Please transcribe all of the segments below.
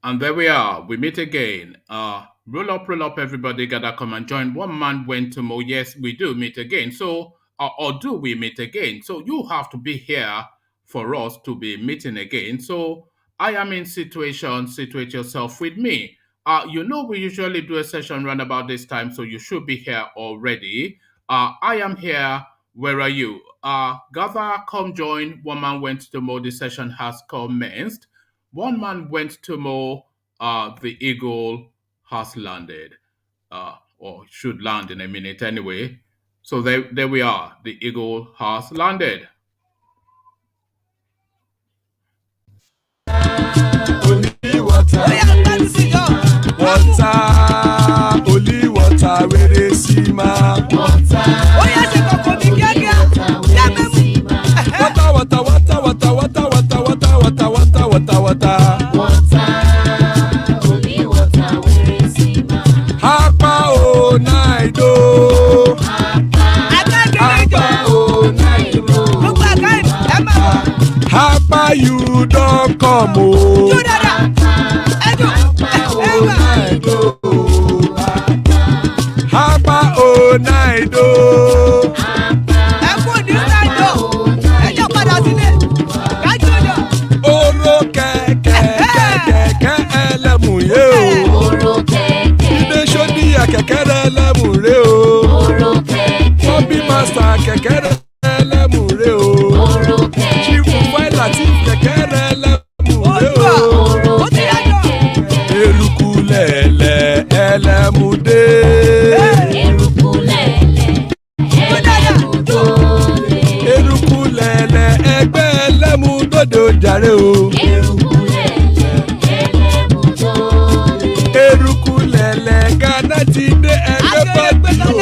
And there we are. We meet again. Roll up, everybody. Gotta come and join. One man went to Mo. Yes, we do meet again. So, or do we meet again? So, you have to be here for us to be meeting again. So, I am in situation. Situate yourself with me. We usually do a session run about this time, so you should be here already. I am here. Where are you? Gather, come join. One man went to Mo. The session has commenced. One man went to Mo. The eagle has landed, or should land in a minute anyway. So there we are. The eagle has landed. Only water, water, only water, where they see ma. Water, water, water, water, water, water, water, water, water, water, water. Only water, where they see ma. Hapa o naido. Hapa o naido. Hapa you don't come o. Hapa o naido. Oro kẹ̀kẹ́ ẹlẹ́mù yé o. Ilé sọ́dí kẹ̀kẹ́ ẹlẹ́mù ré o. Bobby master kẹ̀kẹ́ ẹlẹ́mù ré o. Chief Faila ti kẹ̀kẹ́ ẹlẹ́mù ré o. Eruku lẹ̀lẹ̀ ẹlẹ́mù dé. Eruku lẹ̀lẹ̀ ẹgbẹ́ ẹlẹ́mù dòdò jàre o. Eruku lẹ̀lẹ̀ Ghana ti dé ẹgbẹ́ bọ́dì o.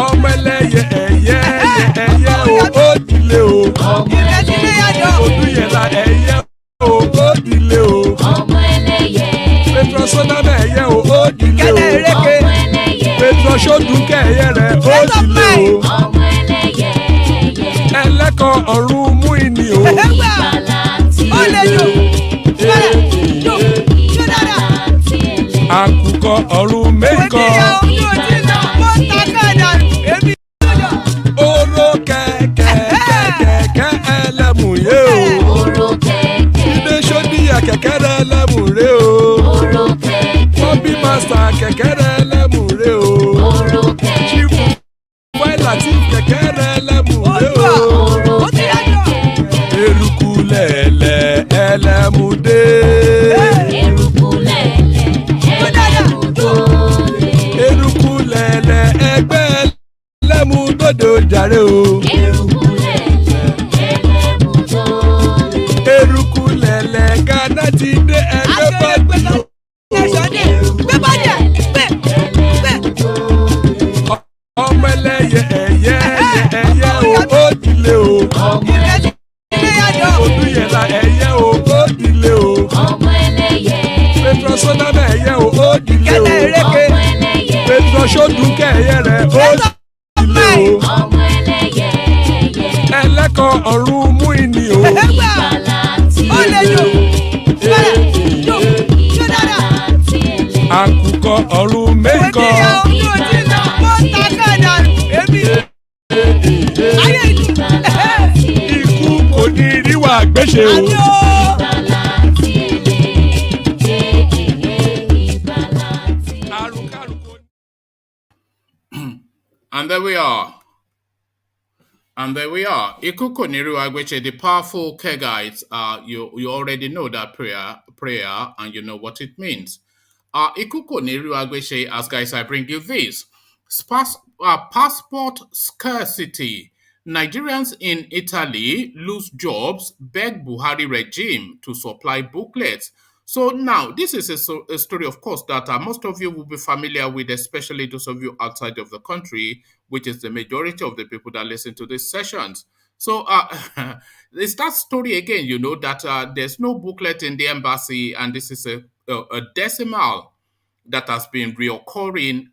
Ọmọ ẹlẹ́yẹ ẹ̀yẹ o ó dilé o. Odúyẹ̀lá ẹ̀yẹ o ó dilé o. Petrosoname ẹ̀yẹ o ó dilé o. Petrosodunke ẹ̀yẹ rẹ̀ ó dilé o. Ẹlẹ́kọ̀ ọ̀run mú ìní o. Àkùkọ ọ̀run méjìkọ. Oro kẹ̀kẹ́ ẹlẹ́mù yé o. Ilé sọ́díyà kẹ̀kẹ́ ẹlẹ́mù ré o. Bobby master kẹ̀kẹ́ ẹlẹ́mù ré o. Chief Faila ti kẹ̀kẹ́ ẹlẹ́mù ré o. Eruku lẹ̀lẹ̀ ẹlẹ́mù dé. Eruku lẹ̀lẹ̀ ẹgbẹ́ ẹlẹ́mù dòdò jàre o. Eruku lẹ̀lẹ̀ Ghana ti dé ẹgbẹ́ bọ́dì o. Ọmọ ẹlẹ́yẹ ẹ̀yẹ o ó dilé o. Odúyẹ̀lá ẹ̀yẹ o ó dilé o. Petrosoname ẹ̀yẹ o ó dilé o. Petrosodunke ẹ̀yẹ rẹ̀ ó dilé o. Ẹlẹ́kọ̀ ọ̀run mú ìní o. Àkùkọ ọ̀run méjìkọ. Ikú kò ní ríwà gbéṣe o. And there we are. And there we are. Ikuko Niruagweche, the powerful Kegites. You already know that prayer, and you know what it means. Ikuko Niruagweche, as guys, I bring you this. Passport scarcity. Nigerians in Italy lose jobs, beg Buhari regime to supply booklets. So now, this is a story, of course, that most of you will be familiar with, especially those of you outside of the country, which is the majority of the people that listen to these sessions. So it's that story again, that there's no booklet in the embassy, and this is a decimal that has been reoccurring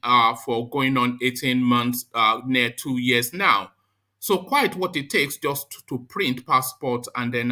for going on 18 months, near 2 years now. So quite what it takes just to print passports and then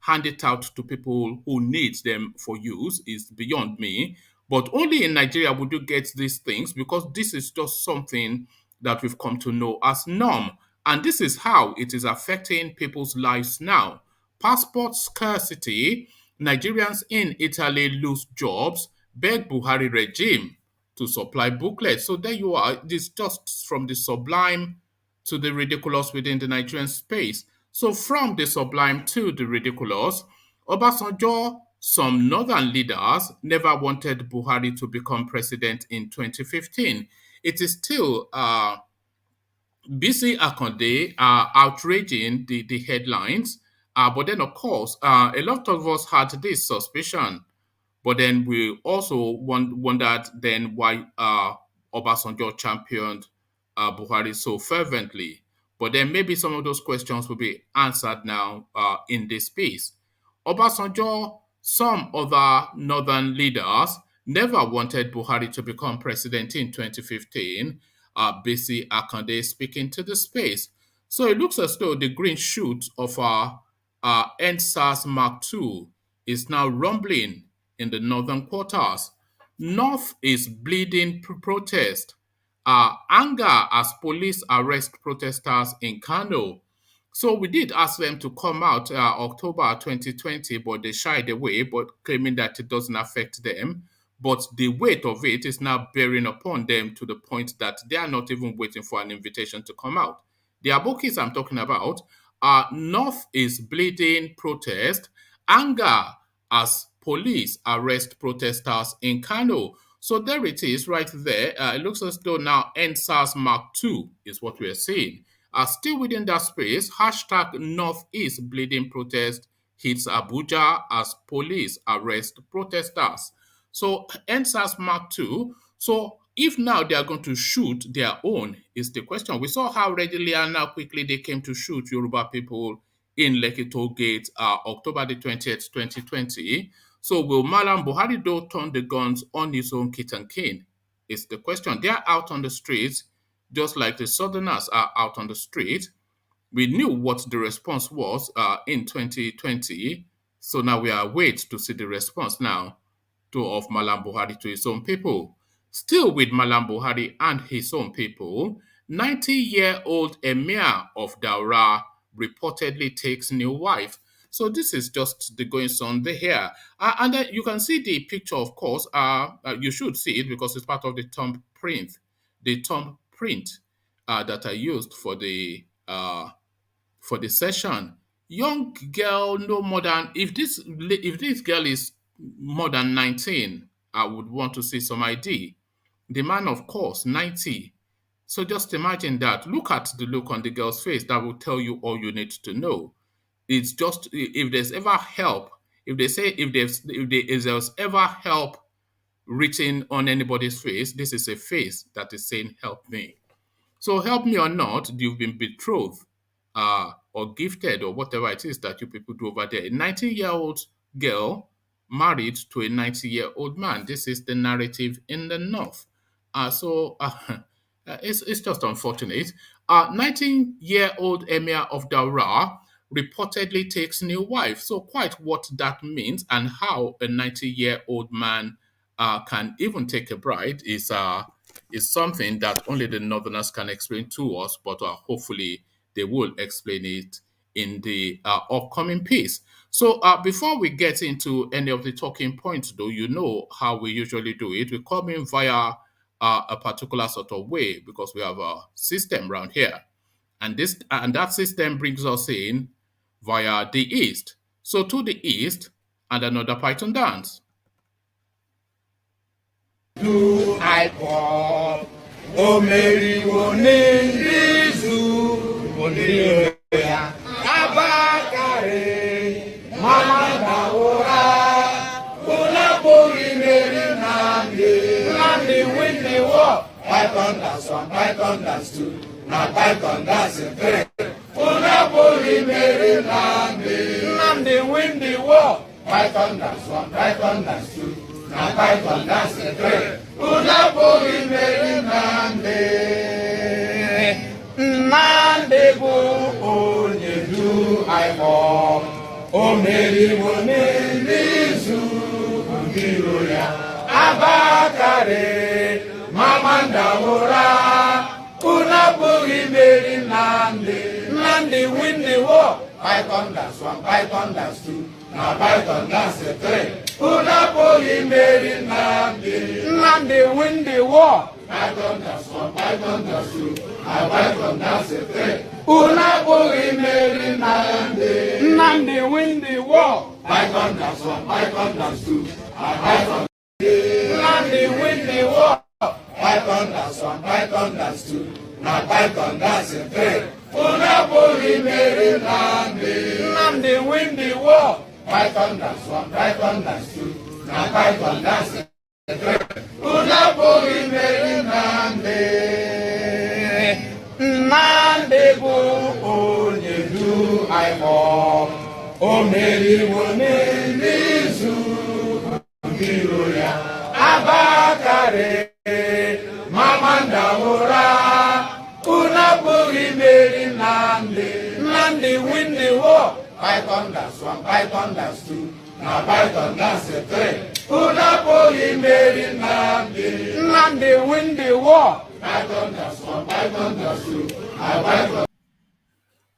hand it out to people who need them for use is beyond me. But only in Nigeria would you get these things, because this is just something that we've come to know as norm. And this is how it is affecting people's lives now. Passport scarcity, Nigerians in Italy lose jobs, beg Buhari regime to supply booklets. So there you are. This just from the sublime to the ridiculous within the Nigerian space. So from the sublime to the ridiculous, Obasanjo, some northern leaders never wanted Buhari to become president in 2015. It is still BISI Akande are outraging the headlines. But then, of course, a lot of us had this suspicion. But then we also wondered then why Obasanjo championed Buhari so fervently. But then maybe some of those questions will be answered now in this piece. Obasanjo, some other northern leaders never wanted Buhari to become president in 2015. BC Akande speaking to the space. So it looks as though the green shoot of our NSAS Mark II is now rumbling in the northern quarters. North is bleeding protest. Anger as police arrest protesters in Kano. So we did ask them to come out October 2020, but they shied away, but claiming that it doesn't affect them. But the weight of it is now bearing upon them to the point that they are not even waiting for an invitation to come out. The abokis I'm talking about are North is bleeding protest, anger as police arrest protesters in Kano. So there it is right there. It looks as though now NSAS Mark II is what we are seeing. Still within that space, hashtag Northeast bleeding protest hits Abuja as police arrest protesters. So NSAS Mark II. So if now they are going to shoot their own is the question. We saw how readily and how quickly they came to shoot Yoruba people in Lekki Toll Gate, October the 20th, 2020. So will Malam Buhari though turn the guns on his own kit and cane? Is the question. They are out on the streets, just like the Southerners are out on the street. We knew what the response was in 2020. So now we are waiting to see the response now of Malam Buhari to his own people. Still with Malam Buhari and his own people, 90-year-old Emir of DAURA reportedly takes new wife. So this is just the goings on there. And then you can see the picture, of course. You should see it because it's part of the thumb print. The thumb print that I used for the session. Young girl, no more than if this girl is more than 19, I would want to see some ID. The man, of course, 90. So just imagine that. Look at the look on the girl's face. That will tell you all you need to know. It's just if there's ever help, if there's ever help written on anybody's face, this is a face that is saying, help me. So help me or not, you've been betrothed or gifted or whatever it is that you people do over there. A 19-year-old girl married to a 90-year-old man. This is the narrative in the North. It's just unfortunate. 19-year-old Emir of Daura reportedly takes new wife. So quite what that means and how a 90-year-old man can even take a bride is something that only the Northerners can explain to us, but hopefully they will explain it in the upcoming piece. So before we get into any of the talking points, though, you know how we usually do it. We come in via a particular sort of way because we have a system around here. And that system brings us in via the east. So to the east, and another Python dance. Do I call Omeri Onendizu Oniriya Abakare Mama Daura Ulapori Meri Nandi win the war. Python dance 1, Python dance 2, now Python dance 3. Ulapori Meri Nandi win the war. Python dance 1, Python dance 2. Na Python dance the three. Unapori meri Nande bu onye du aimo. omeriwo n'izu mbiro ya Abakare mamanda ụra unu abụghị imeri Nnamdi win the war Python dance 1 Python dance 2 na Python dance 3 unu abụghị imeri Nnamdi win the war Python dance 1 Python dance 2 na Python dance 3 unu abụghị imeri Nnamdi win the war Python dance 1 Python dance 2 na Python Nnamdi win the war Python dance 1 Python dance 2 na Python dance 3 unu abụghị imeri Nnamdi win the war Python dance 1 Python dance 2 na Python dance 3 unu abụghị imeri Nnamdi bụ onye du anyị o meriwo n'izu mbiro ya Abakare mamanda ụra unu abụghị imeri Nnamdi win the war Python dance 1 Python dance 2 na Python dance 3 unu abụghị imeri Nnamdi win the war Python dance 1 Python dance 2 na Python.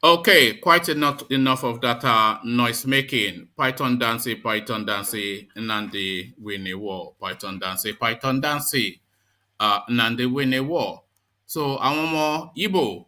Okay, quite enough of that noise making. Python dance, Nandi win a war. Python dance, Nandi win a war. So àwọn ọmọ Igbo.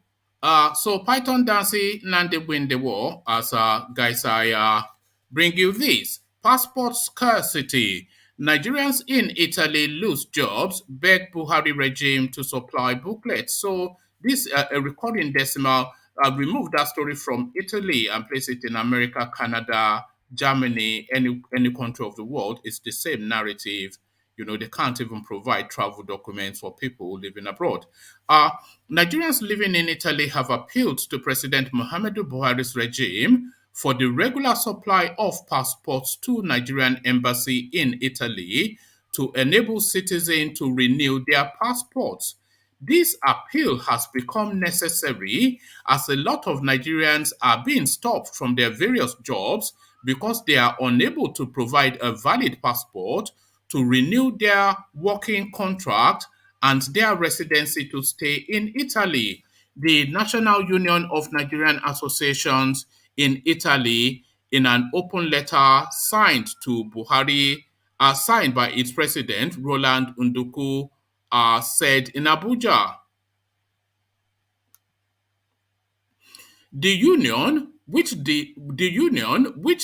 So Python dance, Nandi win the war. As guys, I bring you this passport scarcity. Nigerians in Italy lose jobs. Beg Buhari regime to supply booklets. So this a recording decimal. Remove that story from Italy and place it in America, Canada, Germany, any country of the world. It's the same narrative. You know, they can't even provide travel documents for people living abroad. Nigerians living in Italy have appealed to President Muhammadu Buhari's regime for the regular supply of passports to Nigerian embassy in Italy to enable citizens to renew their passports. This appeal has become necessary as a lot of Nigerians are being stopped from their various jobs because they are unable to provide a valid passport to renew their working contract and their residency to stay in Italy. The National Union of Nigerian Associations in Italy, in an open letter signed to Buhari, signed by its president, Roland Nduku, said in Abuja. The union, which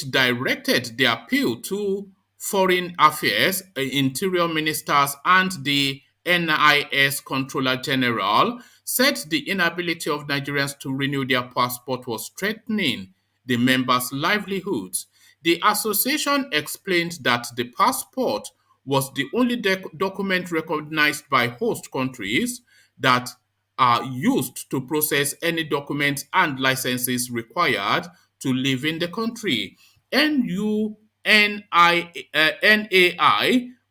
directed the appeal to Foreign Affairs, Interior Ministers, and the NIS Controller General, said the inability of Nigerians to renew their passport was threatening the members' livelihoods. The association explained that the passport was the only document recognized by host countries that are used to process any documents and licenses required to live in the country. NAI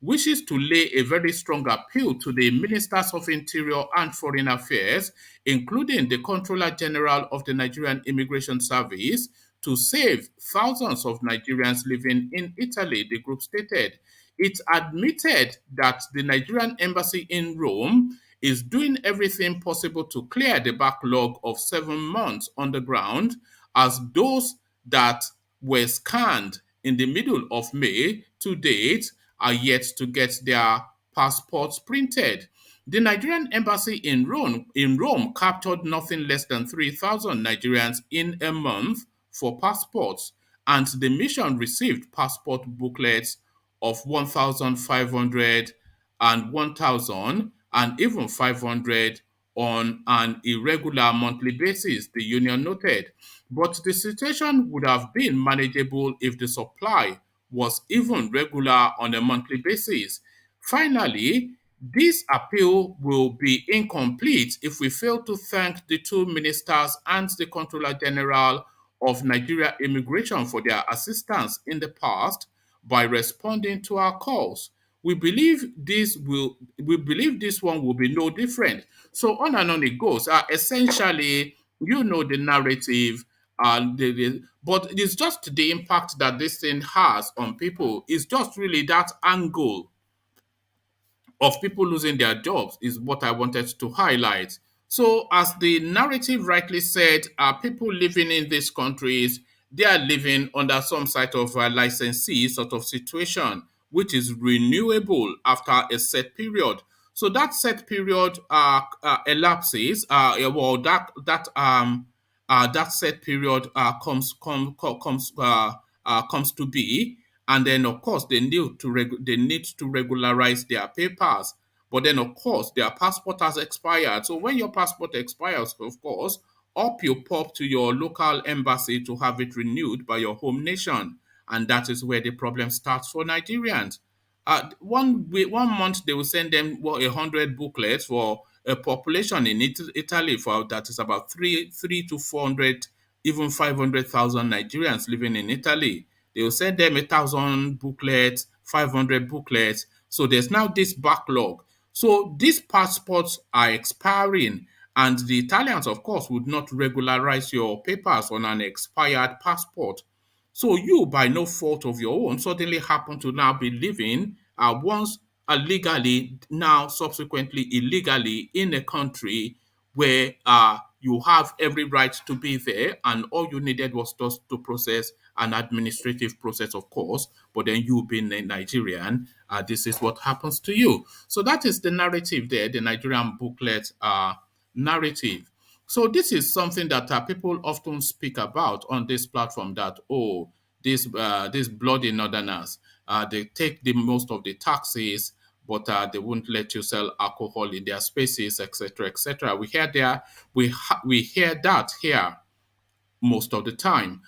wishes to lay a very strong appeal to the Ministers of Interior and Foreign Affairs, including the Controller General of the Nigerian Immigration Service, to save thousands of Nigerians living in Italy, the group stated. It admitted that the Nigerian embassy in Rome is doing everything possible to clear the backlog of 7 months on the ground, as those that were scanned in the middle of May to date are yet to get their passports printed. The Nigerian embassy in Rome captured nothing less than 3,000 Nigerians in a month for passports, and the mission received passport booklets of 1,500 and 1,000 and even 500 on an irregular monthly basis, the union noted. But the situation would have been manageable if the supply was even regular on a monthly basis. Finally, this appeal will be incomplete if we fail to thank the two ministers and the Controller General of Nigeria Immigration for their assistance in the past by responding to our calls. We believe this one will be no different. So on and on it goes. Essentially, you know the narrative. And but it's just the impact that this thing has on people. It's just really that angle of people losing their jobs is what I wanted to highlight. So, as the narrative rightly said, people living in these countries, they are living under some sort of licensee sort of situation, which is renewable after a set period. So that set period elapses. Well, that set period comes to be, and then of course they need to regularize their papers. But then of course their passport has expired. So when your passport expires, of course, up you pop to your local embassy to have it renewed by your home nation, and that is where the problem starts for Nigerians. 1 month they will send them 100 booklets for a population in Italy for that is about three to 400, even 500,000 Nigerians living in Italy. They will send them 1,000 booklets, 500 booklets. So there's now this backlog. So these passports are expiring, and the Italians, of course, would not regularize your papers on an expired passport. So you, by no fault of your own, suddenly happen to now be living once legally, now subsequently illegally in a country where you have every right to be there, and all you needed was just to process an administrative process, of course. But then you being a Nigerian, this is what happens to you. So that is the narrative there, the Nigerian booklet narrative. So this is something that people often speak about on this platform. That these bloody northerners, they take the most of the taxes, but they won't let you sell alcohol in their spaces, etc., etc. We hear that here most of the time.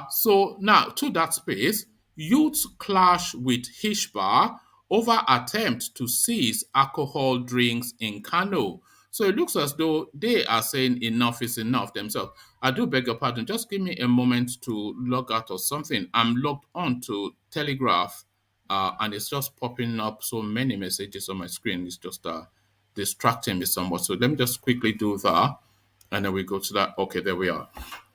So now to that space, youths clash with Hishbar over attempt to seize alcohol drinks in Kano. So it looks as though they are saying enough is enough themselves. I do beg your pardon. Just give me a moment to log out or something. I'm logged on to Telegraph, and it's just popping up so many messages on my screen. It's just distracting me somewhat. So let me just quickly do that, and then we go to that. Okay, there we are.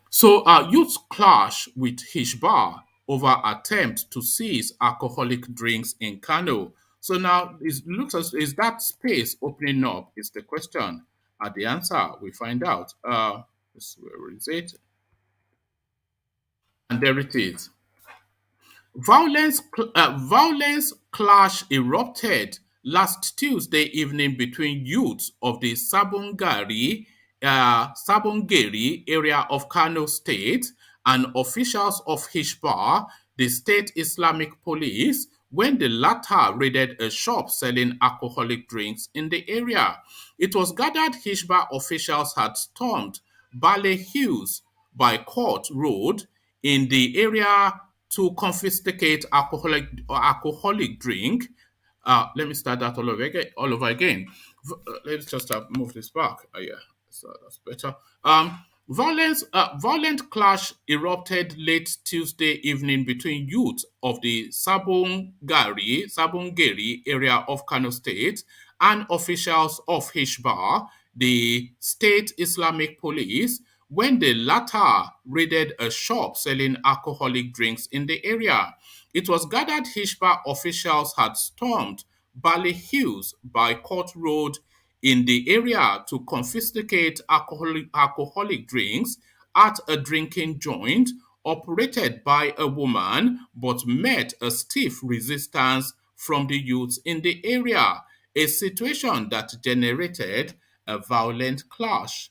So youths clash with Hishbar over attempt to seize alcoholic drinks in Kano. So now it looks as is that space opening up is the question. The answer we find out. Where is it? And there it is. Violence clash erupted last Tuesday evening between youths of the Sabongeri area of Kano State and officials of Hishbar, the state Islamic police, when the latter raided a shop selling alcoholic drinks in the area. It was gathered Hishbar officials had stormed Bale Hills by Court Road in the area to confiscate alcoholic drink. Let me start that all over again. Let's just move this back. Yeah, so that's better. Violent clash erupted late Tuesday evening between youth of the Sabongeri area of Kano State and officials of Hishbar, the state Islamic police, when the latter raided a shop selling alcoholic drinks in the area. It was gathered Hishbar officials had stormed Bali Hills by Court Road in the area to confiscate alcoholic drinks at a drinking joint operated by a woman, but met a stiff resistance from the youths in the area, a situation that generated a violent clash.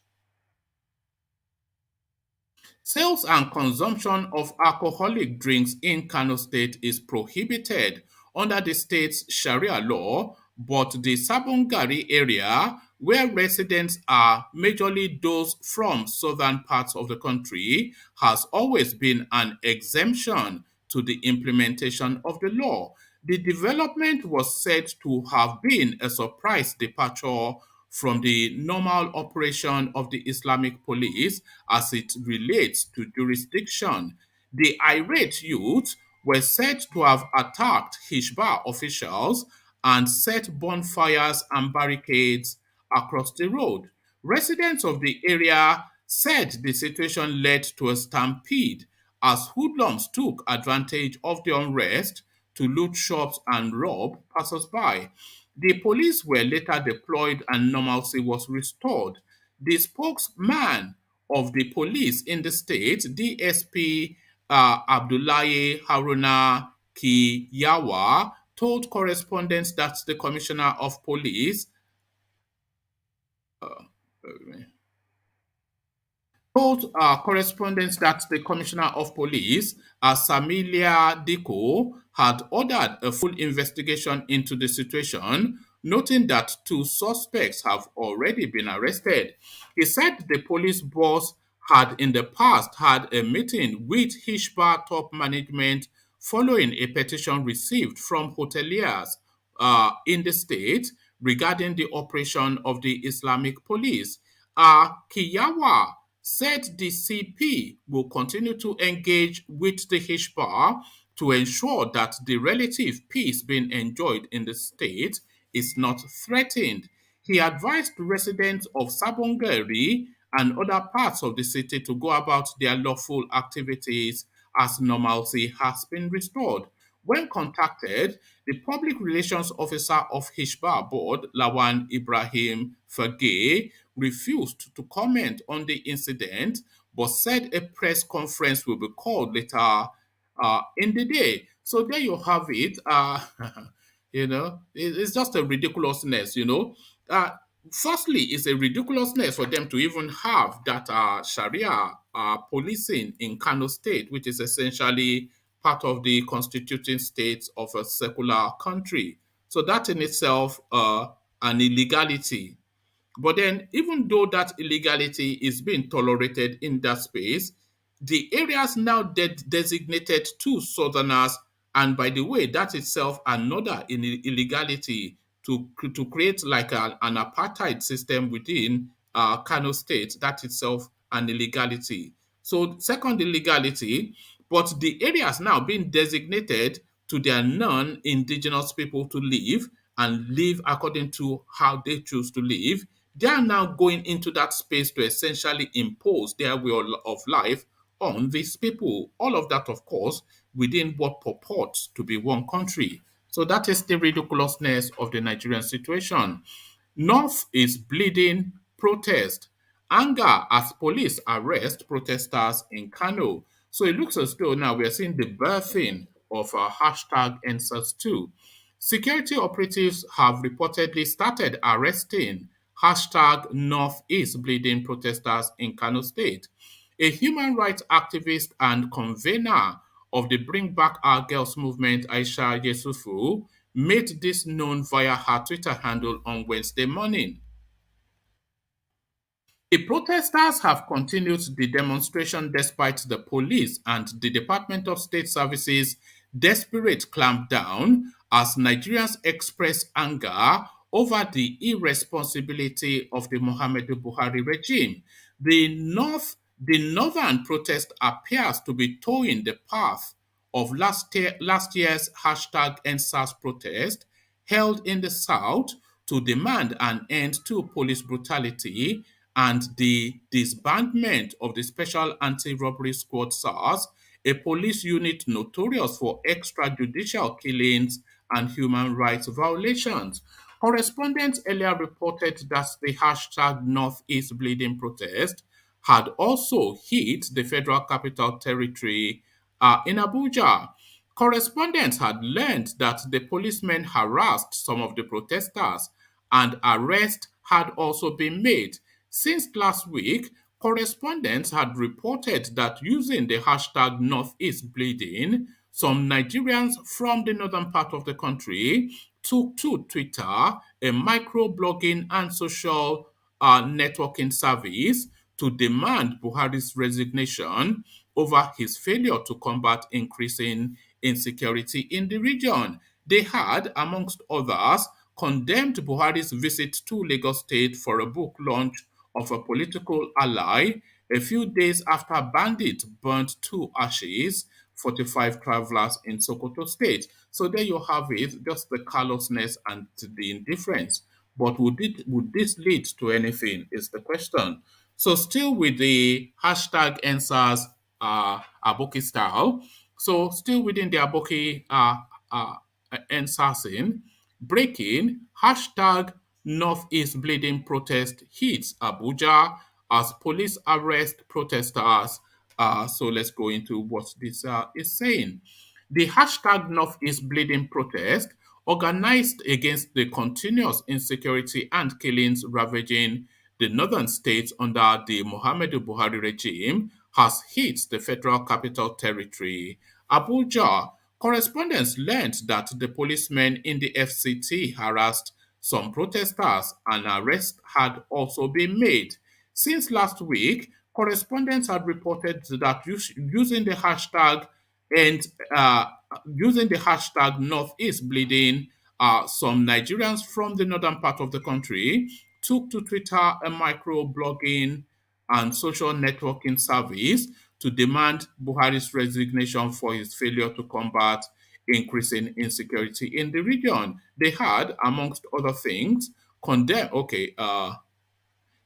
Sales and consumption of alcoholic drinks in Kano State is prohibited under the state's Sharia law, but the Sabongari area, where residents are majorly those from southern parts of the country, has always been an exemption to the implementation of the law. The development was said to have been a surprise departure from the normal operation of the Islamic police as it relates to jurisdiction. The irate youth were said to have attacked Hishbar officials and set bonfires and barricades across the road. Residents of the area said the situation led to a stampede as hoodlums took advantage of the unrest to loot shops and rob passers-by. The police were later deployed and normalcy was restored. The spokesman of the police in the state, DSP Abdullahi Haruna Kiyawa, told correspondents that the commissioner of police told correspondents that the Commissioner of Police, Samilia Diko, had ordered a full investigation into the situation, noting that two suspects have already been arrested. He said the police boss had in the past had a meeting with Hishba top management following a petition received from hoteliers in the state regarding the operation of the Islamic police. Kiyawa said the CP will continue to engage with the Hishbar to ensure that the relative peace being enjoyed in the state is not threatened. He advised residents of Sabongeri and other parts of the city to go about their lawful activities as normalcy has been restored. When contacted, the public relations officer of Hishbar board, Lawan Ibrahim Fagay, refused to comment on the incident but said a press conference will be called later in the day. So there you have it. It's just a ridiculousness. Firstly, it's a ridiculousness for them to even have that Sharia policing in Kano State, which is essentially part of the constituting states of a secular country. So that in itself, an illegality. But then, even though that illegality is being tolerated in that space, the areas now designated to southerners, and by the way, that itself another illegality to create like an apartheid system within Kano State. That itself an illegality. So second illegality, but the areas now being designated to their non-indigenous people to live and live according to how they choose to live, they are now going into that space to essentially impose their way of life on these people. All of that, of course, within what purports to be one country. So that is the ridiculousness of the Nigerian situation. North is bleeding protest. Anger as police arrest protesters in Kano. So it looks as though now we are seeing the birthing of a hashtag #EndSARS2. Security operatives have reportedly started arresting hashtag Northeast bleeding protesters in Kano State. A human rights activist and convener of the Bring Back Our Girls movement, Aisha Yesufu, made this known via her Twitter handle on Wednesday morning. The protesters have continued the demonstration despite the police and the Department of State Services' desperate clampdown as Nigerians express anger over the irresponsibility of the Muhammadu Buhari regime. The northern protest appears to be towing the path of last year's hashtag #EndSARS protest held in the south to demand an end to police brutality and the disbandment of the Special Anti-Robbery Squad SARS, a police unit notorious for extrajudicial killings and human rights violations. Correspondents earlier reported that the hashtag Northeast Bleeding protest had also hit the Federal Capital Territory in Abuja. Correspondents had learned that the policemen harassed some of the protesters and arrests had also been made. Since last week, correspondents had reported that using the hashtag Northeast Bleeding, some Nigerians from the northern part of the country took to Twitter, a microblogging and social networking service, to demand Buhari's resignation over his failure to combat increasing insecurity in the region. They had, amongst others, condemned Buhari's visit to Lagos State for a book launch of a political ally a few days after bandits burnt to ashes 45 travelers in Sokoto State. So there you have it, just the callousness and the indifference. But would this lead to anything is the question. So still with the hashtag NSAS Aboki style. So still within the Aboki uh, NSASing, breaking hashtag Northeast Bleeding protest hits Abuja as police arrest protesters. So let's go into what this is saying. The hashtag Northeast Bleeding protest, organized against the continuous insecurity and killings ravaging the northern states under the Muhammadu Buhari regime, has hit the Federal Capital Territory. Abuja, correspondents learned that the policemen in the FCT harassed some protesters and arrests had also been made. Since last week, correspondents had reported that using the hashtag and using the hashtag Northeast Bleeding, some Nigerians from the northern part of the country took to Twitter, a micro-blogging and social networking service to demand Buhari's resignation for his failure to combat increasing insecurity in the region. They had, amongst other things, condemned. Okay,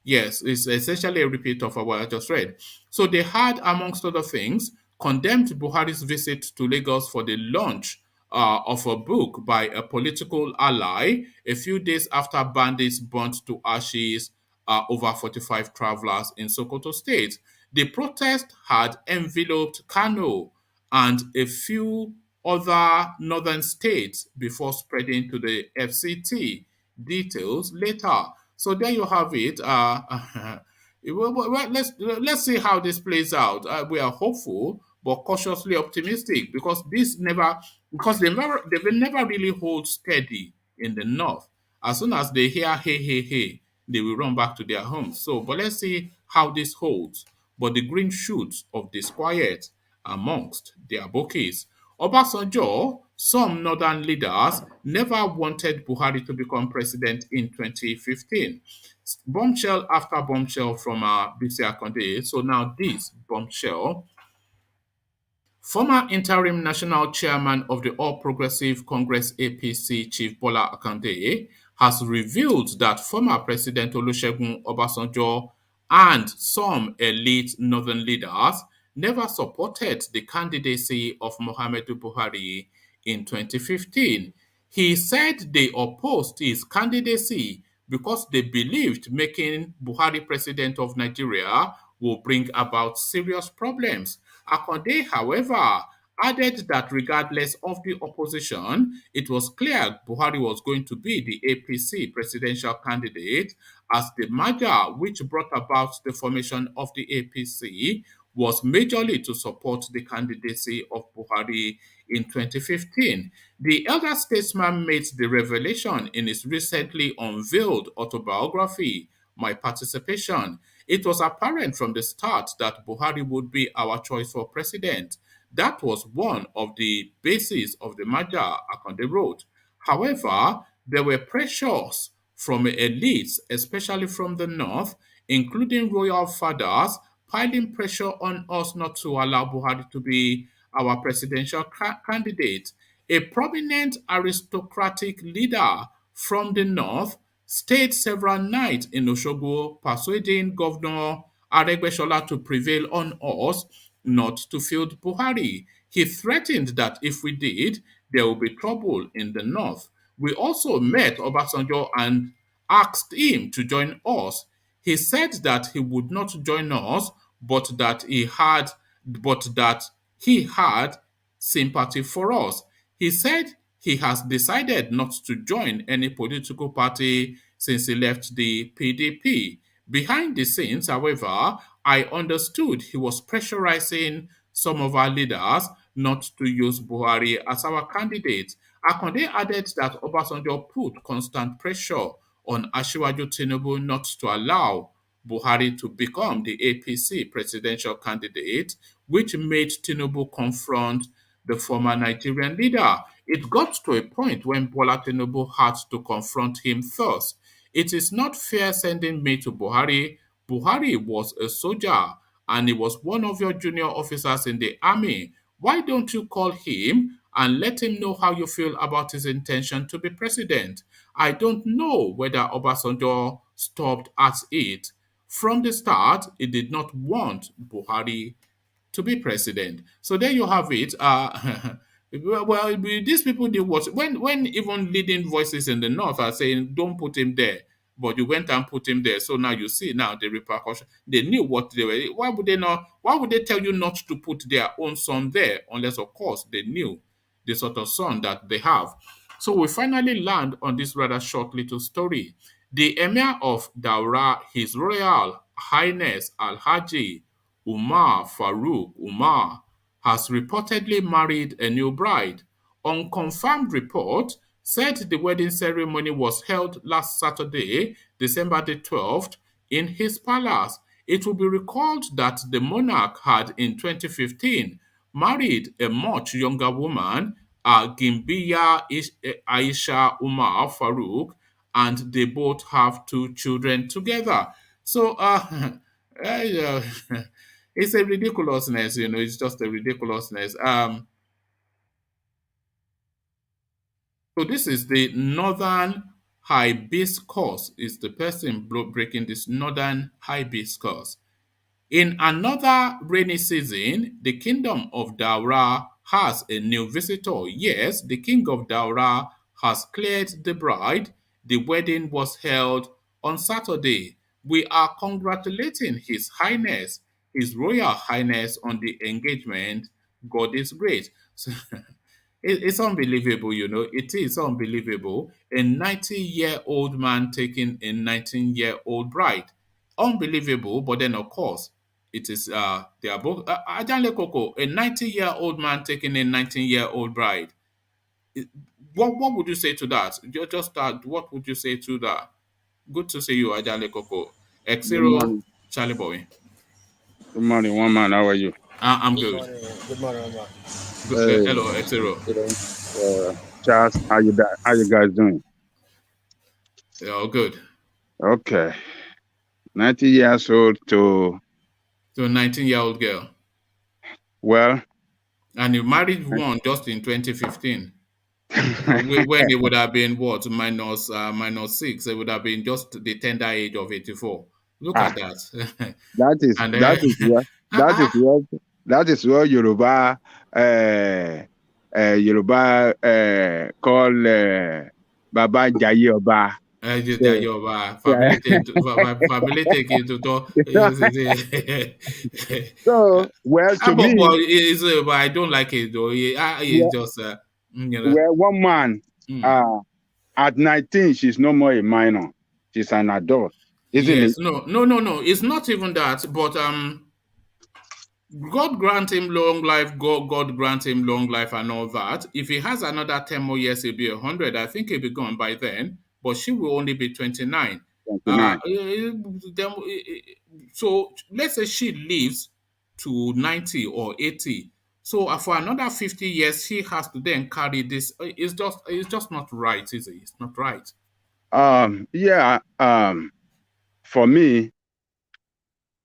yes, it's essentially a repeat of what I just read. So they had, amongst other things, condemned Buhari's visit to Lagos for the launch of a book by a political ally a few days after bandits burnt to ashes over 45 travelers in Sokoto State. The protest had enveloped Kano and a few other northern states before spreading to the FCT. Details later. So there you have it. Let's see how this plays out. We are hopeful but cautiously optimistic because they never really hold steady in the north. As soon as they hear hey hey hey, they will run back to their homes. So, but let's see how this holds. But the green shoots of disquiet amongst their bouquets. Obasanjo, some northern leaders never wanted Buhari to become president in 2015. Bombshell after bombshell from BISI Akande. So now this bombshell. Former interim national chairman of the All Progressive Congress APC, Chief Bola Akande, has revealed that former President Olusegun Obasanjo and some elite northern leaders never supported the candidacy of Muhammadu Buhari in 2015. He said they opposed his candidacy because they believed making Buhari president of Nigeria will bring about serious problems. Akande, however, added that regardless of the opposition, it was clear Buhari was going to be the APC presidential candidate, as the merger which brought about the formation of the APC was majorly to support the candidacy of Buhari in 2015. The elder statesman made the revelation in his recently unveiled autobiography, My Participation. It was apparent from the start that Buhari would be our choice for president. That was one of the bases of the merger, Akande wrote. However, there were pressures from elites, especially from the north, including royal fathers, piling pressure on us not to allow Buhari to be our presidential candidate. A prominent aristocratic leader from the north stayed several nights in Osogbo, persuading Governor Aregbesola to prevail on us not to field Buhari. He threatened that if we did, there will be trouble in the north. We also met Obasanjo and asked him to join us. He said that he would not join us, but that he had sympathy for us. He said he has decided not to join any political party since he left the PDP. Behind the scenes, however, I understood he was pressurizing some of our leaders not to use Buhari as our candidate. Akande added that Obasanjo put constant pressure on Asiwaju Tinubu not to allow Buhari to become the APC presidential candidate, which made Tinubu confront the former Nigerian leader. It got to a point when Bola Tinubu had to confront him first. It is not fair sending me to Buhari. Buhari was a soldier and he was one of your junior officers in the army. Why don't you call him and let him know how you feel about his intention to be president? I don't know whether Obasanjo stopped at it From the start, he did not want Buhari to be president. So there you have it. Well, these people did what when even leading voices in the north are saying don't put him there, but you went and put him there. So now you see now the repercussion. They knew what they were. Why would they not? Why would they tell you not to put their own son there? Unless of course they knew the sort of son that they have. So we finally land on this rather short little story. The Emir of Daura, His Royal Highness Al-Haji Umar Farouk Umar, has reportedly married a new bride. Unconfirmed report said the wedding ceremony was held last Saturday, December the 12th, in his palace. It will be recalled that the monarch had in 2015 married a much younger woman, Gimbiya Aisha Umar Farouk, and they both have two children together. So, uh, it's a ridiculousness, it's just a ridiculousness. So this is the northern hibiscus, is the person breaking this northern hibiscus. In another rainy season, the kingdom of Daura has a new visitor. Yes, the king of Daura has cleared the bride. The wedding was held on Saturday. We are congratulating His Highness, His Royal Highness, on the engagement. God is great. So, it's unbelievable, It is unbelievable. A 90-year-old man taking a 19-year-old bride. Unbelievable, but then of course it is they are both Ajanle Koko, a 90-year-old man taking a 19-year-old bride. It- what would you say to that? Just that, what would you say to that? Good to see you, Ajanle Koko. Good X0 morning. Charlie Boy. Good morning, one man. How are you? I'm Good good. morning. Good morning, Omar. Hey, Hello, X0. Charles, how you guys doing? Yeah, good. Okay. 90 years old to, So 19-year-old girl. well, And you married one just in 2015. When it would have been what minus 6, it would have been just the tender age of 84. Look ah, at that. that is And that is what that is ah, what that is what Yoruba call Baba Jaye Oba. So, your yeah. family taking to talk. So, well, to me, But I don't like it though. It's well, just you know. one man. Mm. uh, At 19, she's no more a minor. She's an adult, isn't it? Yes, no. It's not even that, but God grant him long life. God grant him long life and all that. If he has another 10 more years, he'll be 100. I think he'll be gone by then. But she will only be 29. Uh, 29. so let's say she lives to 90 or 80. So for another 50 years, she has to then carry this. It's just not right, is it? It's not right. Yeah. For me,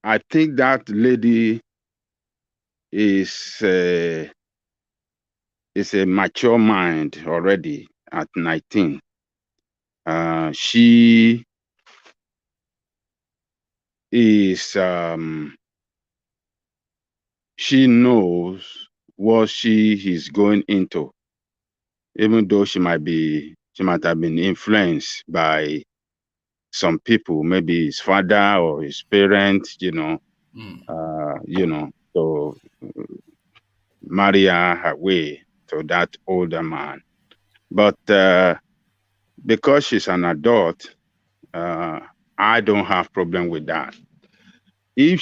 I think that lady is a mature mind already at 19. She is she knows what she is going into, even though she might have been influenced by some people, maybe his father or his parents, Mm. to marry her way to that older man. But because she's an adult, I don't have problem with that. If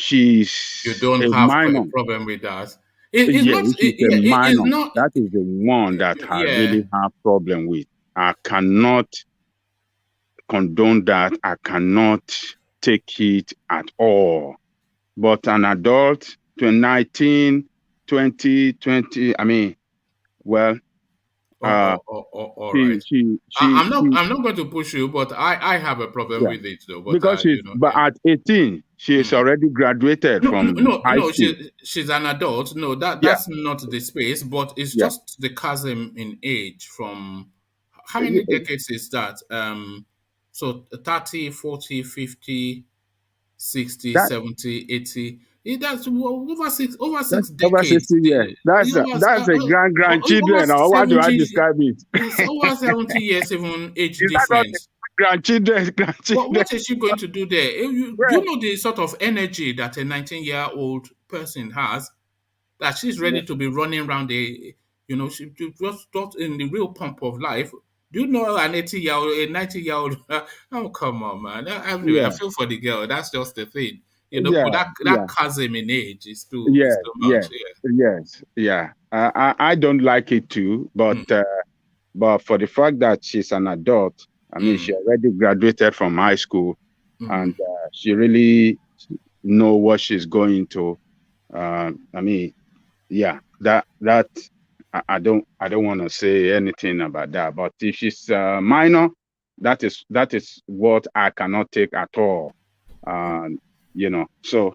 You she's don't a have a minor, problem with that. It's yeah, not. if she's a Yeah, it's minor, not. that is the one that I Yeah. really have problem with. I cannot condone that. I cannot take it at all. But an adult to 19, 20, 20, I mean, well, uh, All she, right. she, she, I'm not. she, I'm not going to push you, but I have a problem yeah, with it though. But because but yeah. at 18, she is Mm. already graduated No, no, from no, high no. school. She's an adult. No, Yeah, that's not the space. But it's yeah. just the chasm in age from how many decades is that? So 30, 40, 50. 60, That 70, 80. That's over that's six over decades. 60 years. That's a Over grandchildren, or what do I 70, describe it? it's over 70 years, even age Is that not the difference. grandchildren? Grandchildren? What is she going to do there? Do you Well, know the sort of energy that a 19-year-old person has? That she's ready to be running around she just in the real pump of life. Do you know an 80-year-old, a 90-year-old? Oh, come on, man. Anyway, I yeah, feel for the girl. That's just the thing. But yeah, that yeah, chasm in age is yes, too much. yes, yes, yeah. I don't like it too, Yeah. but for the fact that she's an adult, I mean, she Mm, already graduated from high school, and mm. she really know what she's going to. I mean, yeah, that I don't want to say anything about that. But if she's minor, that is what I cannot take at all. Um, so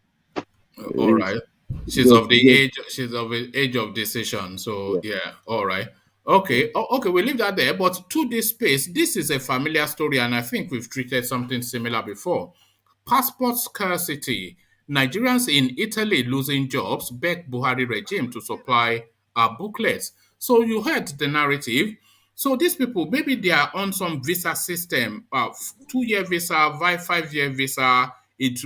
All it's right. She's good, of the good. age. She's of the age of decision. So Yeah, yeah. All right. yeah. Okay. Okay. We leave that there. But to this space, this is a familiar story, and I think we've treated something similar before. Passport scarcity. Nigerians in Italy losing jobs beg Buhari regime to supply booklets. So you heard the narrative. So these people, maybe they are on some visa system, 2 year visa, 5 year visa. It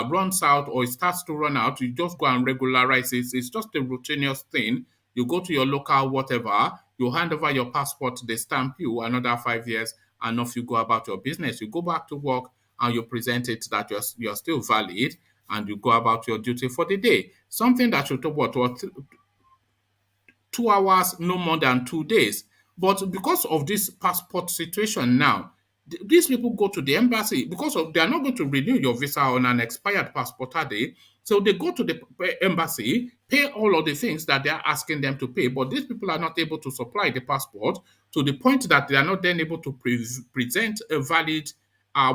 runs out or it starts to run out. You just go and regularize it. It's just a routinous thing. You go to your local whatever. You hand over your passport. They stamp you another 5 years, and off you go about your business. You go back to work and you present it that you're still valid, and you go about your duty for the day. Something that should take what 2 hours, no more than 2 days. But because of this passport situation now, these people go to the embassy because of they are not going to renew your visa on an expired passport, are they? So they go to the embassy, pay all of the things that they are asking them to pay, but these people are not able to supply the passport to the point that they are not then able to present a valid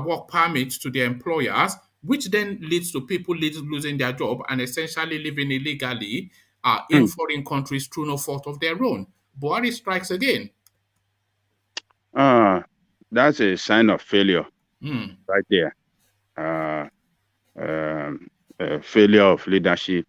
work permit to their employers, which then leads to people losing their job and essentially living illegally in Hmm. foreign countries through no fault of their own. Buhari strikes again. Uh, that's a sign of failure Hmm. right there. Uh, failure of leadership,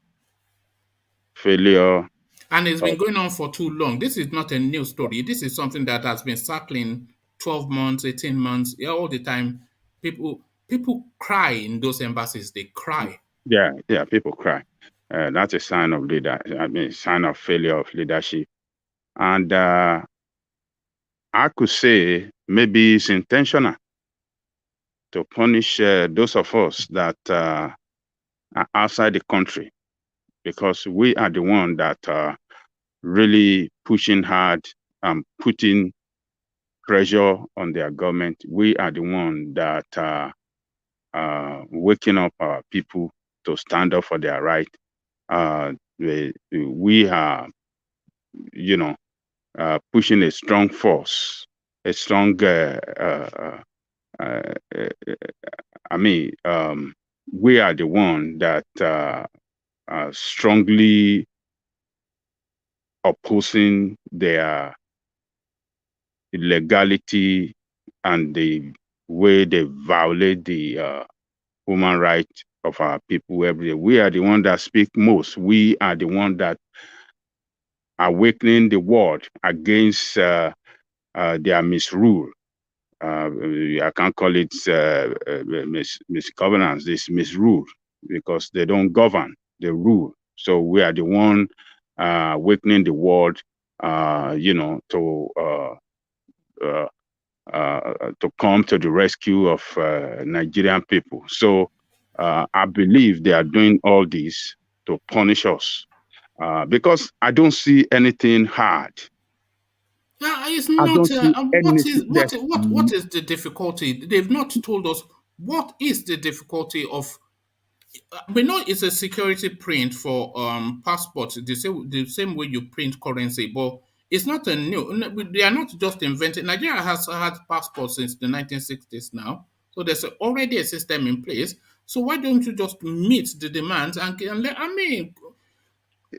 failure And it's been of, going on for too long. This is not a new story. This is something that has been circling 12 months, 18 months, yeah, all the time. People cry in those embassies. They cry. yeah, yeah. People cry. That's a sign of leader. I mean, sign of failure of leadership. And I could say maybe it's intentional to punish those of us that are outside the country, because we are the one that really pushing hard and putting pressure on their government. We are the one that waking up our people to stand up for their right. We are, you know, pushing a strong force, a strong. Uh, uh, I mean, we are the one that are strongly opposing their illegality and the way they violate the human rights of our people every day. We are the one that speak most. We are the one that awakening the world against their misrule. I can't call it misgovernance. This misrule, because they don't govern; they rule. So we are the one awakening the world, uh, to come to the rescue of Nigerian people. So I believe they are doing all this to punish us, because I don't see anything hard. Yeah, it's I not. don't see What anything. is what is the difficulty? They've not told us what is the difficulty of. We know it's a security print for passports. The same way you print currency, but it's not a new. They are not just inventing. Nigeria has had passports since the 1960s now, so there's already a system in place. So why don't you just meet the demands and let? I mean,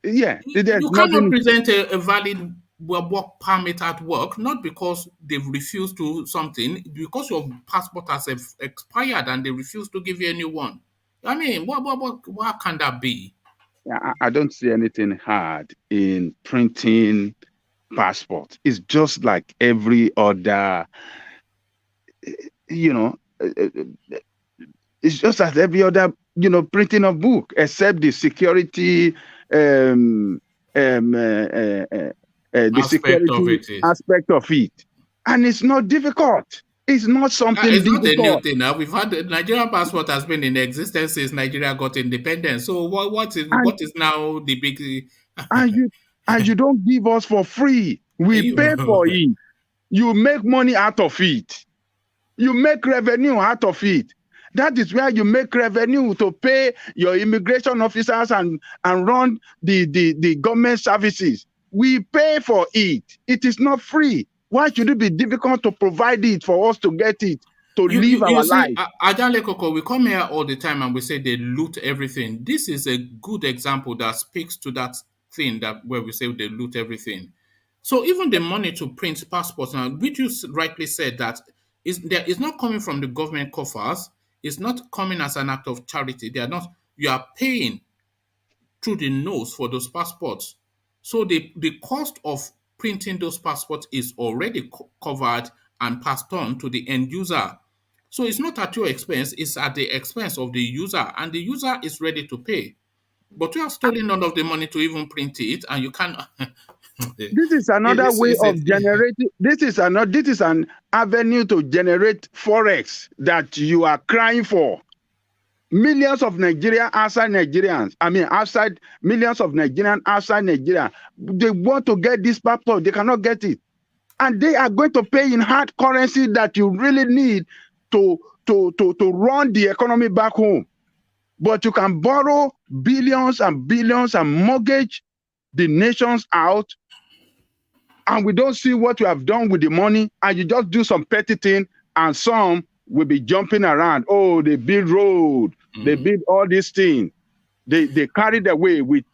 Yeah, there's you cannot nothing. present a valid work permit at work, not because they've refused to something, because your passport has expired and they refuse to give you a new one. I mean, what can that be? I don't see anything hard in printing passport. It's just like every other, you know, it's just as every other, printing of book, except um, um, uh, uh, uh, the Aspect of security it is. aspect of it, and it's not difficult. It's not something It's not a new difficult. thing now. We've had the Nigerian passport has been in existence since Nigeria got independence. So And what is now the big and you and you don't give us for free. We pay for you, it. You make money out of it. You make revenue out of it. That is where you make revenue to pay your immigration officers and run the government services. We pay for it. It is not free. Why should it be difficult to provide it for us to get it, to live you our see, life? Ajale Koko, we come here all the time and we say they loot everything. This is a good example that speaks to that thing that where we say they loot everything. So even the money to print passports now, which you rightly said that is not coming from the government coffers, it's not coming as an act of charity. They are not. You are paying through the nose for those passports. So the cost of printing those passports is already covered and passed on to the end user. So it's not at your expense, it's at the expense of the user, and the user is ready to pay. But you have stolen none of the money to even print it, and you can't. This is another way of generating. This is an avenue to generate forex that you are crying for. Millions of Nigerian outside Nigerians, outside millions of Nigerians outside Nigeria, they want to get this passport, they cannot get it. And they are going to pay in hard currency that you really need to run the economy back home. But you can borrow billions and billions and mortgage the nations out, and we don't see what you have done with the money, and you just do some petty thing, and some will be jumping around. Oh, they build road, they build all these things. They carried away with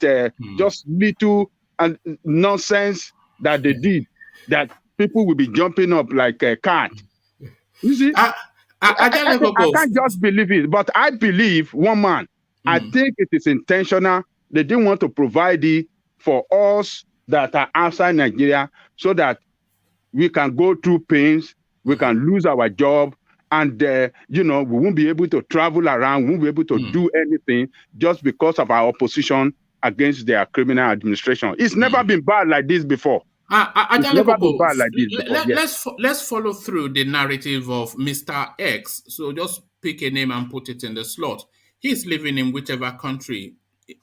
just little and nonsense that they did, that people will be jumping up like a cat. You see, I can't just believe it, but I believe one man. I think it is intentional. They didn't want to provide it for us that are outside Nigeria, so that we can go through pains, we can lose our job, and we won't be able to travel around, we won't be able to do anything just because of our opposition against their criminal administration. It's never been bad like this before. It's never been bad like this before. Yes. Let's follow through the narrative of Mr. X. So just pick a name and put it in the slot. He's living in whichever country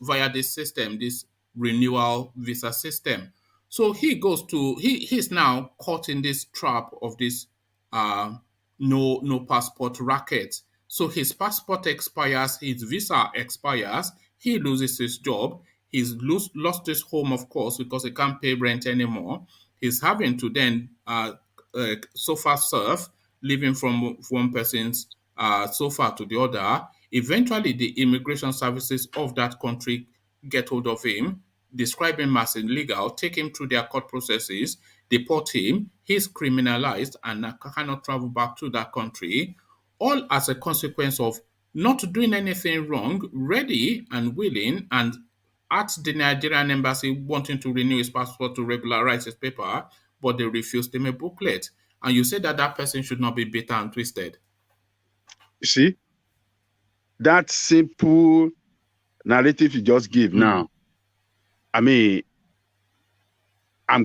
via this system, this renewal visa system. So he's now caught in this trap of this no passport racket. So his passport expires, his visa expires, he loses his job, he's lost his home, of course, because he can't pay rent anymore. He's having to then sofa surf, living from one person's sofa to the other. Eventually, the immigration services of that country get hold of him, describe him as illegal, take him through their court processes, deport him, he's criminalized and cannot travel back to that country, all as a consequence of not doing anything wrong, ready and willing, and at the Nigerian embassy wanting to renew his passport to regularize his paper, but they refused him a booklet. And you say that that person should not be bitter and twisted. You see, that simple narrative you just give now, I'm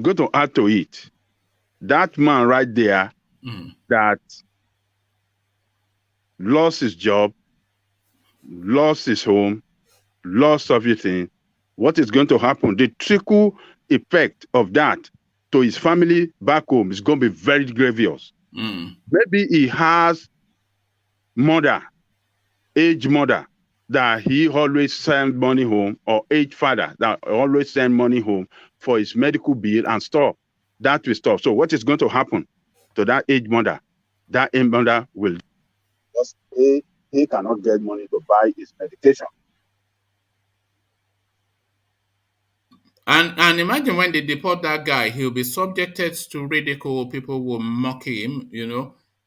going to add to it. That man right there that lost his job, lost his home, lost everything, what is going to happen? The trickle effect of that to his family back home is going to be very grievous. Maybe he has aged mother, that he always send money home, or aged father that always send money home for his medical bill and stuff. That will stop. So what is going to happen to that aged mother? That aged mother will just he cannot get money to buy his medication. And imagine when they deport that guy, he'll be subjected to ridicule. People will mock him,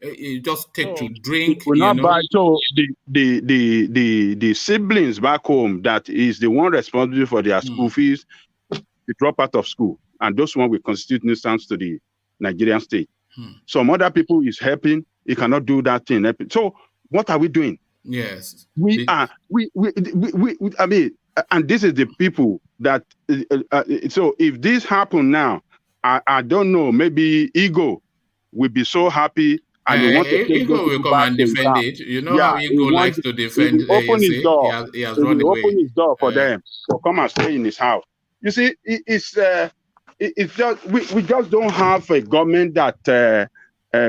You just take So to it drink, will you not buy. know. So the siblings back home that is the one responsible for their school Mm, fees, they drop out of school, and those one will constitute nuisance to the Nigerian state. mm. Some other people is helping. He cannot do that thing. So what are we doing? Yes. We are I mean, and this is the people that. So if this happen now, I don't know. Maybe ego will be so happy and he want to take those Ego will people come back and to his defend camp. it. You know Yeah, how he Ego want. likes to He defend, will open you his see, door. he has He run will away. open his door for Uh, them to come and stay in his house. You see, it's just we just don't have a government that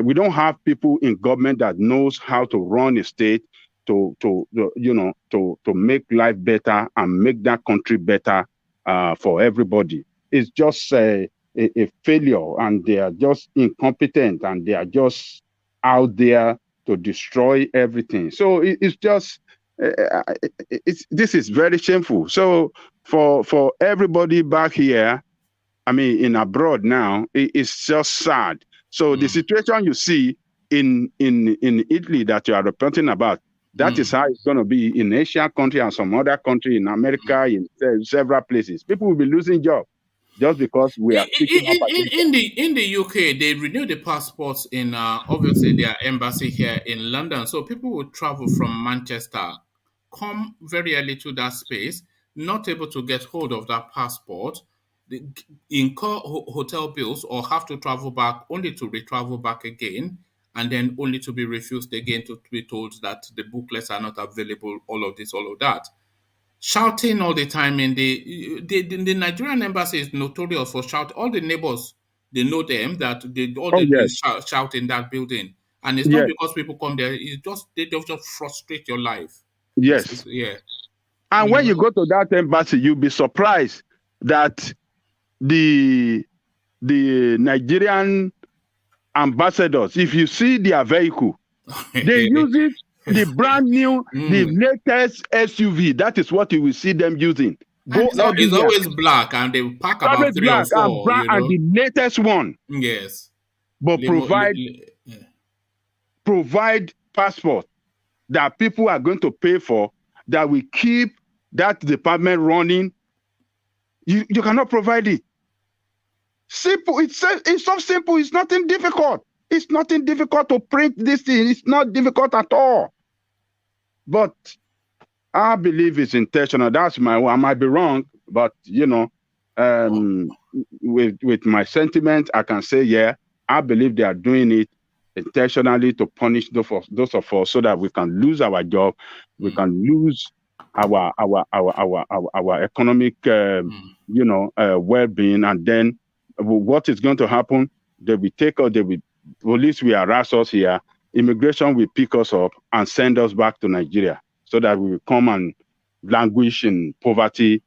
we don't have people in government that knows how to run a state to make life better and make that country better for everybody. It's just a failure, and they are just incompetent, and they are just out there to destroy everything. So it's just this is very shameful. So for everybody back here, I mean, in abroad now, it's just sad. So the mm, situation you see in Italy that you are reporting about, that is mm. how it's going to be in Asian country and some other country in America, in several places. People will be losing jobs just because we are speaking up against them. In the UK, they renew the passports in obviously their embassy here in London. So people will travel from Manchester, come very early to that space, not able to get hold of that passport, they incur hotel bills or have to travel back only to retravel back again, and then only to be refused again to be told that the booklets are not available. All of that shouting all the time in the Nigerian embassy is notorious for shouting. All the neighbors, they know them that all Oh they do yes, is shout in that building, and it's not yes, because people come there. It's just they just frustrate your life. yes. Yeah, And you when know. you go to that embassy, you'll be surprised that the the Nigerian ambassadors, if you see their vehicle, they use it, the brand new, the Mm. latest SUV. That is what you will see them using. And Go it's everywhere. always black, and they pack Always about three or black and four. brand and the latest one. Yes, But yeah. provide passport that people are going to pay for, that will keep that department running. You cannot provide it. Simple. It's so simple. It's nothing difficult. It's nothing difficult to print this thing. It's not difficult at all. But I believe it's intentional. That's I might be wrong, but with my sentiment, I can say, yeah, I believe they are doing it intentionally to punish those of us so that we can lose our job, we Mm, can lose our economic mm, well-being, and then what is going to happen? They will take us. Police will harass us here. Immigration will pick us up and send us back to Nigeria so that we will come and languish in poverty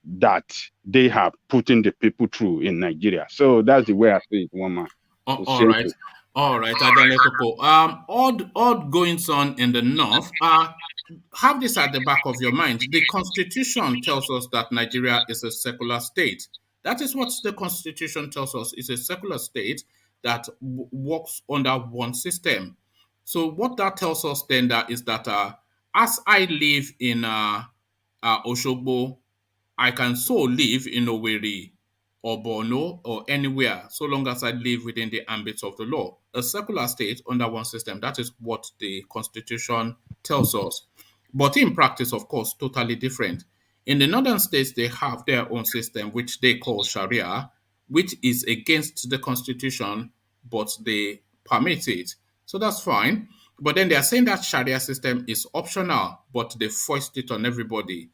that they have putting the people through in Nigeria. So that's the way I see it, one man. It's all right. shameful. All right, Adale Koko. Odd goings on in the north. Have this at the back of your mind. The Constitution tells us that Nigeria is a secular state. That is what the Constitution tells us. It's a secular state that works under one system. So what that tells us then that is that as I live in Oshogbo, I can so live in Owerri or Borno or anywhere so long as I live within the ambit of the law. A secular state under one system, that is what the constitution tells us. But in practice, of course, totally different. In the northern states, they have their own system, which they call Sharia, which is against the constitution, but they permit it. So that's fine. But then they are saying that Sharia system is optional, but they foist it on everybody,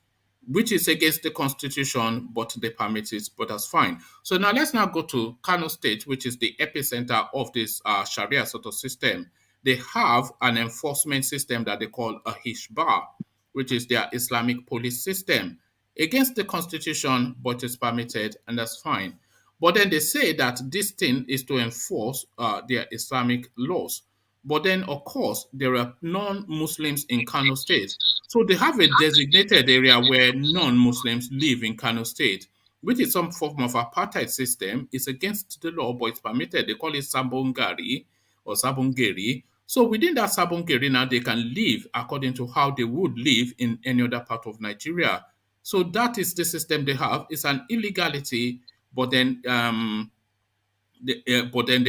which is against the constitution, but they permit it, but that's fine. So now let's now go to Kano State, which is the epicenter of this Sharia sort of system. They have an enforcement system that they call a Hishbar, which is their Islamic police system, against the constitution, but it's permitted, and that's fine. But then they say that this thing is to enforce their Islamic laws. But then, of course, there are non-Muslims in Kano State. So they have a designated area where non-Muslims live in Kano State, which is some form of apartheid system. It's against the law, but it's permitted. They call it Sambongari. or Sabongeri. So within that Sabongeri now, they can live according to how they would live in any other part of Nigeria. So that is the system they have. It's an illegality, but then they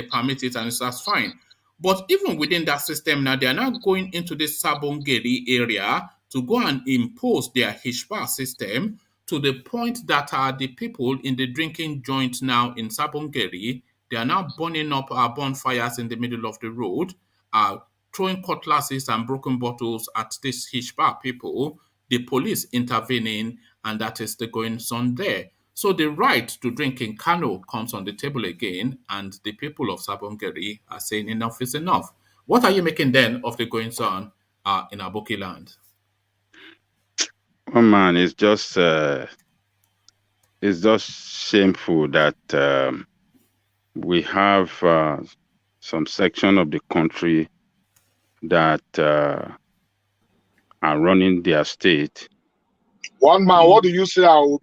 permit it, and that's fine. But even within that system now, they are now going into this Sabongeri area to go and impose their Hishpa system, to the point that the people in the drinking joint now in Sabongeri, they are now burning up bonfires in the middle of the road, throwing cutlasses and broken bottles at these Hishpa people, the police intervening, and that is the goings on there. So the right to drink in Kano comes on the table again, and the people of Sabongeri are saying enough is enough. What are you making then of the goings on in Aboki land? Oh man, it's just shameful that we have some section of the country that are running their state. One man, what do you say I will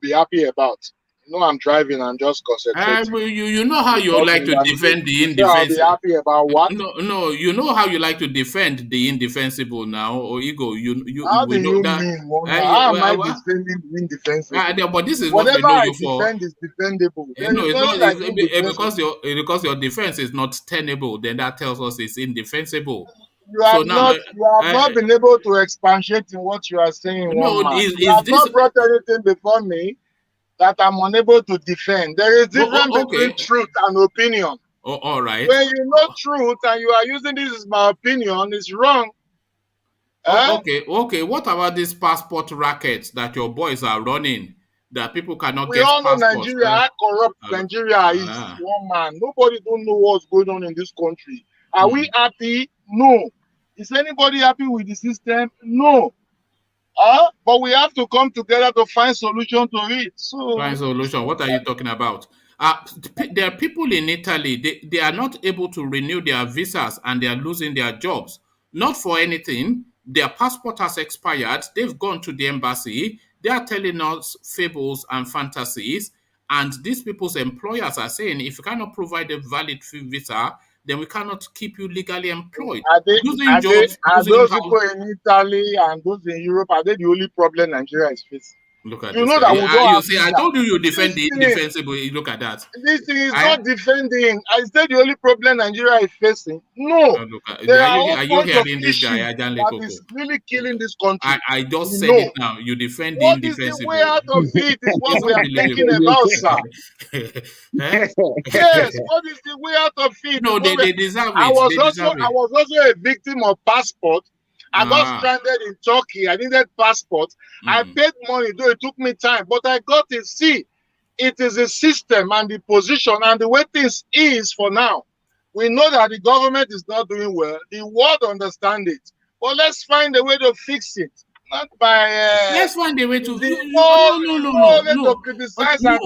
be happy about? You know, I'm driving, I'm just concentrating. You know how you like to defend the indefensible. I'll be happy about what? No, you know how you like to defend the indefensible now, or ego. How do you mean? How am I defending the indefensible? But this is whatever what we know I you for. defend is defendable. No, it's not because your defense is not tenable. Then that tells us it's indefensible. You have not been able to expatiate in what you are saying. No, you have not brought anything before me that I'm unable to defend. There is difference between truth and opinion. Oh, all right. When you know truth and you are using this as my opinion, it's wrong. Okay. What about these passport rackets that your boys are running that people cannot get passports? We all know Nigeria, how corrupt Nigeria is. One man. Nobody don't know what's going on in this country. Are we happy? No. Is anybody happy with the system? No. But we have to come together to find solution to it. So find solution. What are you talking about? There are people in Italy, they are not able to renew their visas and they are losing their jobs. Not for anything. Their passport has expired. They've gone to the embassy. They are telling us fables and fantasies. And these people's employers are saying, if you cannot provide a valid visa, then we cannot keep you legally employed. Are those people in Italy and those in Europe, are they the only problem Nigeria is facing? Look at you this. Know that you see, I told you defend the indefensible. Look at that. This thing is not defending. I said the only problem Nigeria is facing. No. Are you hearing this guy? That is really killing this country. I just said it now. You defend the indefensible. What is the way out of it is what we are thinking about, sir. Yes, what is the way out of it? No, they deserve it. I was also a victim of passport. I got stranded in Turkey. I needed passport. I paid money, though it took me time, but I got it. See, it is a system and the position and the way things is for now. We know that the government is not doing well. The world understands it. But let's find a way to fix it. Not by let's find a way to no. Criticize and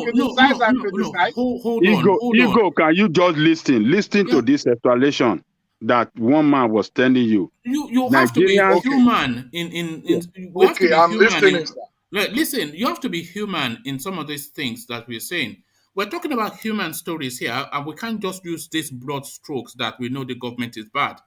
criticize. Hold on. Ego, can you just listen to this explanation that one man was telling you? You have to be human we have to be I'm human. listening. Listen, you have to be human in some of these things that we're saying. We're talking about human stories here, and we can't just use these broad strokes that we know the government is bad.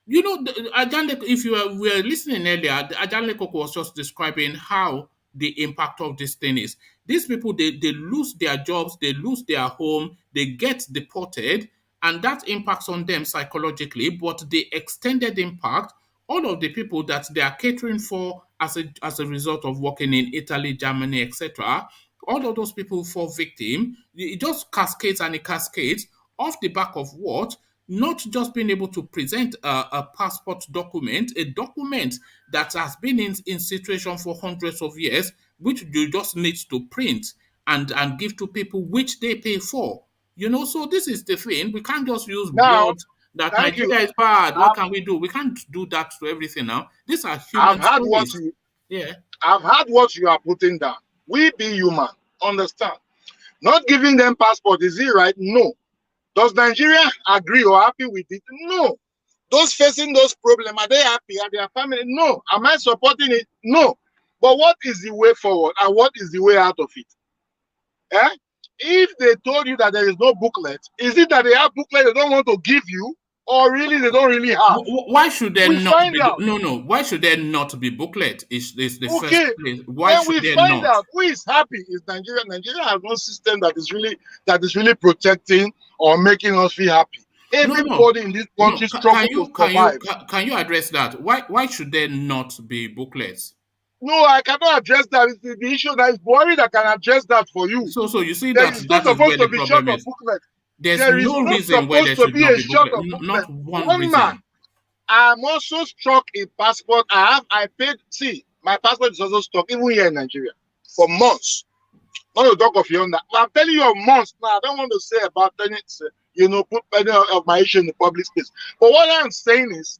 You know, if you were listening earlier, Ajahn Koko was just describing how the impact of this thing is. These people, they lose their jobs, they lose their home, they get deported, and that impacts on them psychologically. But the extended impact, all of the people that they are catering for as a result of working in Italy, Germany, etc., all of those people fall victim. It just cascades and it cascades off the back of what? Not just being able to present a passport document, a document that has been in situation for hundreds of years, which you just need to print and give to people, which they pay for. You know, so this is the thing. We can't just use words that Nigeria is bad. What can we do? We can't do that to everything now. These are human stories. I've heard what you are putting down. We be human. Understand? Not giving them passport, is it right? No. Does Nigeria agree or happy with it? No. Those facing those problems, are they happy? Are their family? No. Am I supporting it? No. But what is the way forward and what is the way out of it? If they told you that there is no booklet, is it that they have booklet they don't want to give you? or really they don't really have? Why should there We not find be? out. No. Why should there not be booklet? Is the first Okay, place? Why when should we there find not? out who is happy is Nigeria. Nigeria has no system that is really protecting or making us feel happy. No. Everybody in this country struggle to survive. Can you address that? Why should there not be booklets? No, I cannot address that. It's the issue that is Buhari that can address that for you. So you see There that is not that is where supposed to the be short problem of is. booklet. There's There is no not reason why there supposed to should be not a be short booklet. of booklet. Not one One reason. man. I'm also struck in passport. I paid. See, my passport is also stuck even here in Nigeria for months. Not to talk of yonder. I'm telling you of months now. I don't want to say about any, put any of my issue in the public space. But what I'm saying is,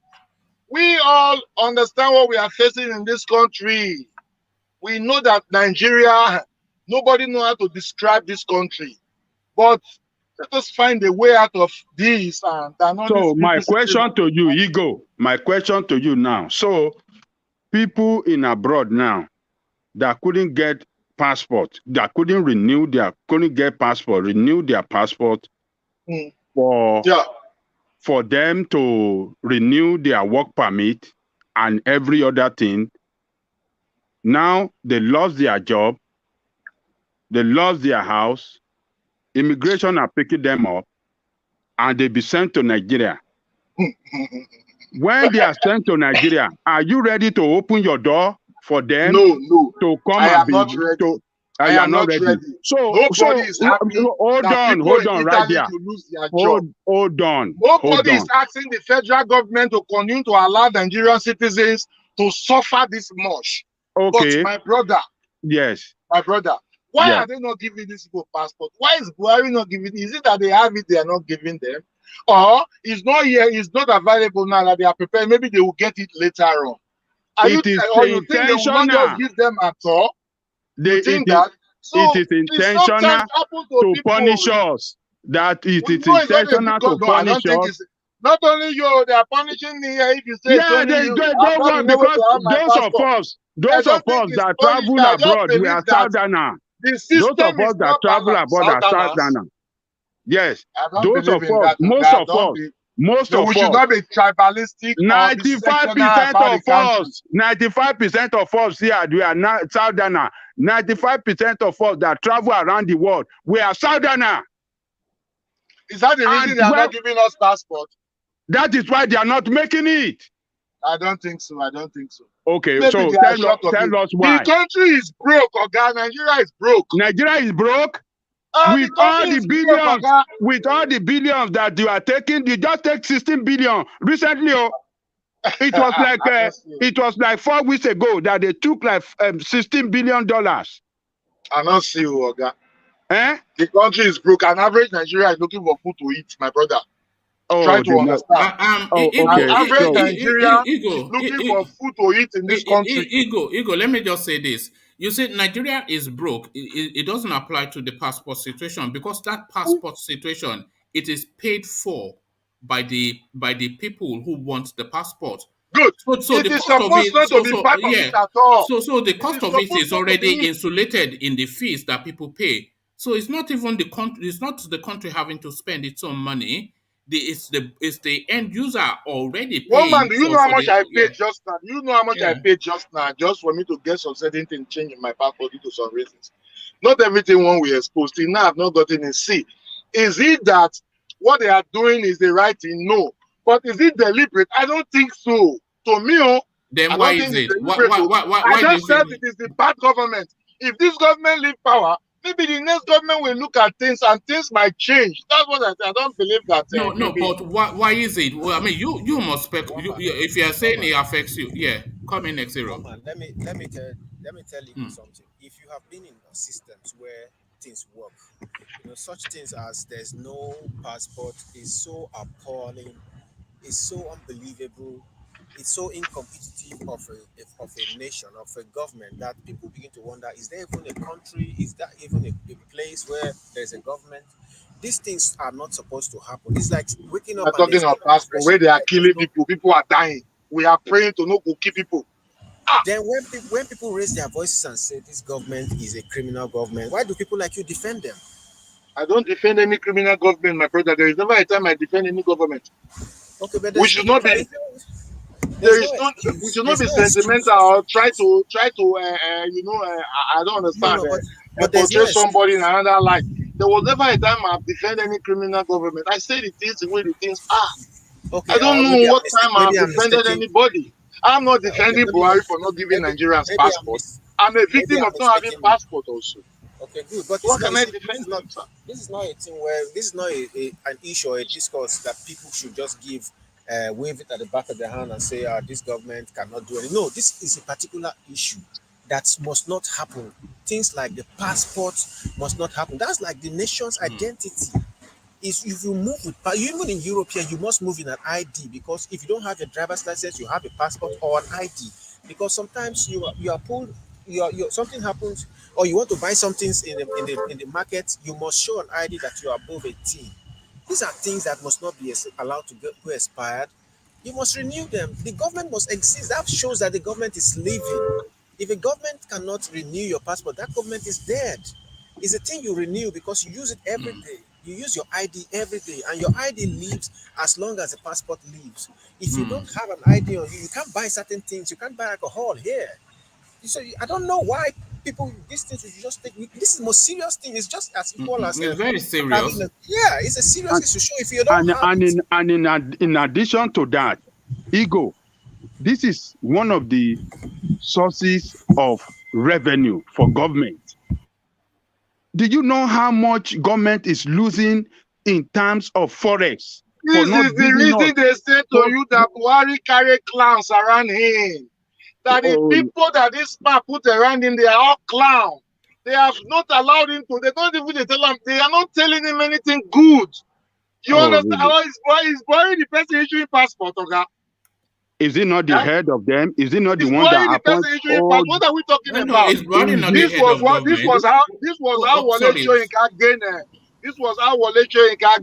we all understand what we are facing in this country. We know that Nigeria, nobody knows how to describe this country. But let us find a way out of this. So my question to you, Ego, my question to you now. So people in abroad now that couldn't get passport, that couldn't get passport, renew their passport for them to renew their work permit and every other thing. Now they lost their job, they lost their house, immigration are picking them up, and they be sent to Nigeria. When they are sent to Nigeria, are you ready to open your door for them to come I and am be not ready. I am not ready. So nobody is happy. Hold on right there. Hold on. Nobody is asking the federal government to continue to allow Nigerian citizens to suffer this much. Okay. But my brother. Yes. My brother. Why are they not giving these people passport? Why is Buhari not giving? Is it that they have it, they are not giving them? Or it's not here, it's not available now that they are prepared. Maybe they will get it later on. You think they will not just give them at all? You think that? So it is intentional to punish us. That it is intentional to punish us. Not only you, they are punishing me if you say they don't want, because those of us that travel abroad, we are Southerner. Those of us that travel abroad are Southerner. Yes, those of us, most of us, we should not be tribalistic. 95% of us, 95% of us here, we are not Southerner. 95% of us that travel around the world, we are Southerner. Is that the reason they are not giving us passport? That is why they are not making it. I don't think so. Okay, maybe so tell us why. The country is broke, Oga. Nigeria is broke. Nigeria is broke? With all the billions that you are taking, you just take 16 billion. Recently, it was like 4 weeks ago that they took like $16 billion. I not see you, Oga. The country is broke. An average Nigeria is looking for food to eat, my brother. Try to understand. An average Nigeria is looking for food to eat in this country. Ego, let me just say this. You see, Nigeria is broke. It doesn't apply to the passport situation, because that passport situation, it is paid for by the people who want the passport. Good. So it is supposed not to be part of it at all. So the cost of it is already insulated in the fees that people pay. So it's not even the country. It's not the country having to spend its own money. It's the end user already paying. One man, do you know how much I paid just now? Do you know how much I paid just now, just for me to get some certain thing change in my passport due to some reasons? Not everything one we exposed to. Now I've not gotten a C. Is it that what they are doing is the right thing? No. But is it deliberate? I don't think so. To me, then why is it? Why I just said it is the bad government. If this government leave power, maybe the next government will look at things and things might change. That's what I say. I don't believe that. No, but why is it? Well, I mean, you must expect. If you are saying it affects you, come in next zero. Let me tell you something. If you have been in systems where things work, such things as there's no passport is so appalling, it's so unbelievable. It's so incompetitive of a nation, of a government, that people begin to wonder, is there even a country? Is that even a place where there's a government? These things are not supposed to happen. It's like waking up. We're talking about passport where they are killing people. People are dying. We are praying to not go kill people. Then when people raise their voices and say this government is a criminal government, why do people like you defend them? I don't defend any criminal government, my brother. There is never a time I defend any government. Okay, but We should not be. We should not be sentimental or try to I don't understand. But portray somebody in another light. There was never a time I've defended any criminal government. I say the things the way the things are. Okay, I don't know what time I've defended anybody. I'm not defending Buhari for not giving Nigerians passport. I'm a victim of not having passport also. Okay, good. But what can I defend? This is not a thing where this is not an issue or a discourse that people should just give, wave it at the back of their hand and say, this government cannot do anything. No, this is a particular issue that must not happen. Things like the passport must not happen. That's like the nation's identity. Is if you move with, even in Europe here, you must move in an ID, because if you don't have a driver's license, you have a passport or an ID. Because sometimes you are pulled, something happens, or you want to buy some things in the market, you must show an ID that you are above 18. These are things that must not be allowed to go expired. You must renew them. The government must exist. That shows that the government is living. If a government cannot renew your passport, that government is dead. It's a thing you renew because you use it every day. You use your ID every day, and your ID lives as long as the passport lives. If you don't have an ID on you, you can't buy certain things. You can't buy alcohol here. So I don't know why people, these things you just take. This is the most serious thing. It's just as equal as it's very serious. It's a serious issue. So if you don't in addition to that, ego. This is one of the sources of revenue for government. Do you know how much government is losing in terms of forex? This is the reason they say to you that Buhari carry clowns around him. That the people that this man put around him, they are all clowns. They have not allowed him to. They don't even tell him. They are not telling him anything good. You understand? Really? Is Buhari the person issuing passport, okay? Is he not the head of them? Is he not the one that appoints? What are we talking about? This was how Wole Soyinka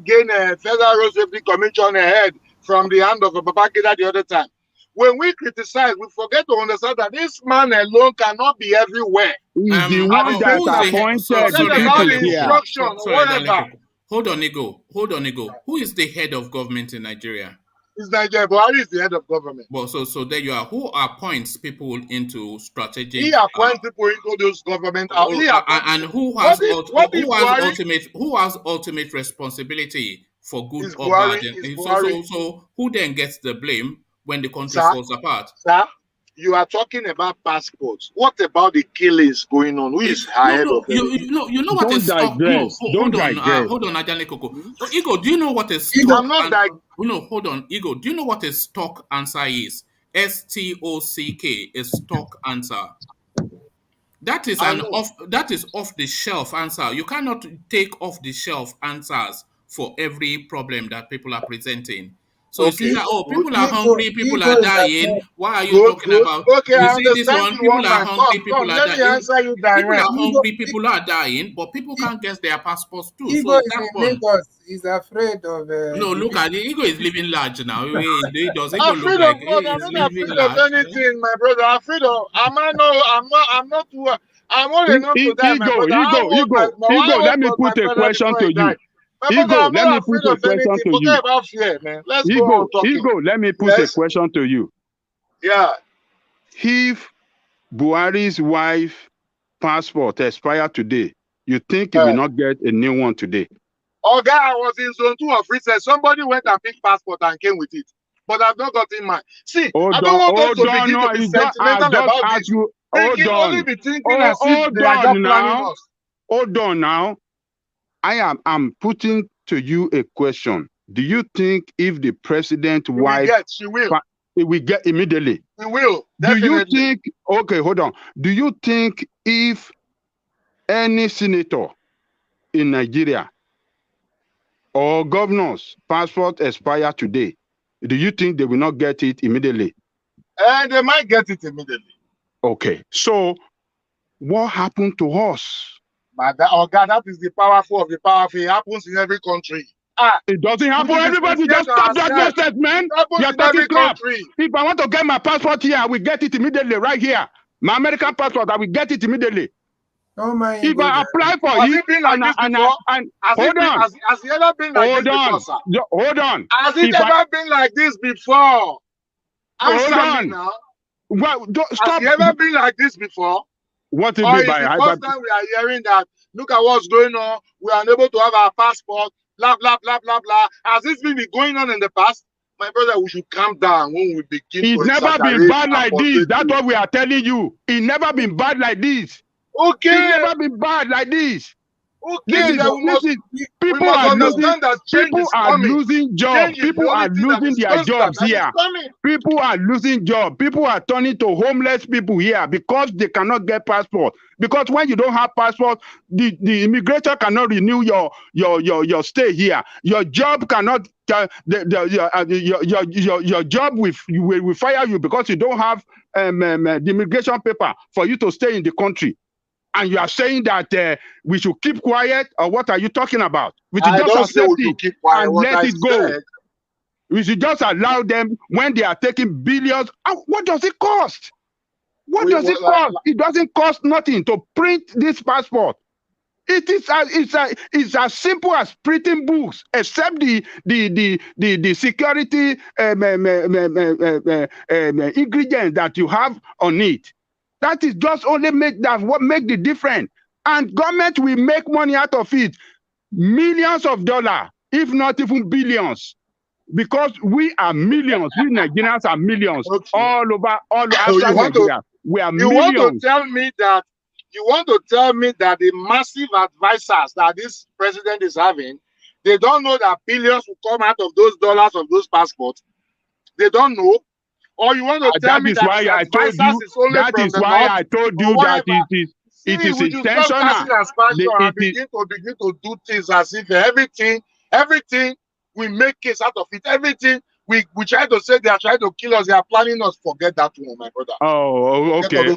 gained Federal Road Safety Commission head from the hand of Babangida the other time. When we criticize, we forget to understand that this man alone cannot be everywhere. He's the one that appointed the instruction or whatever. Hold on, Ego. Who is the head of government in Nigeria? It's Nigeria. Buhari is the head of government. Well, so there you are. Who appoints people into strategic? He appoints people into those government. And who has ultimate responsibility for good or bad? So who then gets the blame when the country falls apart? Sir, you are talking about passports. What about the killings going on? Who is ahead of it? You know what is stuck? Hold on, Ajane Koko. Ego, do you know what is stuck? Hold on, Ego. Do you know what a stock answer is? STOCK is stock answer. That is off the shelf answer. You cannot take off the shelf answers for every problem that people are presenting. So you see that people are hungry, people are dying. Why are you talking about? Okay, you I see this one, people are hungry, people are dying. Answer you direct. People are hungry, people are dying, but people can't get their passports too. Ego is afraid of. No, look at it. Ego is living large now. I'm afraid of anything, my brother. I'm not too. I'm old enough to die, my brother. Ego, let me put a question to you. Ego, let me put a question to you. Ego, let me put a question to you. Yeah. If Buhari's wife passport expires today, you think he will not get a new one today? Oh, guy, I was in zone 2 of research. Somebody went and picked passport and came with it. But I've not got in mine. See, I don't want us to begin to be sentimental about this. Hold on now. I'm putting to you a question. Do you think if the president's wife she will get immediately? We will. Definitely. Do you think? Okay, hold on. Do you think if any senator in Nigeria or governors' passport expire today, do you think they will not get it immediately? They might get it immediately. Okay. So, what happened to us? But that is the powerful of the powerful. It happens in every country. It doesn't happen. Everybody just stop that nonsense, man. You're talking crap. If I want to get my passport here, I will get it immediately right here. My American passport, I will get it immediately. Oh my If I apply for Has it, it been like this before? Has it ever been like this before, sir? Hold on. Has it ever been like this before? Answer me now. Well, Has it ever been like this before? What do you Or mean is by the first time we are hearing that, look at what's going on, we are unable to have our passport, blah, blah, blah, blah, blah. Has this been going on in the past? My brother, we should calm down when we begin to It's never been bad like this. That's what we are telling you. It's never been bad like this. Okay. It's never been bad like this. Okay, People are losing jobs. Change is People the only are thing that losing is their constant, jobs and here. it's coming. People are losing jobs. People are turning to homeless people here because they cannot get passport. Because when you don't have passport, the immigration cannot renew your stay here. Your job cannot. Your job will fire you because you don't have the immigration paper for you to stay in the country. And you are saying that we should keep quiet, or what are you talking about? We should just accept it and let it go. We should just allow them when they are taking billions. What does it cost? What does it cost? It doesn't cost nothing to print this passport. It's as simple as printing books, except the security ingredients that you have on it. That is just only what make the difference. And government will make money out of it. Millions of dollars, if not even billions. Because we are millions. We Nigerians are millions. Okay. all outside Nigeria. We are millions. You want to tell me that the massive advisors that this president is having, they don't know that billions will come out of those dollars of those passports? They don't know? Or you want to tell me that I told you that is why I told you that it is intentional. And begin to do things as if everything we make case out of it. Everything we try to say they are trying to kill us. They are planning us. Forget that one, my brother. Oh, okay.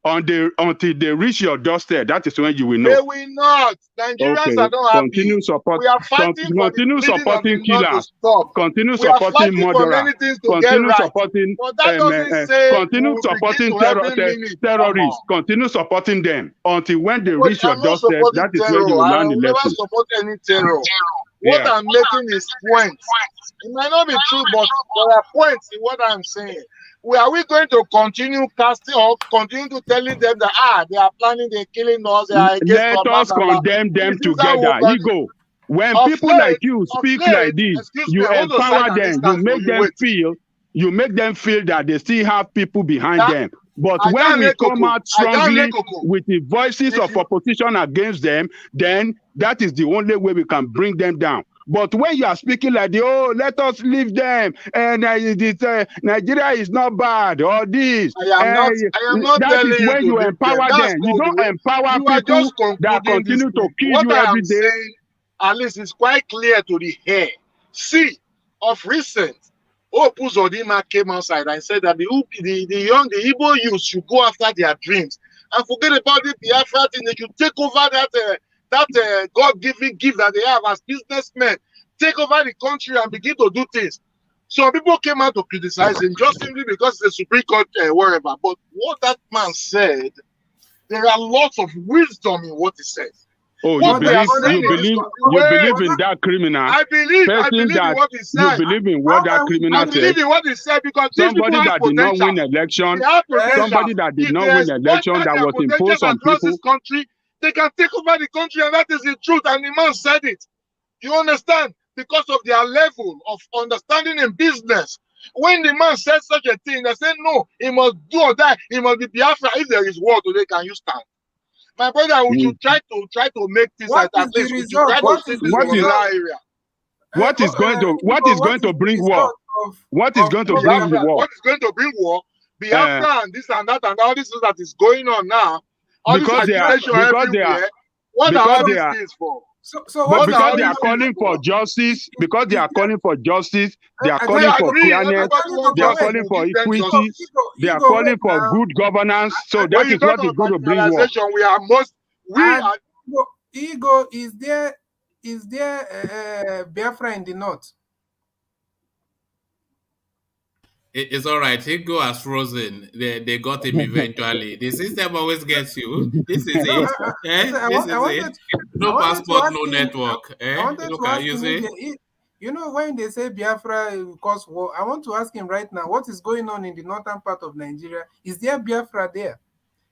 Until they reach your doorstep, that is when you will know. They will not. Nigerians are not happy. Continue support. We are fighting continue supporting killers. Continue we supporting murderers. Continue supporting. Continue supporting terrorists. Continue supporting them until when they reach your doorstep. That is when you will learn the lesson. I will never support any terror. What I'm making is points. It might not be true, but there are points in what I'm saying. Are we going to continue casting or continue to telling them that they are planning, they're killing us, they are against let us condemn them together. Ego. When people like you speak like this, you empower them, you make them feel that they still have people behind them. But when we come out strongly with the voices of opposition against them, then that is the only way we can bring them down. But when you are speaking like, let us leave them, and Nigeria is not bad, or this. I am not that telling is when you empower them. You don't empower people that continue to kill you every day. Saying, at least it's quite clear to the hair. See, of recent, Uzodinma came outside and said that the Igbo youth should go after their dreams and forget about the Biafra thing. They should take over that God-given gift that they have as businessmen, take over the country and begin to do things. So people came out to criticize him just simply because the Supreme Court, wherever. But what that man said, there are lots of wisdom in what he said. Oh, you believe in that criminal? I believe in what he said. You believe in what that criminal said? I believe in what he said because somebody that did not win election, somebody that did not win election that was imposed on people. This country, they can take over the country, and that is the truth. And the man said it. You understand? Because of their level of understanding in business. When the man said such a thing, they said, no, he must do or die. He must be Biafra. If there is war today, can you stand? My brother, we should try to make this at least. What is going to bring war? What is going to bring war? What is going to bring war? Biafra and this and that and all this that is going on now. Because they are what are all these things for? Because they are calling for justice, because they are calling for justice, they are calling for fairness, they are calling for equity, they are calling for good governance. So that is what is going to bring war. Ego, is there Biafra in the north? It's all right. Ego has frozen. They got him eventually. The system always gets you. This is No, it. I said This is it. I No wanted to passport, ask no him. network. I wanted Look to at ask you him if, see. you know, when they say Biafra will cause war, I want to ask him right now what is going on in the northern part of Nigeria. Is there Biafra there?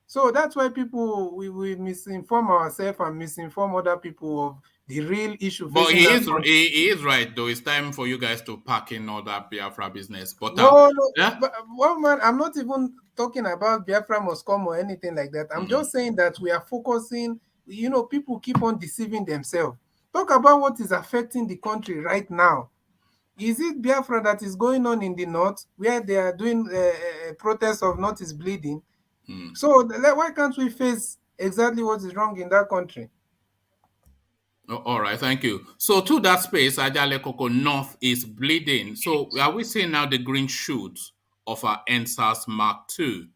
So that's why people we misinform ourselves and misinform other people of the real issue But facing that country. he is right though. It's time for you guys to pack in all that Biafra business. But No, no, yeah. but one man, I'm not even talking about Biafra must come or anything like that. I'm just saying that we are focusing, you know, people keep on deceiving themselves. Talk about what is affecting the country right now. Is it Biafra that is going on in the north where they are doing protests of North is bleeding? So why can't we face exactly what is wrong in that country? All right, thank you. So to that space, Ajale Koko North is bleeding. So are we seeing now the green shoots of our NSAS Mark II?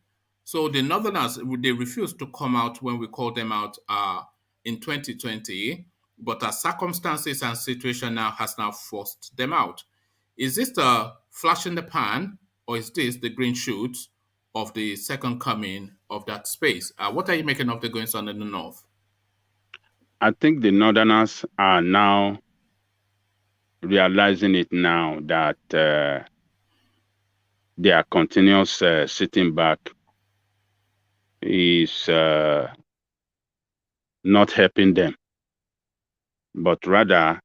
So the Northerners, they refused to come out when we called them out in 2020, but our circumstances and situation now has now forced them out. Is this the flash in the pan, or is this the green shoots of the second coming of that space? What are you making of the goings on in the North? I think the Northerners are now realizing it now that their continuous sitting back is not helping them, but rather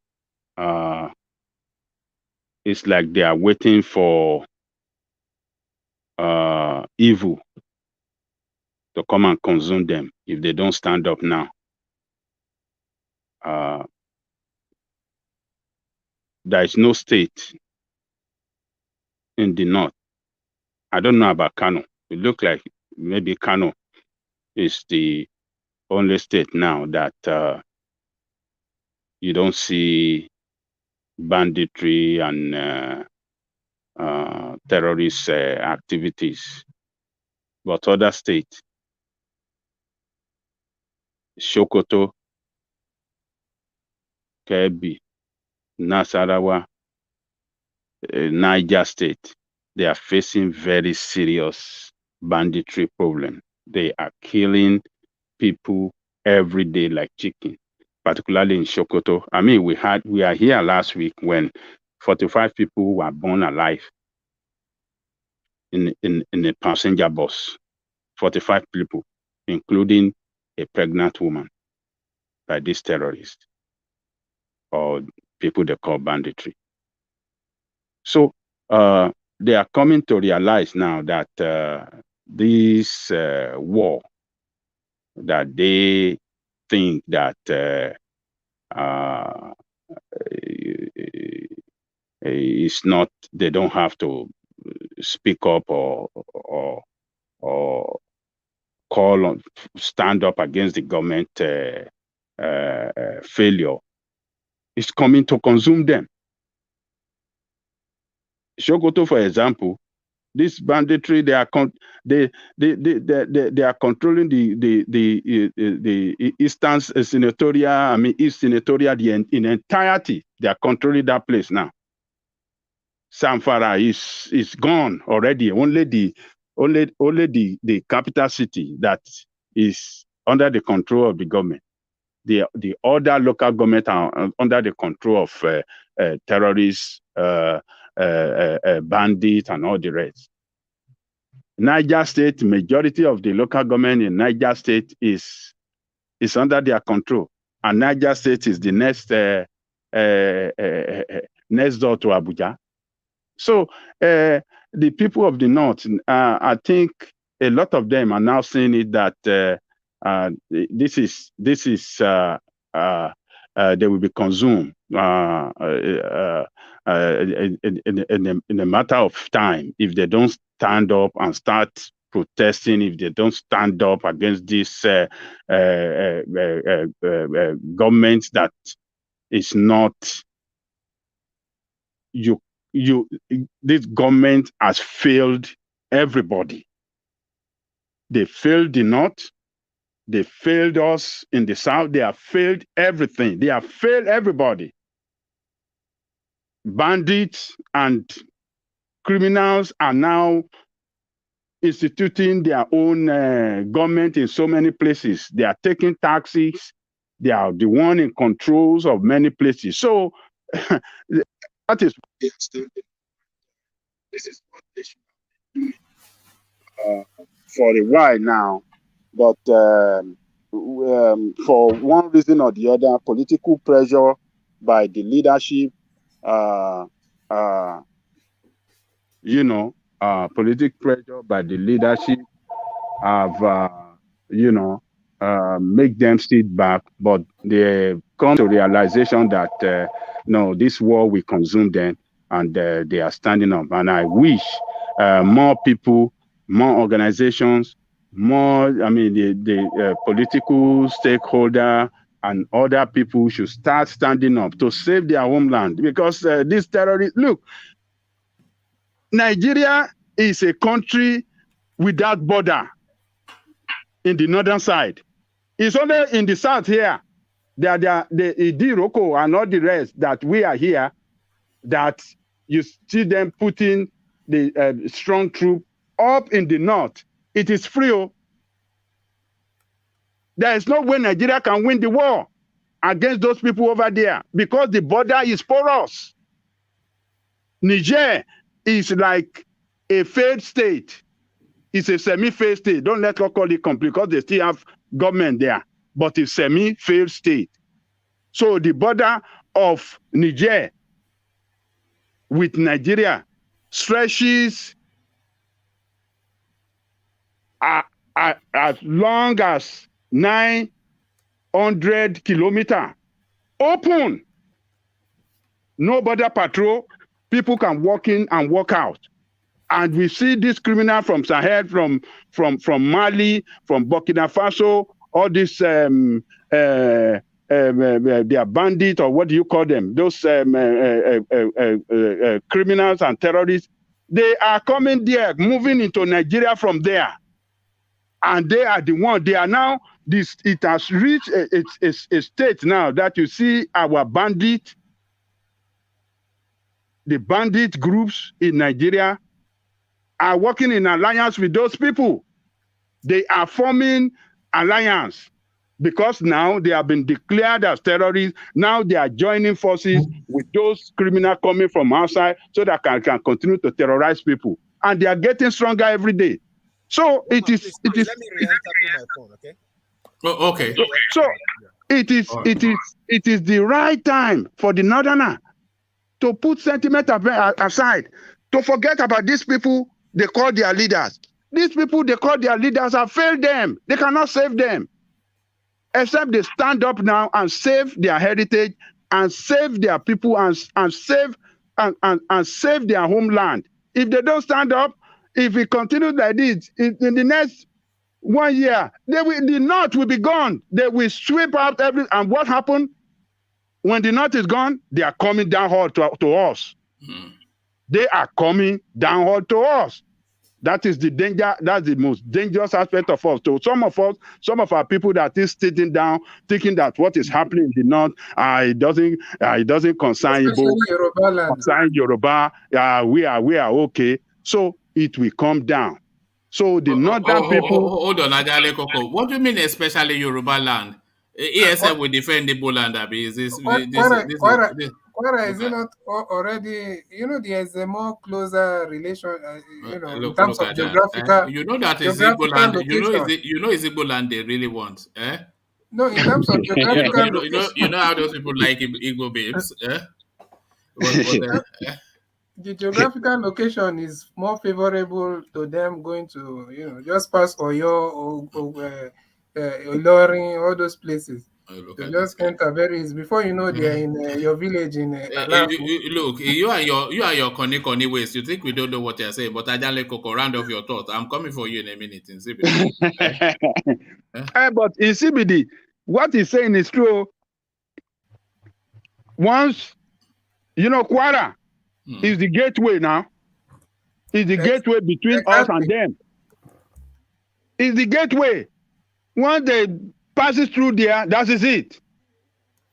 it's like they are waiting for evil to come and consume them if they don't stand up now. There is no state in the north. I don't know about Kano. It looks like maybe Kano is the only state now that you don't see banditry and terrorist activities. But other states, Sokoto, Kebbi, Nasarawa, Niger State, they are facing very serious banditry problem. They are killing people every day like chicken, particularly in Sokoto. I mean, we are here last week when 45 people were born alive in a passenger bus. 45 people, including a pregnant woman, by these terrorists or people they call banditry. So they are coming to realize now that this war that they think that is not, they don't have to speak up or call on, stand up against the government failure, is coming to consume them. Sokoto, for example, this banditry, they are they are controlling the eastern senatorial, I mean east senatorial in entirety. They are controlling that place now. Samfara is gone already. Only the capital city that is under the control of the government. The other local government are under the control of terrorists, bandits, and all the rest. Niger State, majority of the local government in Niger State is under their control, and Niger State is the next next door to Abuja. So the people of the north, I think a lot of them are now saying it that this is they will be consumed in a matter of time if they don't stand up and start protesting, if they don't stand up against this government that is not this government has failed everybody. They failed the north. They failed us in the south. They have failed everything. They have failed everybody. Bandits and criminals are now instituting their own government in so many places. They are taking taxes. They are the one in controls of many places. So that is what they are still doing. This is what they should be doing for a while now. But for one reason or the other, political pressure by the leadership, political pressure by the leadership have, make them sit back. But they come to realization that, no, this war will consume them, and they are standing up. And I wish more people, more organizations, the political stakeholder and other people should start standing up to save their homeland, because these terrorists, look, Nigeria is a country without border in the northern side. It's only in the south here that the Idiroko and all the rest that we are here that you see them putting the strong troop up in the north. It is free. There is no way Nigeria can win the war against those people over there because the border is porous. Niger is like a failed state. It's a semi-failed state. Don't let us call it complete because they still have government there, but it's semi-failed state. So the border of Niger with Nigeria stretches as long as 900 kilometers. Open. No border patrol. People can walk in and walk out. And we see this criminal from Sahel, from Mali, from Burkina Faso, all these they are bandits, or what do you call them? Those criminals and terrorists. They are coming there, moving into Nigeria from there. And they are the one, they are now, it has reached a state now that you see our the bandit groups in Nigeria are working in alliance with those people. They are forming alliance because now they have been declared as terrorists. Now they are joining forces with those criminals coming from outside so that can continue to terrorize people. And they are getting stronger every day. So it is. Let me re-enter to my phone, okay? Oh, okay. So it is the right time for the northerner to put sentiment aside, to forget about these people they call their leaders. These people they call their leaders have failed them. They cannot save them. Except they stand up now and save their heritage and save their people and save their homeland. If they don't stand up, if we continue like this, in the next 1 year, the North will be gone. They will sweep out and what happened? When the North is gone, they are coming down hard to us. They are coming down hard to us. That is the danger. That's the most dangerous aspect of us. So some of our people that is sitting down, thinking that what is happening in the North, it doesn't concern Igbo, concern Yoruba. We are okay. So it will come down. So the northern people. Hold on, Ajale Koko. What do you mean, especially Yoruba land? ESM will defend Igbo land. Is this? Kwara, is it not already? There's a more closer relation. In terms of geographical. You know that is Igbo land. Is Igbo land they really want? Eh? No, in terms of geographical. you know how those people like Igbo babes. Eh? The geographical location is more favorable to them going to, just past Oyo or Ilorin, all those places. They just enter very easy. Before you know, they are in your village in look, you are your Koni ways. You think we don't know what you're saying, but Ajale Koko, round off your thoughts. I'm coming for you in a minute in CBD. But in CBD, what he's saying is true. Once, Kwara is the gateway now. Is the gateway between us and them. Is the gateway. Once they passes through there, that is it.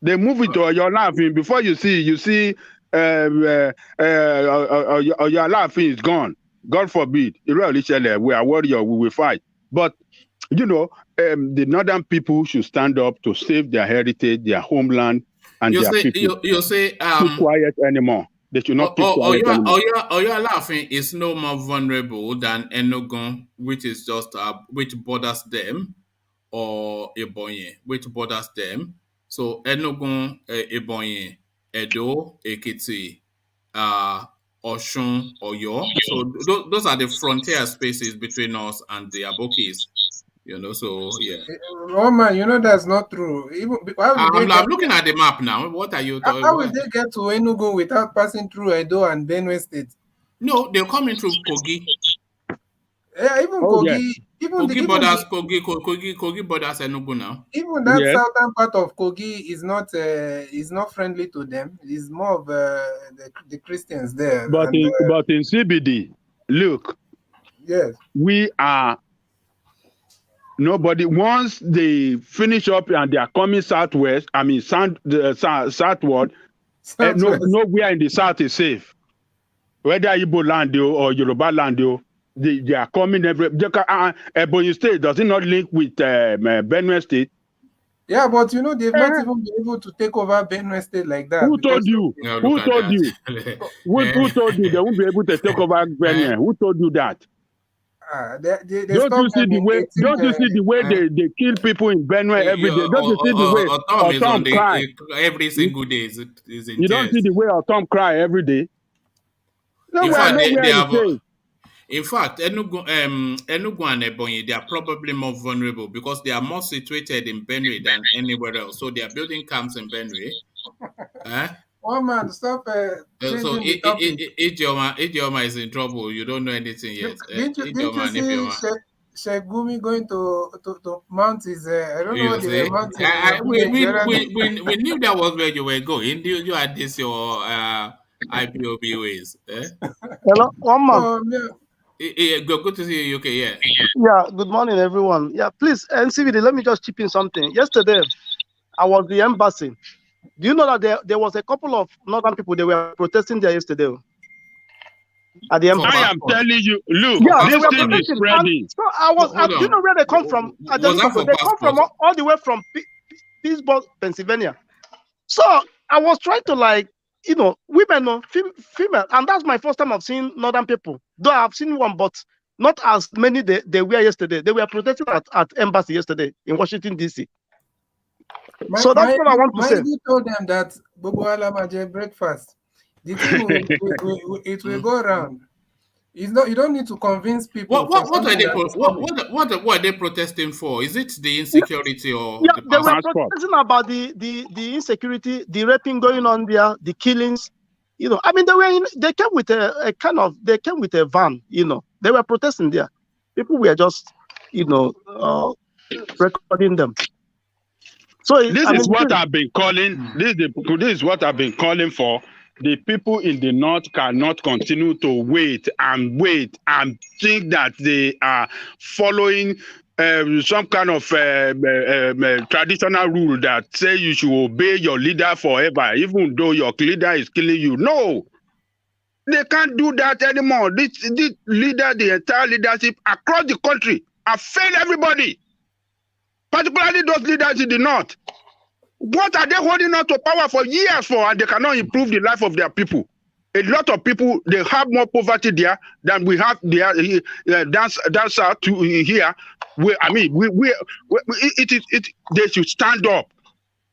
They move into your life. Before you see your life is gone. God forbid. We are warriors, we will fight. But, you know, the northern people should stand up to save their heritage, their homeland, and their people. You say keep quiet anymore. They should not keep quiet anymore. Oyo laughing is no more vulnerable than Enugu, which is just which borders them, or Ebonyi, which borders them. So Enugu, Ebonyi, Edo, Ekiti, Oshun, Oyo. So those are the frontier spaces between us and the Abokis. You know, so yeah. Oh man, you know that's not true. Even I'm looking at the map now. What are you talking how about? will they get to Enugu without passing through Edo and Benue State? No, they're coming through Kogi. Yeah, even Kogi, even Kogi borders Kogi borders Enugu now. Even that southern part of Kogi is not friendly to them. It's more of the Christians there. But in CBD, look, yes, we are. Nobody, once they finish up and they are coming southwest, I mean southward, nowhere in the south is safe. Whether Igbo land or Yoruba land, they are coming every. Ebonyi State does it not link with Benue State? Yeah, but you know they've not even been able to take over Benue State like that. Who told you? Who told you? Who told you they won't be able to take over Benue? Who told you that? Don't you see the way? Don't you see the way they kill people in Benue every day? Don't you see the way Otom cry every single day? You don't see the way Otom cry every day. In fact, Enugu and Ebonyi, they are probably more vulnerable because they are more situated in Benue than anywhere else. So they are building camps in Benue. Oh man, stop! So Ijeoma is in trouble. You don't know anything yet. Didn't you see Sheikh Gumi going to mount his? I don't know what they were mounting. We knew that was where you were going. You had this your IPOB ways. Hello, one man. Good to see you, UK. Yeah. Yeah. Good morning, everyone. Yeah, please, NCVD. Let me just chip in something. Yesterday, I was at the embassy. Do you know that there was a couple of northern people they were protesting there yesterday at the embassy? I am telling you, look, yeah, this thing is spreading. So do you know where they come from? They come from all the way from Pittsburgh, Pennsylvania. So I was trying to women, female, and that's my first time I've seen northern people. Though I've seen one, but not as many they were yesterday. They were protesting at embassy yesterday in Washington, D.C. So that's what I want to say. You told them that Bobo Alamaje breakfast. The thing it will go around. It's not. You don't need to convince people. What are they protesting for? Is it the insecurity or the they were protesting about the insecurity, the raping going on there, the killings. You know, I mean, they came with a van. You know, they were protesting there. People were just, recording them. So this is what I've been calling. This is what I've been calling for. The people in the north cannot continue to wait and think that they are following some kind of traditional rule that say you should obey your leader forever, even though your leader is killing you. No, they can't do that anymore. This leader, the entire leadership across the country, have failed everybody, particularly those leaders in the north. What are they holding on to power for years for, and they cannot improve the life of their people? A lot of people, they have more poverty there than we have there down south to here. They should stand up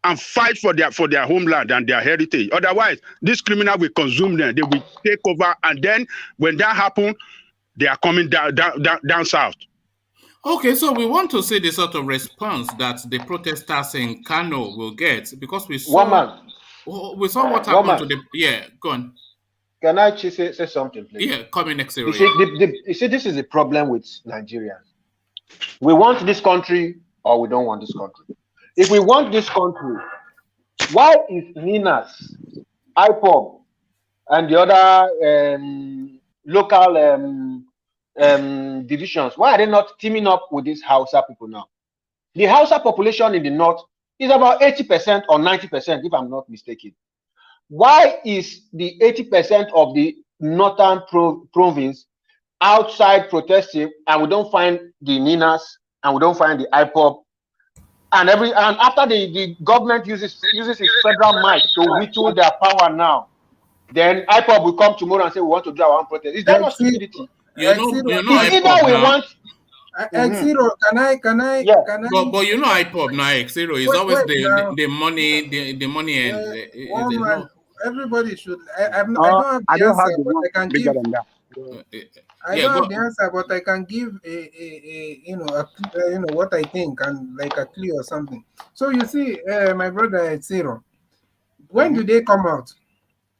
and fight for their homeland and their heritage. Otherwise, this criminal will consume them. They will take over, and then when that happens, they are coming down south. Okay, so we want to see the sort of response that the protesters in Kano will get, because we saw what happened to the... Yeah, go on. Can I say something, please? Yeah, coming next year. You see, this is the problem with Nigerians. We want this country or we don't want this country. If we want this country, why is Ninas, IPOB, and the other local... divisions, why are they not teaming up with these Hausa people now? The Hausa population in the north is about 80% or 90%, if I'm not mistaken. why is the 80% of the northern province outside protesting, and we don't find the Ninas, and we don't find the IPOB, and after the government uses its federal might to whittle their power now, then IPOB will come tomorrow and say we want to do our own protest. Is that not stupidity? It's either we want. X0, can I? But you know, IPOB now, X0 is always the money, the money end. Everybody should. I don't have the answer, but I can give. I don't have the answer, but I can give a what I think and like a clue or something. So you see, my brother X0, when do they come out?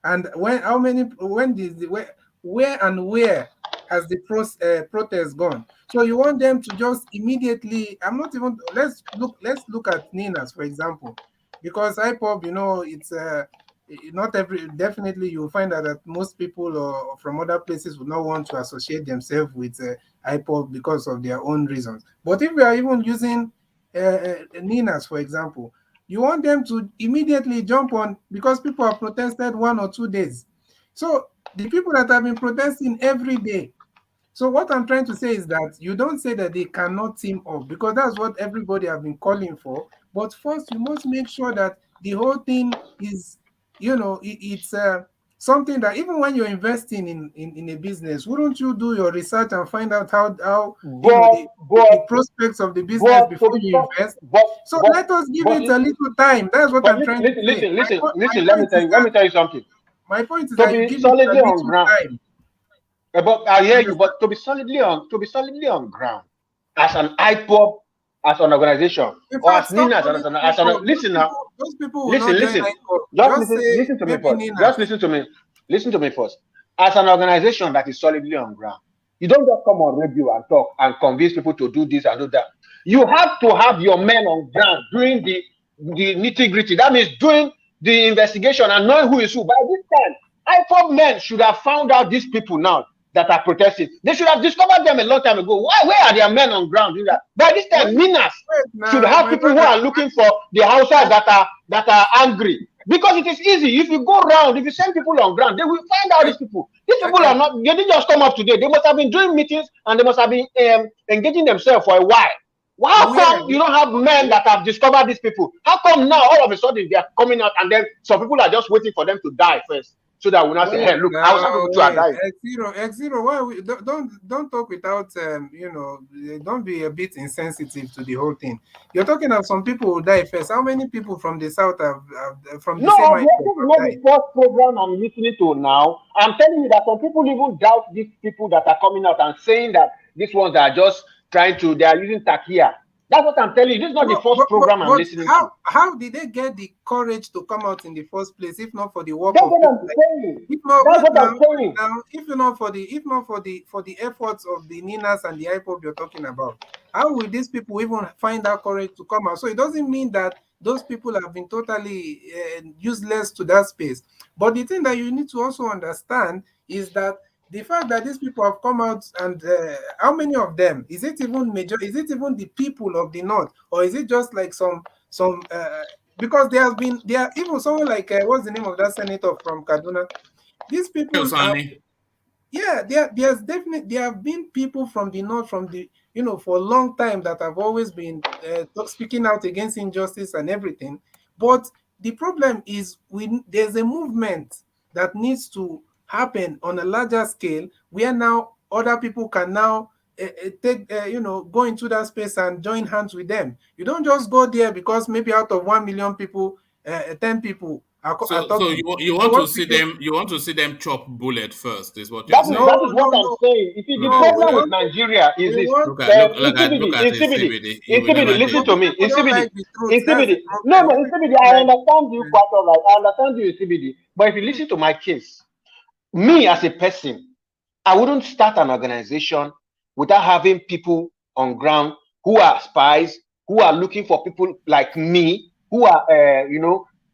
And when? How many? When did where and where has the protest gone? So you want them to just immediately? I'm not even. Let's look at Ninas, for example, because IPOB, it's not every. Definitely, you'll find that most people from other places would not want to associate themselves with IPOB because of their own reasons. But if we are even using Ninas, for example, you want them to immediately jump on because people have protested 1 or 2 days. So the people that have been protesting every day. So what I'm trying to say is that you don't say that they cannot team up, because that's what everybody have been calling for. But first, you must make sure that the whole thing is, it's something that even when you're investing in a business, wouldn't you do your research and find out how the prospects of the business before you invest? So let us give it a little time. That's what I'm trying to say. Listen. Let me tell you something. My point is to that you be give solidly it a on little ground. time. But I hear you. But to be solidly on ground, as an IPOB, as an organization, or as Nina, listen now. Those people will listen. Just listen to me first. Just listen to me. Listen to me first. As an organization that is solidly on ground, you don't just come on radio and talk and convince people to do this and do that. You have to have your men on ground doing the nitty-gritty. That means doing the investigation and knowing who is who. By this time, IPOB men should have found out these people now that are protesting. They should have discovered them a long time ago. Where are their men on ground doing that? By this time, Minas should have people who are looking for the houses that are angry. Because it is easy. If you go around, if you send people on ground, they will find out these people. These people are not, they didn't just come up today. They must have been doing meetings and they must have been engaging themselves for a while. How come you don't have men that have discovered these people? How come now all of a sudden they are coming out and then some people are just waiting for them to die first? So that we not say, hey, look, I was people to die. X0, why we don't talk without don't be a bit insensitive to the whole thing. You're talking of some people who die first. How many people from the south have from the same? No, this is not the first program I'm listening to now. I'm telling you that some people even doubt these people that are coming out and saying that these ones are just they are using takia. That's what I'm telling you. This is not the first program I'm listening to. How did they get the courage to come out in the first place, if not for the work That's of what I'm saying. If not for the efforts of the Ninas and the IPOB you're talking about? How will these people even find that courage to come out? So it doesn't mean that those people have been totally useless to that space. But the thing that you need to also understand is that the fact that these people have come out, and how many of them? Is it even major? Is it even the people of the north, or is it just like some? Because there are even someone like what's the name of that senator from Kaduna? These people, there have been people from the north, from the for a long time that have always been speaking out against injustice and everything. But the problem is there's a movement that needs to happen on a larger scale, where now other people can now go into that space and join hands with them. You don't just go there because maybe out of 1 million people, 10 people are talking. So you want to see them? You want to see them chop bullet first? Is what you're saying? That is what I'm saying. You see, the problem with Nigeria is this. Look at listen to me. Insibidi. No, Insibidi. I understand you quite all right. I understand you, Insibidi. But if you listen to my case, me as a person, I wouldn't start an organization without having people on ground who are spies, who are looking for people like me, who are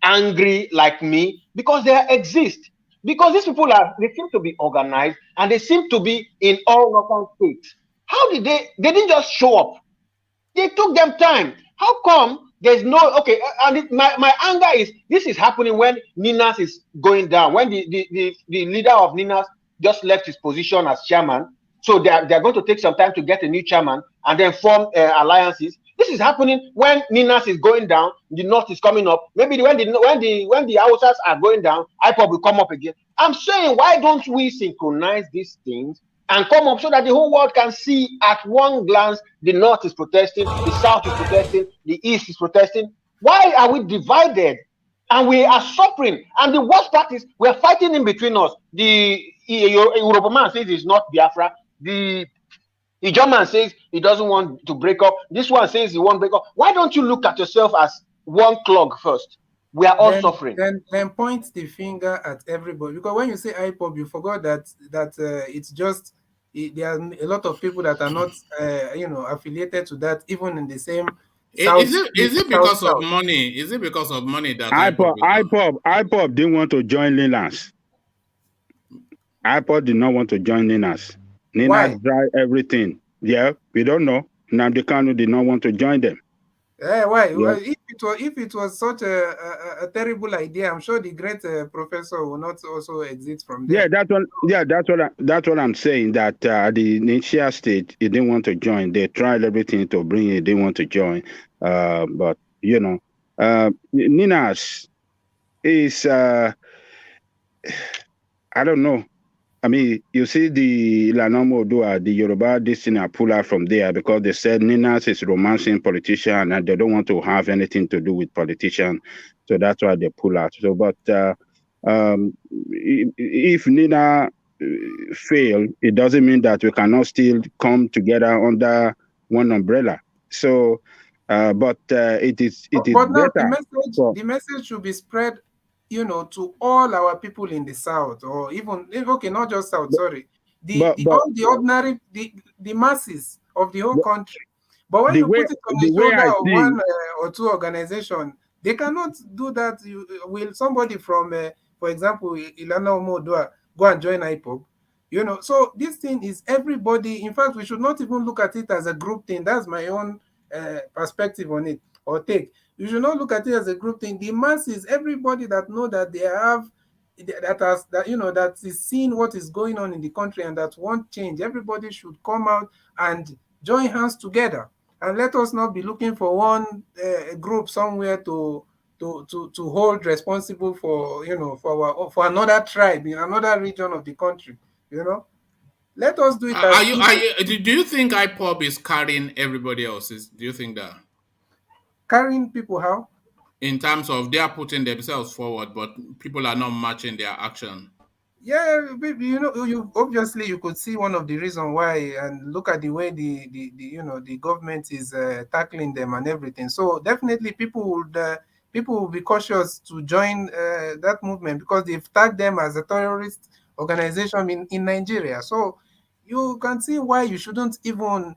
angry like me, because they exist. Because these people they seem to be organized and they seem to be in all northern states. How did they didn't just show up. They took them time. How come There's no okay, and my anger is this is happening when Ninas is going down, when the leader of Ninas just left his position as chairman, so they're going to take some time to get a new chairman and then form alliances. This is happening when Ninas is going down, the North is coming up. Maybe when the Hausas are going down, IPOB will come up again. I'm saying, why don't we synchronize these things and come up so that the whole world can see at one glance the North is protesting, the South is protesting, the East is protesting. Why are we divided? And we are suffering. And the worst part is we are fighting in between us. The European man says it's not Biafra. The German says he doesn't want to break up. This one says he won't break up. Why don't you look at yourself as one clog first? We are all suffering. Then point the finger at everybody, because when you say IPOB, you forgot that it's just there are a lot of people that are not affiliated to that, even in the same. Is it because of money? Is it because of money that IPOB didn't want to join Linas? IPOB did not want to join Linas. Linas tried everything. Yeah, we don't know. Nnamdi Kanu did not want to join them. Why? Yeah. Well, if it was such a terrible idea, I'm sure the great professor will not also exit from there. That's what I'm saying. That the initial state, he didn't want to join. They tried everything to bring it. They didn't want to join. But Ninas is I don't know. I mean, you see the Lanomo Odua, the Yoruba Distina pull out from there because they said Ninas is romancing politician and they don't want to have anything to do with politicians. So that's why they pull out. So, but if Nina fail, it doesn't mean that we cannot still come together under one umbrella. So, but it is but now better. The message should be spread, to all our people in the South, or even, okay, not just South, sorry. All the ordinary, the masses of the whole country. But when you put it on the shoulder of one or two organizations, they cannot do that. Will somebody from, for example, Ilana Omodua go and join IPOB? So this thing is everybody. In fact, we should not even look at it as a group thing. That's my own perspective on it, or take. You should not look at it as a group thing. The masses, everybody that know that they have, that is seeing what is going on in the country and that want change. Everybody should come out and join hands together, and let us not be looking for one group somewhere to hold responsible for for another tribe in another region of the country. Let us do it. Do you think IPOB is carrying everybody else's? Do you think that? Carrying people how? In terms of they are putting themselves forward, but people are not matching their action. Yeah, you obviously you could see one of the reasons why, and look at the way the government is tackling them and everything. So definitely people will be cautious to join that movement because they've tagged them as a terrorist organization in Nigeria. So you can see why you shouldn't even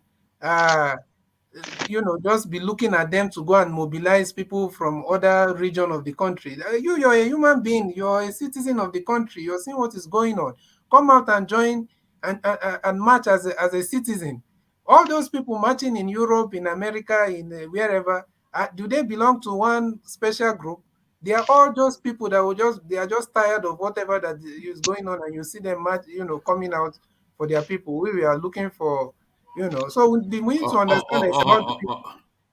just be looking at them to go and mobilize people from other region of the country. You're a human being. You're a citizen of the country. You're seeing what is going on. Come out and join and march as a citizen. All those people marching in Europe, in America, in wherever, do they belong to one special group? They are all just people that they are just tired of whatever that is going on, and you see them march, coming out for their people. We are looking for. So we need to understand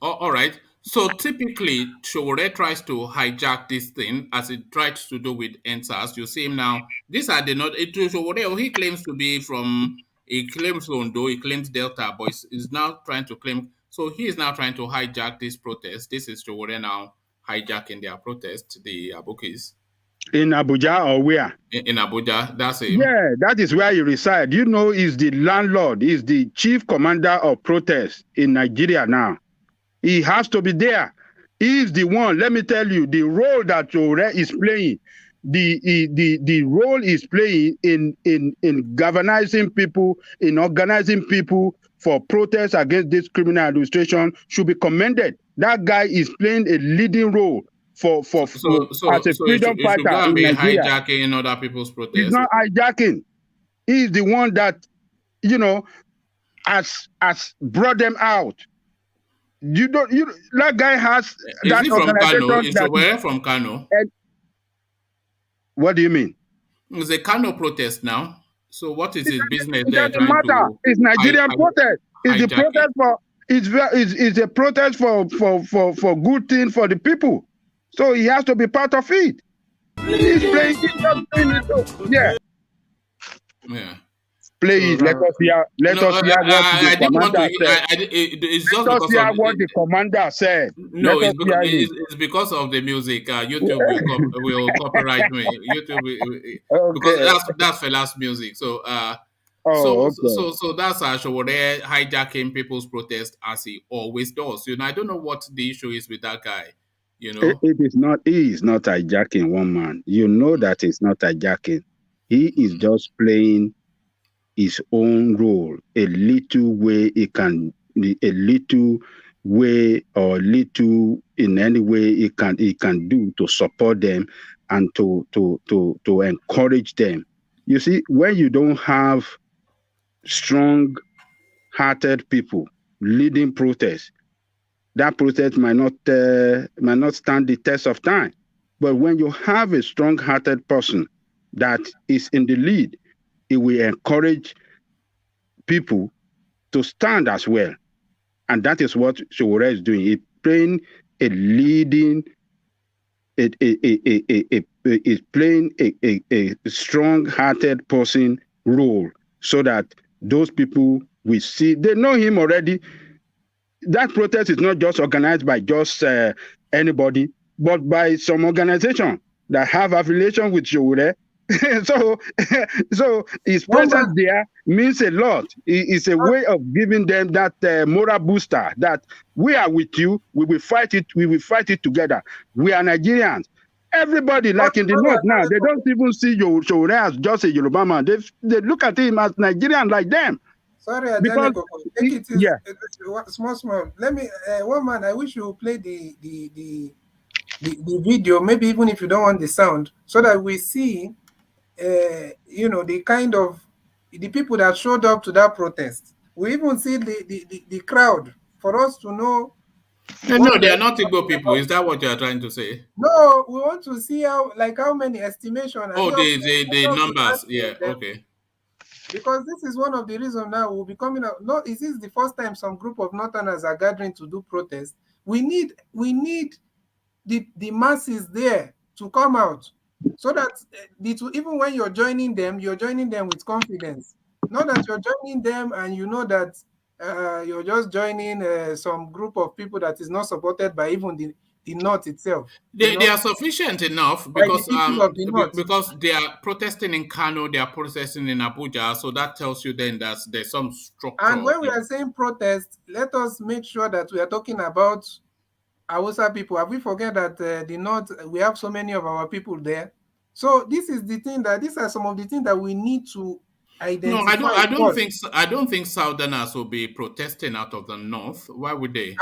all right. So typically, Shore tries to hijack this thing as it tries to do with NSAS. You see him now. These are the not. Shore, he claims to be from. He claims Ondo. He claims Delta, but he's now trying to claim. So he is now trying to hijack this protest. This is Shore now hijacking their protest. The Abukis. In Abuja or where? In Abuja, that's it. Yeah, that is where he resides. He's the landlord. He's the chief commander of protest in Nigeria now. He has to be there. He's the one. Let me tell you, the role that Ore is playing, the role he's playing in galvanizing people, in organizing people for protests against this criminal administration should be commended. That guy is playing a leading role. As a freedom fighter in Nigeria. Hijacking other people's protests. He's not hijacking. He's the one that, has brought them out. That guy has Is that he from Kano? organization Is that where from Kano? what do you mean? It's a Kano protest now. So what is his business It there doesn't trying matter. to It's Nigerian protest. It's the hijack it? protest for it's a protest for good thing for the people. So he has to be part of it. He's playing. He's just doing it. Yeah. Yeah. Play So, it. Let us hear. Let us hear what the I didn't want commander to. said. It's just Let us because hear of what the commander said. no. Let us hear him. It's because of the music. YouTube will copyright me. YouTube because Okay. that's Fela's music. So Oh, okay. so that's Ashore hijacking people's protest as he always does. I don't know what the issue is with that guy. It is not. He is not hijacking one man. You know that it's not hijacking. He is just playing his own role. A little way he can. A little way or little in any way he can do to support them and to encourage them. You see, when you don't have strong-hearted people leading protests, that protest might not stand the test of time. But when you have a strong-hearted person that is in the lead, it will encourage people to stand as well. And that is what Showore is doing. He's playing a leading, is playing a strong-hearted person role so that those people will see, they know him already. That protest is not just organized by just anybody, but by some organization that have affiliation with Showore. so his presence there means a lot. It's a way of giving them that moral booster that we are with you. We will fight it. We will fight it together. We are Nigerians. Everybody, like in the north now, they don't even see Showore as just a Yoruba man. They look at him as Nigerian like them. Sorry, because take it easy. Yeah. Small. Let me one man. I wish you play the video, maybe even if you don't want the sound, so that we see the kind of the people that showed up to that protest. We even see the crowd for us to know. No, they are not Igbo people. Is that what you are trying to say? No, we want to see how many estimation. Oh, the numbers. Yeah, okay. Because this is one of the reasons now we'll be coming out. No, is this the first time some group of Northerners are gathering to do protest? We need the masses there to come out, so that even when you're joining them with confidence. Not that you're joining them and you know that you're just joining some group of people that is not supported by even the North itself. They are sufficient enough because because they are protesting in Kano, they are protesting in Abuja, so that tells you then that there's some structure. And when we are saying protest, let us make sure that we are talking about Hausa people. Have we forget that the North, we have so many of our people there? So this is the thing that these are some of the things that we need to identify. No, I don't think Southerners will be protesting out of the North. Why would they?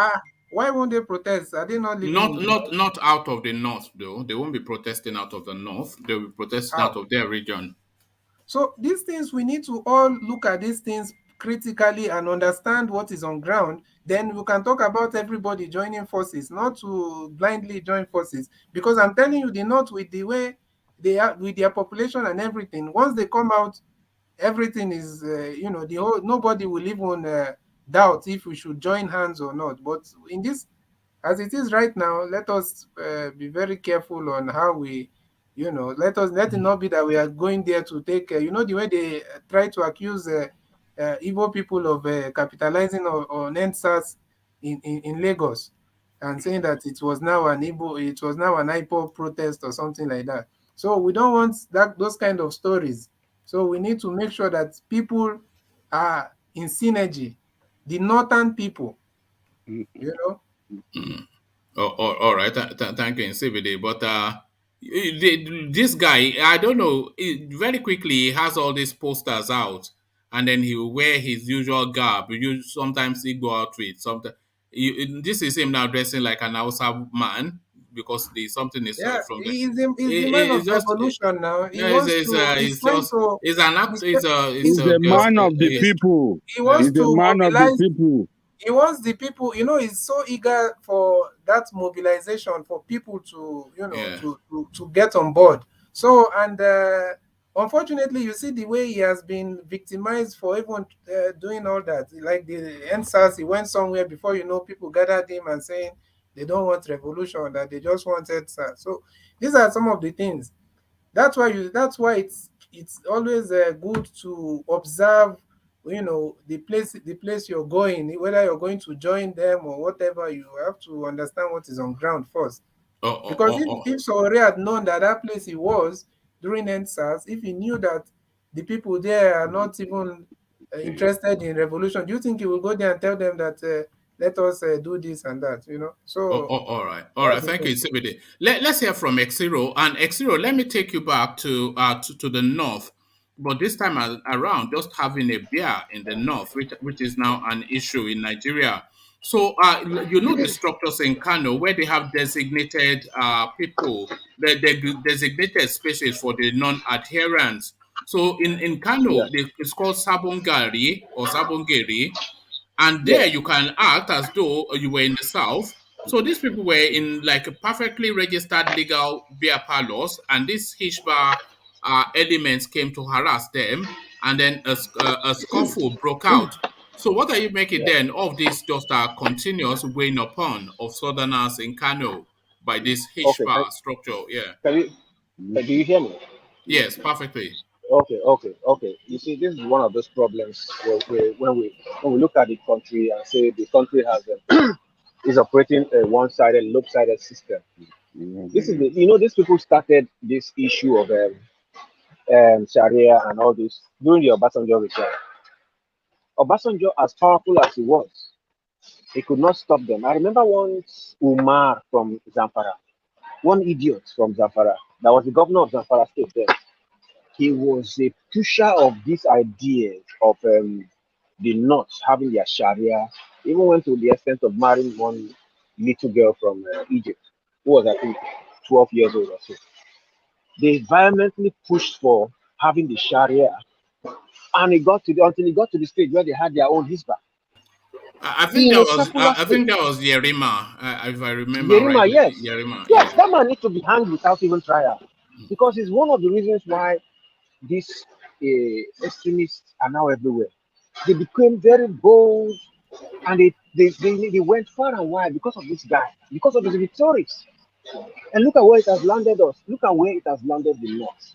Why won't they protest? Are they not living not out of the North though? They won't be protesting out of the North. They will be protesting out of their region. So these things, we need to all look at these things critically and understand what is on ground. Then we can talk about everybody joining forces, not to blindly join forces. Because I'm telling you, the North, with the way they are, with their population and everything, once they come out, everything is, nobody will even doubt if we should join hands or not. But in this, as it is right now, let us be very careful on how we, let it not be that we are going there to take, the way they try to accuse Igbo people of capitalizing on NSAS in Lagos and saying that it was now an IPO protest or something like that. So we don't want those kind of stories. So we need to make sure that people are in synergy, the northern people, All right. Thank you, CBD. But this guy, I don't know, very quickly he has all these posters out, and then he will wear his usual garb. Sometimes he go outfit. Sometimes this is him now dressing like an Hausa man because something is from he's the man of revolution now. He's a man of the people. He wants to mobilize. he wants the people, he's so eager for that mobilization for people to, to get on board. So, and unfortunately, you see the way he has been victimized for even doing all that. Like the NSAS, he went somewhere before, people gathered him and saying they don't want revolution, that they just want NSAS. So these are some of the things. That's why it's always good to observe, the place you're going, whether you're going to join them or whatever. You have to understand what is on ground first. Because if Sowore had known that place he was during NSAS, if he knew that the people there are not even interested in revolution, do you think he will go there and tell them that let us do this and that, So all right. Thank you, Sibidi. Let's hear from Xero. And Xero, let me take you back to the north, but this time around, just having a beer in the north, which is now an issue in Nigeria. So the structures in Kano where they have designated people, the designated spaces for the non-adherents. So in Kano, it's called Sabongari or Sabongeri. And there you can act as though you were in the south. So these people were in like a perfectly registered legal beer parlors, and these Hishba elements came to harass them, and then a scuffle broke out. So what are you making then of this just continuous weighing upon of southerners in Kano by this Hishba structure? Yeah. Do you hear me? Yes, perfectly. Okay. You see, this is one of those problems when we look at the country and say the country has is operating a one-sided, lopsided system. This is these people started this issue of Sharia and all this during the Obasanjo return. Obasanjo, as powerful as he was, he could not stop them. I remember once Umar from Zamfara, one idiot from Zamfara, that was the governor of Zamfara State then. He was a pusher of these ideas of the North having their Sharia. He even went to the extent of marrying one little girl from Egypt, who was, I think, 12 years old or so. They violently pushed for having the Sharia, and until it got to the stage where they had their own Hisbah. I think that was Yerima, if I remember Yerima, right. Yes. Yerima, yes, that man needs to be hanged without even trial, because it's one of the reasons why these extremists are now everywhere. They became very bold, and they went far and wide because of this guy, because of his rhetorics. And look at where it has landed us. Look at where it has landed the North.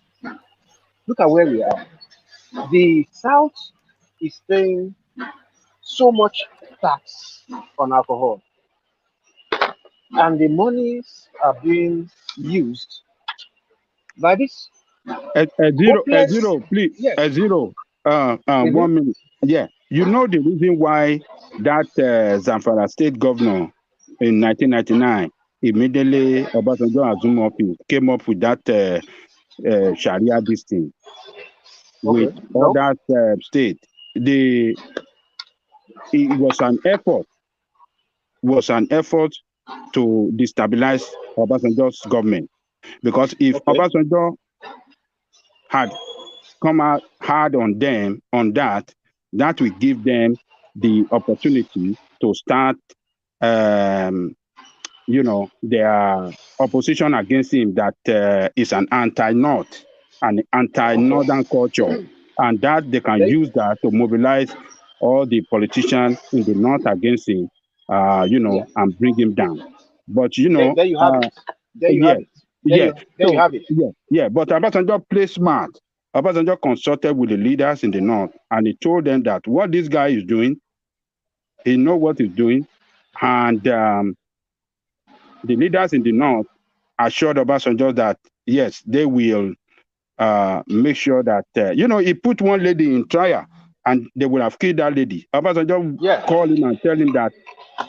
Look at where we are. The South is paying so much tax on alcohol, and the monies are being used by this Zero, please. Yes. Zero. 1 minute. Yeah. You know the reason why that Zamfara state governor in 1999 immediately Obasanjo came up with that Sharia this thing with other state. It was an effort to destabilize Obasanjo's government, because if Obasanjo had come out hard on them on that will give them the opportunity to start their opposition against him, that is an anti-North and anti-Northern culture, and that they can use that to mobilize all the politicians in the North against him, and bring him down. But there you have it. There you have it. There you have it. Yeah. But Obasanjo played smart. Obasanjo consulted with the leaders in the North, and he told them that what this guy is doing, he knows what he's doing, and the leaders in the North assured Obasanjo that yes, they will make sure that he put one lady in trial, and they would have killed that lady. Obasanjo called him and tell him that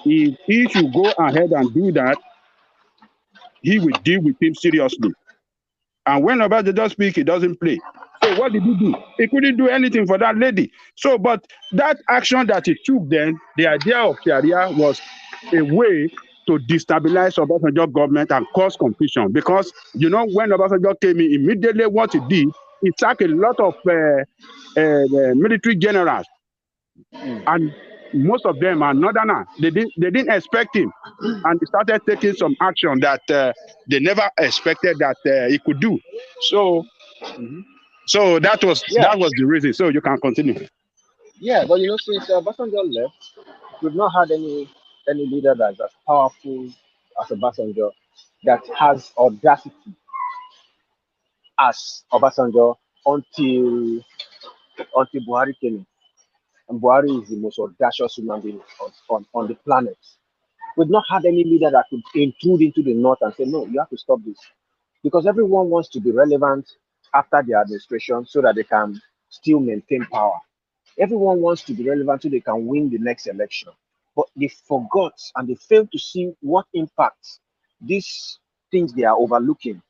if he should go ahead and do that, he will deal with him seriously. And when Obasanjo speaks, he doesn't play. So what did he do? He couldn't do anything for that lady. So, but that action that he took then, the idea of Sharia was a way to destabilize Obasanjo government and cause confusion. Because, when Obasanjo came in, immediately what he did, he sacked a lot of military generals. And most of them are northerners. They didn't expect him, and they started taking some action that they never expected that he could do. So, so that was the reason. So you can continue. Yeah, but since Obasanjo left, we've not had any leader that's as powerful as Obasanjo, that has audacity as Obasanjo until Buhari came in. And Buhari is the most audacious human being on the planet. We've not had any leader that could intrude into the north and say, no, you have to stop this. Because everyone wants to be relevant after the administration so that they can still maintain power. Everyone wants to be relevant so they can win the next election. But they forgot and they failed to see what impact these things they are overlooking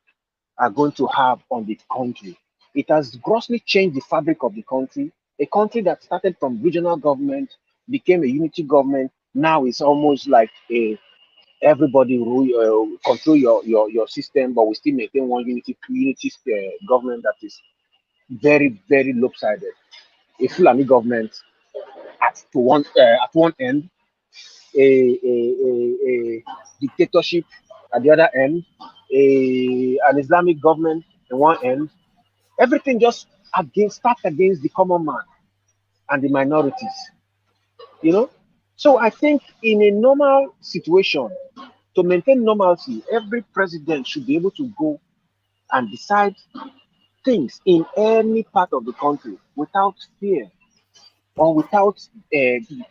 are going to have on the country. It has grossly changed the fabric of the country. A country that started from regional government, became a unity government, now it's almost like everybody control your system, but we still maintain one unity government that is very, very lopsided. A Fulani government at one end, a dictatorship at the other end, an Islamic government at one end. Everything just stacked against the common man and the minorities. So I think in a normal situation, to maintain normalcy, every president should be able to go and decide things in any part of the country without fear or without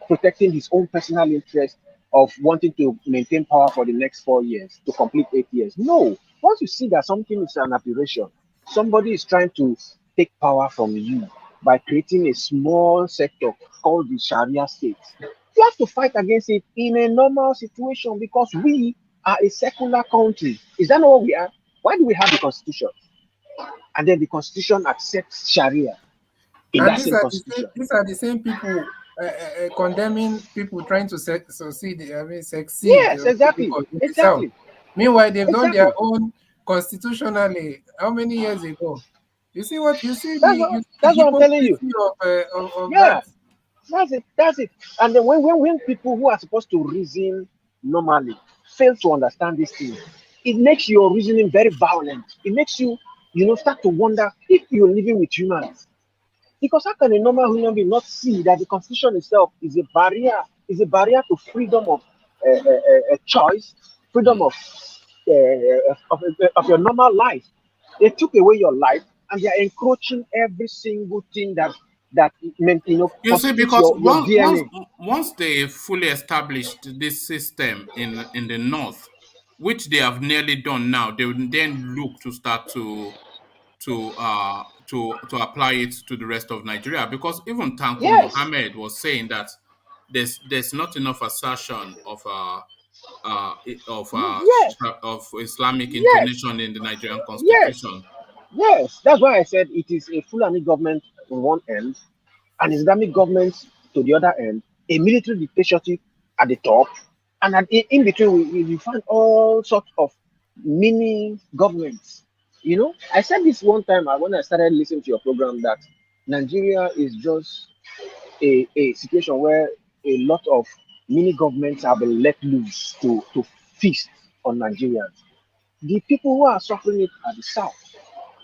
protecting his own personal interest of wanting to maintain power for the next 4 years to complete 8 years. No, once you see that something is an aberration, somebody is trying to take power from you by creating a small sector called the Sharia state, you have to fight against it in a normal situation because we are a secular country. Is that not what we are? Why do we have the constitution? And then the constitution accepts Sharia in And that same constitution. these are the same people condemning people trying to succeed. Yes, exactly. in the South. Meanwhile, they've done their own constitutionally. How many years ago? You see what you see the that's what I'm telling you. Of Yeah, that. that's it. And then when people who are supposed to reason normally fail to understand these things, it makes your reasoning very violent. It makes you, start to wonder if you're living with humans. Because how can a normal human being not see that the constitution itself is a barrier to freedom of choice, freedom of your normal life? They took away your life and they are encroaching every single thing that meant You see, constitutes because your DNA. once they fully established this system in the north, which they have nearly done now, they will then look to start to apply it to the rest of Nigeria. Because even Tanko Yes. Mohammed was saying that there's not enough assertion of uh, of uh, Yes. of Islamic Yes. intonation in the Nigerian Yes. constitution. Yes. That's why I said it is a Fulani government on one end, an Islamic government to the other end, a military dictatorship at the top, and in between we find all sorts of mini governments. I said this one time when I started listening to your program that Nigeria is just a situation where a lot of mini governments have been let loose to feast on Nigerians. The people who are suffering it are the South,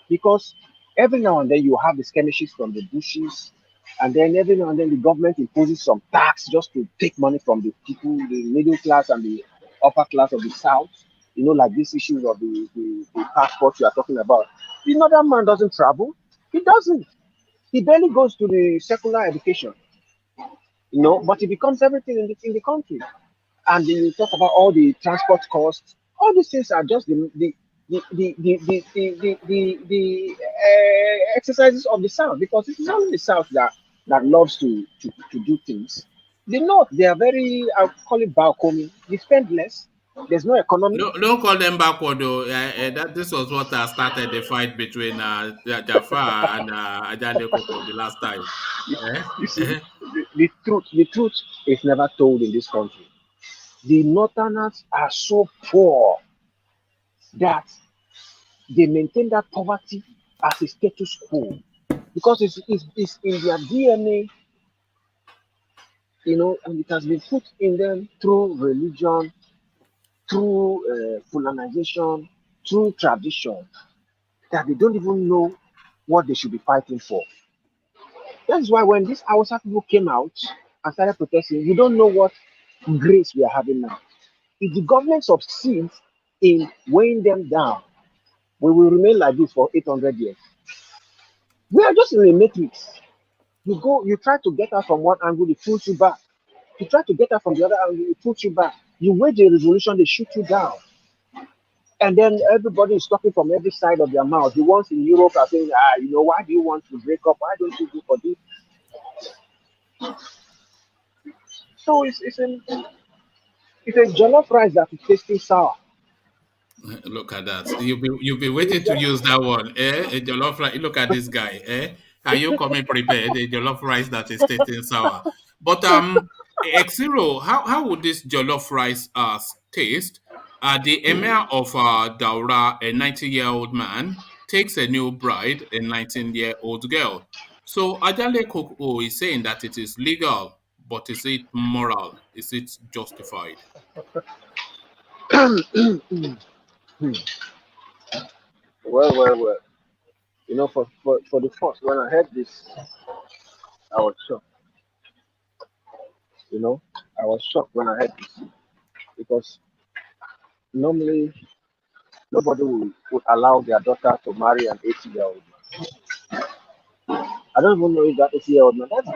because every now and then you have the skirmishes from the bushes, and then every now and then the government imposes some tax just to take money from the people, the middle class and the upper class of the South. Like these issues of the passport you are talking about. The northern man doesn't travel. He doesn't. He barely goes to the secular education. But he becomes everything in the country. And then you talk about all the transport costs. All these things are just the exercises of the South, because it's only the South that loves to do things. The North, they are very, I call it balcony. They spend less. There's no economy. No, don't call them backward though. This was what started the fight between Jafar and Ajane Koko the last time. You see, the truth is never told in this country. The Northerners are so poor that they maintain that poverty as a status quo, because it's in their DNA. and it has been put in them through religion, through colonization, through tradition, that they don't even know what they should be fighting for. That's why when these Hausa people came out and started protesting, you don't know what grace we are having now. If the government succeeds in weighing them down, we will remain like this for 800 years. We are just in a matrix. You try to get out from one angle, they pull you back. You try to get out from the other angle, they pull you back. You wage a revolution, they shoot you down. And then everybody is talking from every side of their mouth. The ones in Europe are saying, why do you want to break up? Why don't you do for this? So it's a jollof rice that is tasting sour. Look at that. You've been waiting to use that one. A jollof rice. Look at this guy. Can you come and prepare a jollof rice that is tasting sour? But X0, how would this jollof rice taste? The Emir of Daura, a 90-year-old man, takes a new bride, a 19-year-old girl. So Ajale Koko is saying that it is legal, but is it moral? Is it justified? Well. For the first, when I heard this, I was shocked. I was shocked when I heard this because normally nobody would allow their daughter to marry an 80-year-old. I don't even know if that 80-year-old man. That's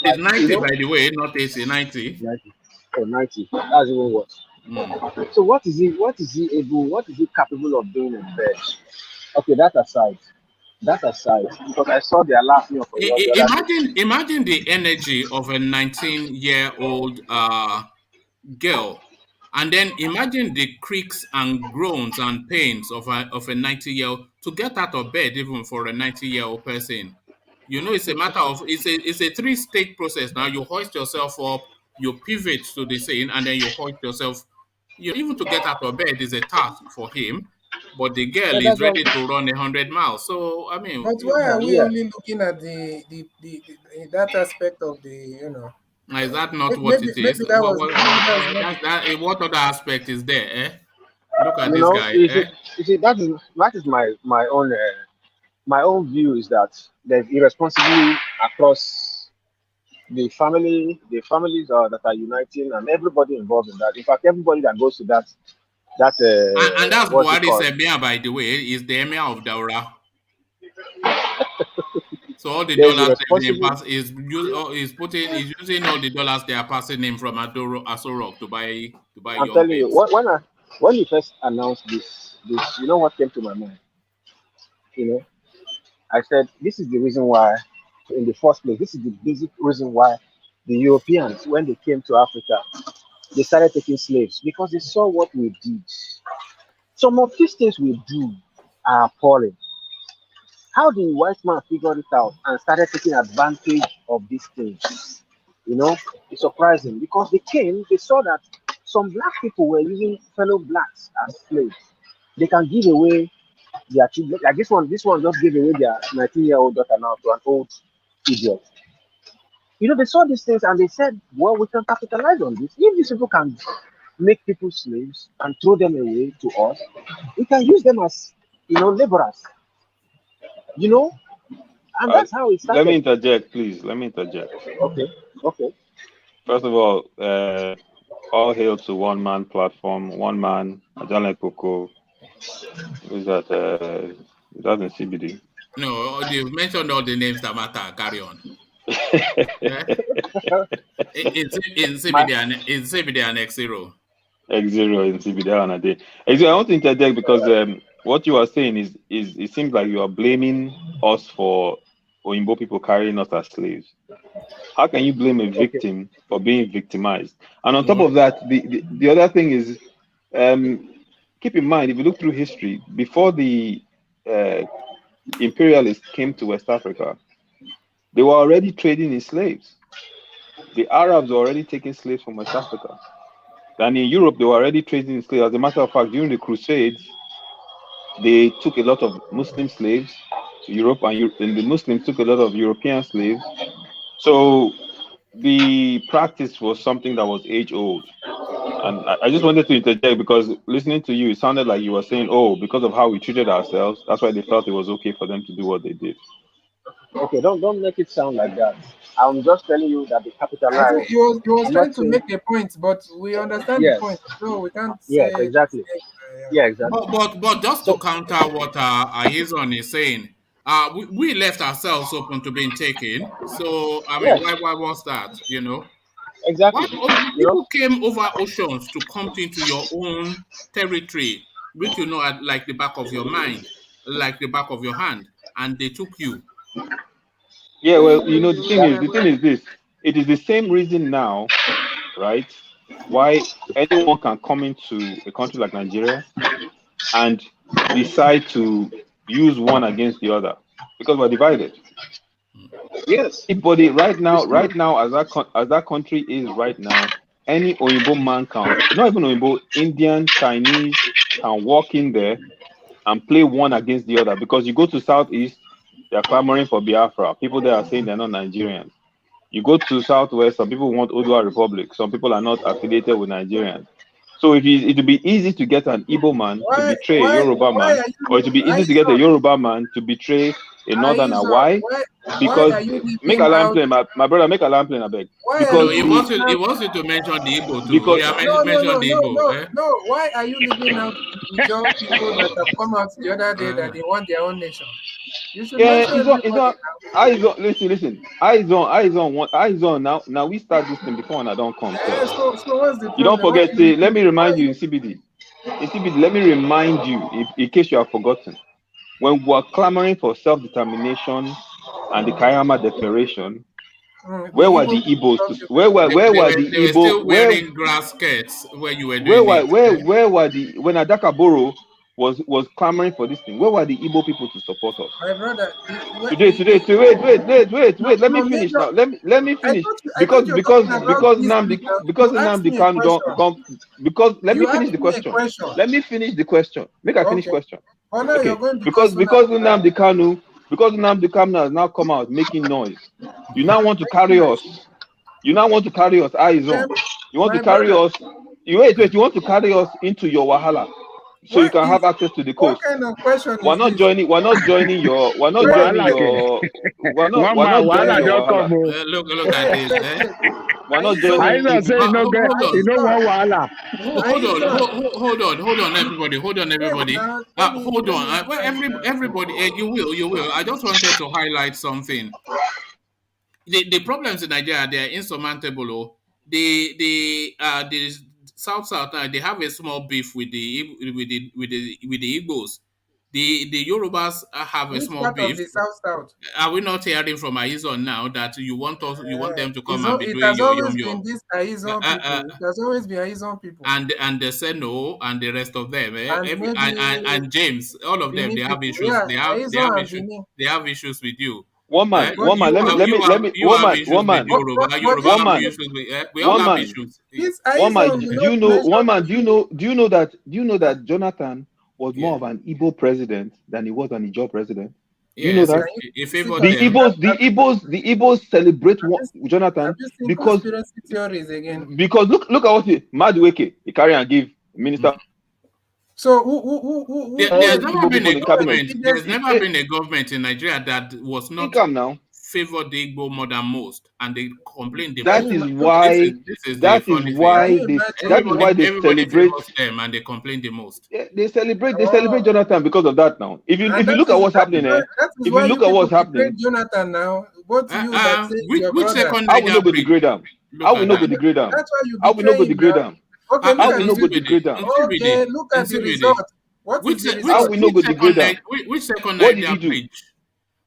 It's 90, by the way, not 80, 90. 90. Oh, 90. That's even worse. So what is he capable of doing in bed? Okay, that aside, because I saw their last meal for Imagine the energy of a 19-year-old girl, and then imagine the creaks and groans and pains of a 90-year-old to get out of bed, even for a 90-year-old person. It's a matter of it's a three-stage process. Now you hoist yourself up, you pivot to the scene, and then you hoist yourself. Even to get out of bed is a task for him. But the girl is ready to run 100 miles. So I mean, but why are we only looking at the that aspect of the Is that not what it is? What other aspect is there? Look at this guy. You see, that is my own view is that there's irresponsibility across the families that are uniting and everybody involved in that. In fact, everybody that goes to that. And that's Buhari's Emir, by the way, is the Emir of Daura. So all the dollars is using all the dollars they are passing in from Asorok to buy. I'm telling you, when you first announced this, you know what came to my mind? I said this is the reason why, in the first place, this is the basic reason why the Europeans, when they came to Africa, they started taking slaves because they saw what we did. Some of these things we do are appalling. How the white man figured it out and started taking advantage of these things, it's surprising because they saw that some black people were using fellow blacks as slaves. They can give away their children. Like this one just gave away their 19-year-old daughter now to an old idiot. They saw these things and they said, well, we can capitalize on this. If these people can make people slaves and throw them away to us, we can use them as, laborers. And that's how it started. Let me interject, please. Okay. First of all hail to one man platform, one man, Ajale Koko. Is that in CBD? No, you've mentioned all the names that matter. Carry on. In CBD and X0. X0 in CBD and a day. I want to interject because what you are saying is it seems like you are blaming us for Oyinbo people carrying us as slaves. How can you blame a victim for being victimized? And on top of that, the other thing is, keep in mind, if you look through history, before the imperialists came to West Africa, they were already trading in slaves. The Arabs were already taking slaves from West Africa. And in Europe, they were already trading in slaves. As a matter of fact, during the Crusades, they took a lot of Muslim slaves to Europe, and the Muslims took a lot of European slaves. So the practice was something that was age old. And I just wanted to interject because listening to you, it sounded like you were saying, oh, because of how we treated ourselves, that's why they felt it was okay for them to do what they did. Okay, don't make it sound like that. I'm just telling you that they I capitalized. think he was I'm trying not to saying make a point, but we understand the yes, point, so we can't yes, say. exactly. Yeah, exactly. But just to So counter what Ahizon is saying, we left ourselves open to being taken. So I mean, yes, why was that? You know, why exactly. You know, people came over oceans to come into your own territory, which you know at like the back of your mind, like the back of your hand, and they took you. Yeah, well, you know, the thing exactly. is this. It is the same reason now, right? Why anyone can come into a country like Nigeria and decide to use one against the other because we're divided. Yes, Anybody it's true. right now, as that country is right now, any Oyinbo man can, not even Oyinbo, Indian, Chinese can walk in there and play one against the other because you go to Southeast, they're clamoring for Biafra. People there are saying they're not Nigerians. You go to Southwest, some people want Odua Republic. Some people are not affiliated with Nigerians. So it will be easy to get an Igbo man to betray a Yoruba man, Are or it will be easy to get a Yoruba man to betray a Northerner. Why? why Because are you make leaving alarm out? play, my brother, make alarm play, I beg. Why are No, Because you the leaving he out? wants you to mention the Igbo too. because Yeah, mention the Igbo. No. Why are you leaving out the Ijaw people that have come out the other day that they want their own nation? You should yeah, mention everybody it's on. now. Eyes on. Listen. Eyes on. Now we start this thing before and I don't come. So So what's the you don't problem? Why are forget. you Say, let leaving? me Why remind are you you? in CBD. In CBD, let me remind you, in case you have forgotten, when we were clamoring for self-determination and the Kayama Declaration, The where were Igbo the people Igbos? talking about. Where were the They were Igbo? still wearing grass skirts where you were doing it. Where were the when Adakaboro was clamoring for this thing? Where were the Igbo people to support us? My brother, Wait. Let me no, finish major. now. Let me finish I thought you're talking about this thing now. Because You asked Nnamdi me a Kanu question. don't because let me You finish asked the me a question. question. Let me finish the question. Make I finish Okay. question. Oh, now you're Okay. going Because personal. because Nnamdi Kanu has now come out making noise. You now want to carry us. You now want to carry us eyes on. You want to My carry brother, us. You wait. You want to carry us into your wahala so you what can is have access to the what coast. kind of question We're is not this? joining. We're not joining your. We're not Wait, joining Wahala wait, ke. your. One We're man, not joining wahala your don't come. wahala. Oh. Look at this. wait. We're not I joining. don't say If no get, Hold on. you know one wahala. Hold on, everybody. Wait now. Hold Let on. me Well, find now. everybody, you will. I just wanted to highlight something. The problems in Nigeria, they are insurmountable. Oh. The South they have a small beef with the Igbos. The Yorubas have a Which small part of beef. the South? Are we not hearing from Aizon now that you want them to come and be It doing has your yum always yum? been these Aizon people. It has always been Aizon people. And the Seno and the rest of them, And maybe and James, all of them, Benin they have people. issues. Yeah, They have Aizon and issues. Benin. They have issues with you. one man, But You have issues with Yoruba. but Yoruba if have one issues with. We all one have man, issues. this one man. Aizon will Do not you know mention one man? you. Do you know that Jonathan was Yeah. more of an Igbo president than he was an Ijaw president? Do you know Yes, that? he favored The them. The Igbos celebrate Have Jonathan you seen because conspiracy theories again? look at what Madueke he carry and give minister. So who All There's these never Igbo been people a in cabinet. government. There's never been a government in Nigeria that was Speak not am now. favored the Igbo more than most, and they complain the can most. That you is imagine? why This is the funny thing. Can you imagine? Everybody celebrate. favors them, and they complain the most. Yeah, they celebrate Oh, Jonathan because of that now. If you and look at what's happening that is if you why look you at people what's happening, degrade Jonathan now. Both you that say your Which brother. second how we Niger not go bridge? degrade them? Look How we at not go that. degrade them? That's why you How we not betray go him degrade now. them? Okay, look How at we the not go result. degrade them? Okay, look at the result. What is the result? How we not go degrade them? Which second What did Niger he do? bridge?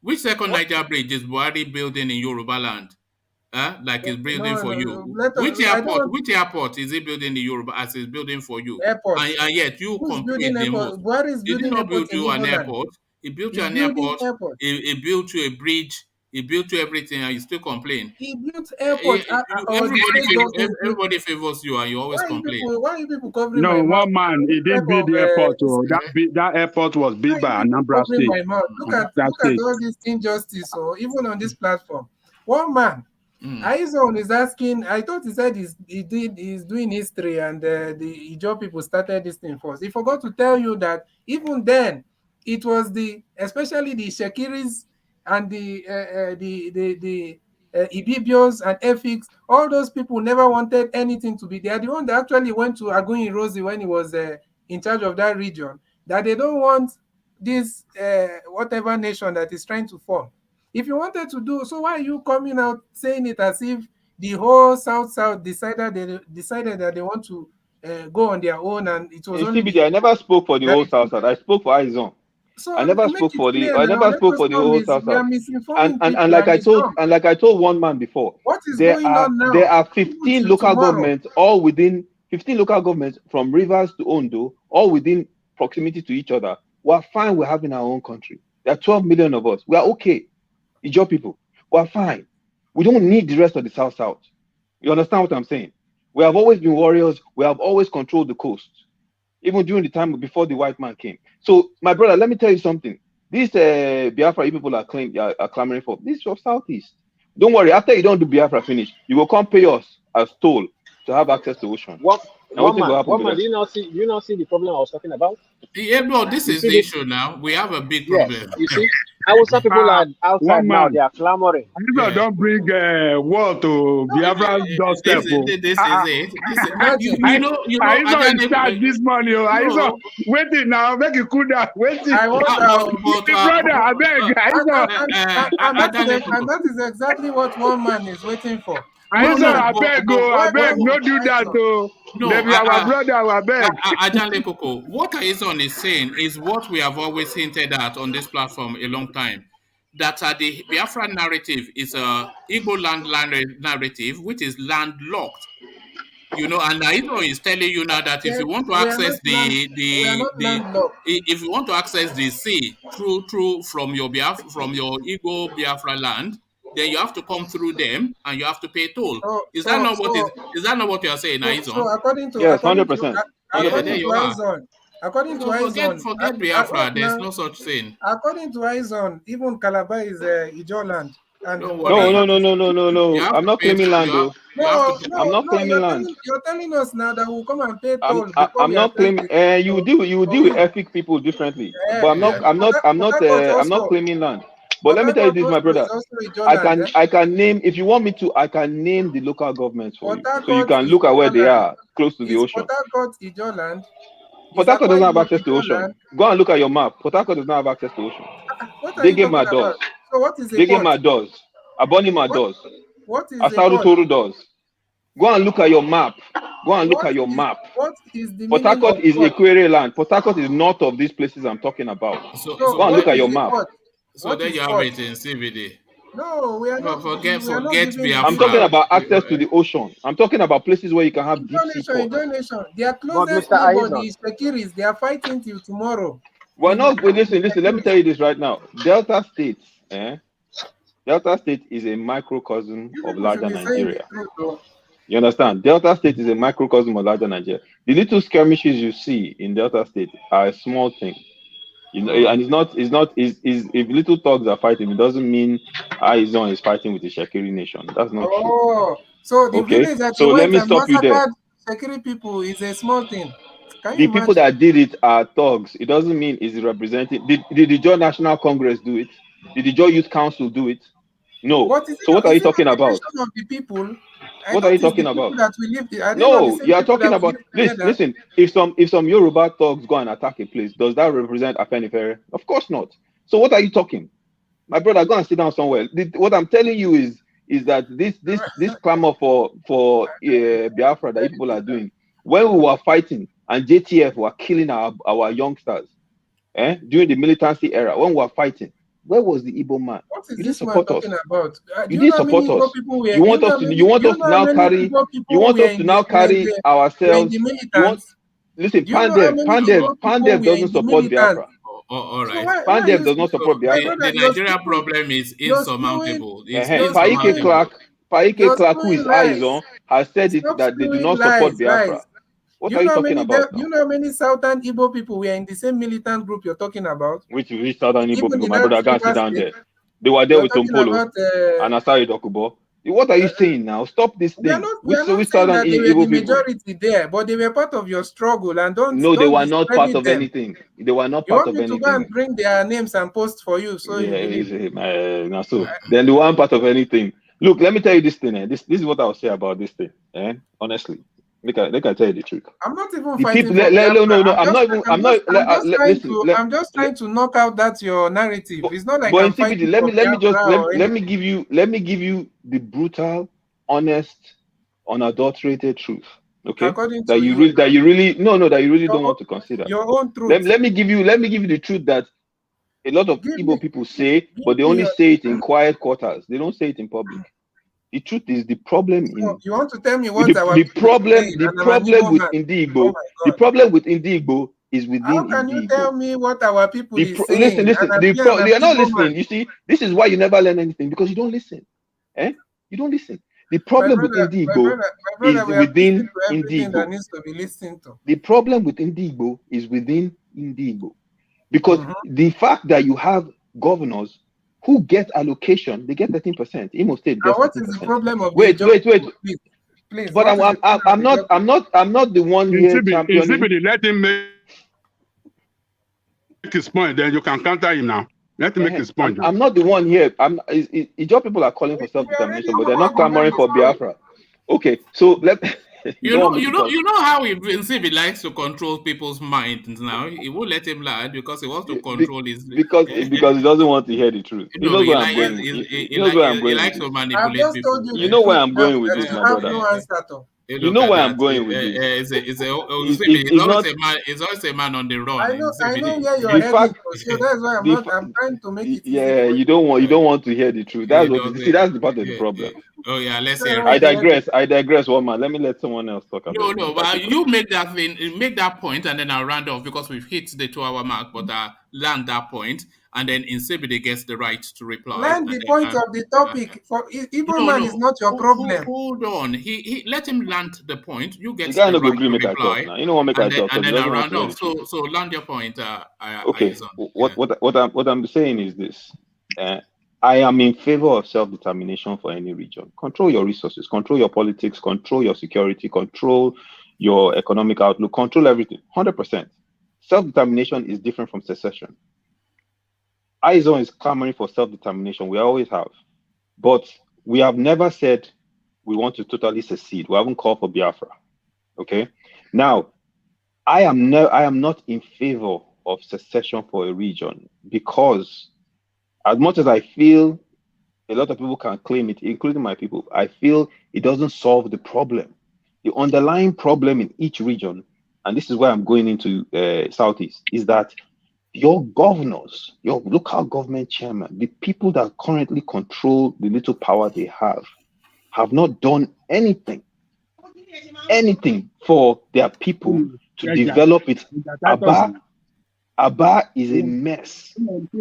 Which second What? Niger bridge is Buhari building in Yoruba land? Like he's building for you. I don't Which airport is he building in Yoruba as he's building for you? airport. And yet you Who's complain building the most. airport? Buhari is He did building not airport build in you an Igbo land. airport. He built you He's an building airport. airport. He built you a bridge. He built you everything, and you still complain. He built airport or the state government. Everybody favors you, and you always complain. Why are you people covering No, my mouth? one man, he What didn't type build of the airport. this Oh, thing? that airport was Why built are you by people Anambra covering State. my mouth? Look at That state. all this injustice. So even on this platform, one man Aizon is asking, I thought he said he's doing history and the Ijaw people started this thing first. He forgot to tell you that even then, it was especially the Shekiris and the Ibibios and Efiks, all those people never wanted anything to be. They are the one that actually went to Agunyii Rosie when he was in charge of that region, that they don't want this whatever nation that is trying to form. If you wanted to do so, why are you coming out saying it as if the whole South decided that they want to go on their own, and it was only CBD, I never spoke for the whole South. I spoke for Aizon. So I never spoke for the whole South. And like I told one man before, what is going on now? There are 15 local governments, all within 15 local governments from Rivers to Ondo, all within proximity to each other. We're fine. We're having our own country. There are 12 million of us. We are okay. Ijaw people, we're fine. We don't need the rest of the South. You understand what I'm saying? We have always been warriors. We have always controlled the coast, even during the time before the white man came. So, my brother, let me tell you something. These Biafra people are clamoring for. This is your Southeast. Don't worry. After you don't do Biafra finish, you will come pay us as toll to have access to ocean. One man, do you not see the problem I was talking about? Yeah, bro, this is the issue now. We have a big problem. Yes, you see, Hausa people are outside now. They are clamoring. People don't bring war to Biafra doorstep. This is it. I saw start this morning. I saw waiting now. Make it cool down. Waiting. I want brother, I beg. And that is exactly what one man is waiting for. I beg, no do that, though. No, our brother, I beg. Ajanle Koko, what Aizon is saying is what we have always hinted at on this platform a long time. That the Biafra narrative is a Igbo land narrative, which is landlocked. You know, and Aizon is telling you now that if you want to access if you want to access the sea through from your Igbo Biafra land, then you have to come through them and you have to pay toll. Is that not what you are saying, Aizon? So according to 100%. According to Aizon, forget Biafra, there's no such thing. According to Aizon, even Calabar is Ijaw land. No. I'm not claiming land, though. I'm not claiming land. You're telling us now that we'll come and pay toll. I'm not claiming. You deal with ethnic people differently, but I'm not claiming land. But let me tell you this, my brother. I can name, if you want me to, I can name the local governments for you, so you can look at where they are, close to the ocean. Port Harcourt Ijaw land. Port Harcourt doesn't have access to ocean. Go and look at your map. Port Harcourt does not have access to ocean. They gave my doors. So what is they gave my doors. Aboni my doors. What is Asaru Toru doors. Go and look at your map. What is the Port Harcourt is Equatorial land. Port Harcourt is north of these places I'm talking about. So go and look at your map. So then you have it in CBD. No, we are not. Forget Biafra. I'm talking about access to the ocean. I'm talking about places where you can have deep sea ports. They are closest to the Shekiris. They are fighting till tomorrow. Well, no, listen. Let me tell you this right now. Delta State is a microcosm of larger Nigeria. You understand? Delta State is a microcosm of larger Nigeria. The little skirmishes you see in Delta State are a small thing. You know, and if little thugs are fighting, it doesn't mean Aizon is fighting with the Shekiri nation. That's not true. So the village that so let me stop you there. Shekiri people is a small thing. The people that did it are thugs. It doesn't mean it's representing. Did the Ijaw National Congress do it? Did the Ijaw Youth Council do it? No. So what are you talking about? Of the people, what are you talking about? No, you are talking about this. Listen, if some Yoruba thugs go and attack a place, does that represent Afenifere? Of course not. So what are you talking? My brother, go and sit down somewhere. What I'm telling you is that this clamor for Biafra that people are doing, when we were fighting and JTF were killing our youngsters, during the militancy era, when we were fighting, where was the Igbo man? What is this man talking about? You didn't support us. You want us to now carry ourselves. Listen, Pandev doesn't support Biafra. All right. Pandev does not support Biafra. The Nigeria problem is insurmountable. Paike Clark, who is Aizon, has said that they do not support Biafra. What are you talking about? You know how many Southern Igbo people were in the same militant group you're talking about? Which Southern Igbo people? My brother, I can't sit down there. They were there with Tompolo and Asari Dokubo. What are you saying now? Stop this We are thing. not, we Which are not saying southern that they were evil the people? majority there, but they were part of your struggle, and No, they don't were not part discredit of them. anything. They were not You part want of me to go and anything. bring their names and post for you so you Yeah, believe? now so then the one part of anything. Look, let me tell you this thing. This is what I'll say about this thing. Honestly, they can tell you the truth. I'm not even The fighting people, for no, Biafra. I'm not even. Listen. I'm just trying to knock out that your narrative. It's not like But I'm in CBD, fighting for Biafra or let anything. me give you the brutal, honest, unadulterated truth. Okay, According that to you you, really that you really your don't own, want to consider. your own truth. Let me give you the truth that a lot of Give me, Igbo people say, but they give me only your. say it in quiet quarters. They don't say it in public. The truth is the problem So in you want to tell me what our the people is saying, the and I'm an problem Igbo with man? Indigbo, Oh the my God! problem with Indigbo is How within can you tell Indigbo. me what our people is saying, Listen, and I'm an you're not Igbo man? listening. You see, this is why you never learn anything, because you don't listen. You don't listen. The problem with Indigbo My brother, is we have listened within to everything that Indigbo. needs to be listened to. The problem with Indigbo is within Indigbo. Because Mhm. the fact that you have governors who get allocation, they get 13%. Imo State And gets what is the 13%. problem of the Wait. Ijaw people? Please, But what is the problem of the Ijaw people? I'm not the one here In championing. CBD, let him make his point, then you can counter him now. Let him make his point. I'm not the one here. Ijaw people are calling for We already self-determination, but know they're how not the man clamoring is for going. Biafra. Okay, so you don't want me to talk. You know how Invincible likes to control people's minds now. He won't let him land because he wants to control his. Because he doesn't want to hear the truth. He No, knows he where I'm like going with. He knows where I'm he going with likes to this. I've manipulate just people. told you You the know where truth I'm now going with that this, you my have brother. no answer to. You Look know at where that. I'm going with this. It's always a man. It's always a man on the run. I know where you're The heading fact, to, so that's why I'm trying to make it easy yeah, for you you. don't want to hear the truth. That's He what it is. See, doesn't. that's the part of the problem. Oh yeah, let's say I right. digress, one man. Let me let someone else talk about No. But you make that point, and then I'll round off because we've hit the 2 hour mark. But land that point, and then Insibide gets the right to reply. Learn And the point then, of the topic. For Igbo man is no. not your problem. Hold on. He let him land the point. You the get guy the no go right agree to make I talk reply, now. You know what make I talk and because he then I'll doesn't want round to hear off. the truth. So land your point. Okay. Aizon. What I'm saying is this. I am in favor of self-determination for any region. Control your resources, control your politics, control your security, control your economic outlook, control everything. 100%. Self-determination is different from secession. Aizon is clamoring for self-determination. We always have. But we have never said we want to totally secede. We haven't called for Biafra. Okay? Now, I am not in favor of secession for a region because as much as I feel a lot of people can claim it, including my people, I feel it doesn't solve the problem. The underlying problem in each region, and this is where I'm going into Southeast, is that your governors, your local government chairman, the people that currently control the little power they have not done anything for their people to develop it. Aba is a mess.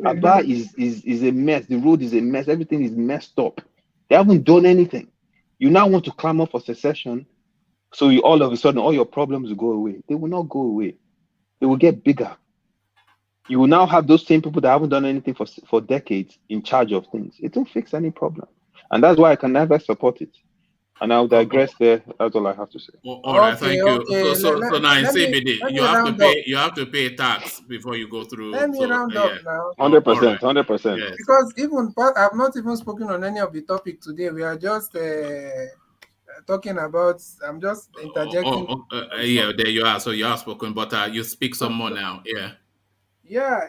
Aba is a mess. The road is a mess. Everything is messed up. They haven't done anything. You now want to clamor for secession, so all of a sudden all your problems will go away. They will not go away. They will get bigger. You will now have those same people that haven't done anything for decades in charge of things. It won't fix any problem. And that's why I can never support it. And I'll digress there. That's all I have to say. All right, thank you. Okay. So now in CBD, Let you me have to round up. pay. You have to pay tax before you go through. Let me So round yeah. up now. 100%, 100%. Yes. Because I've not even spoken on any of the topic today. We are just talking about. I'm just interjecting. Yeah, there you are. So you have spoken, but you speak some more now. Yeah. Yeah.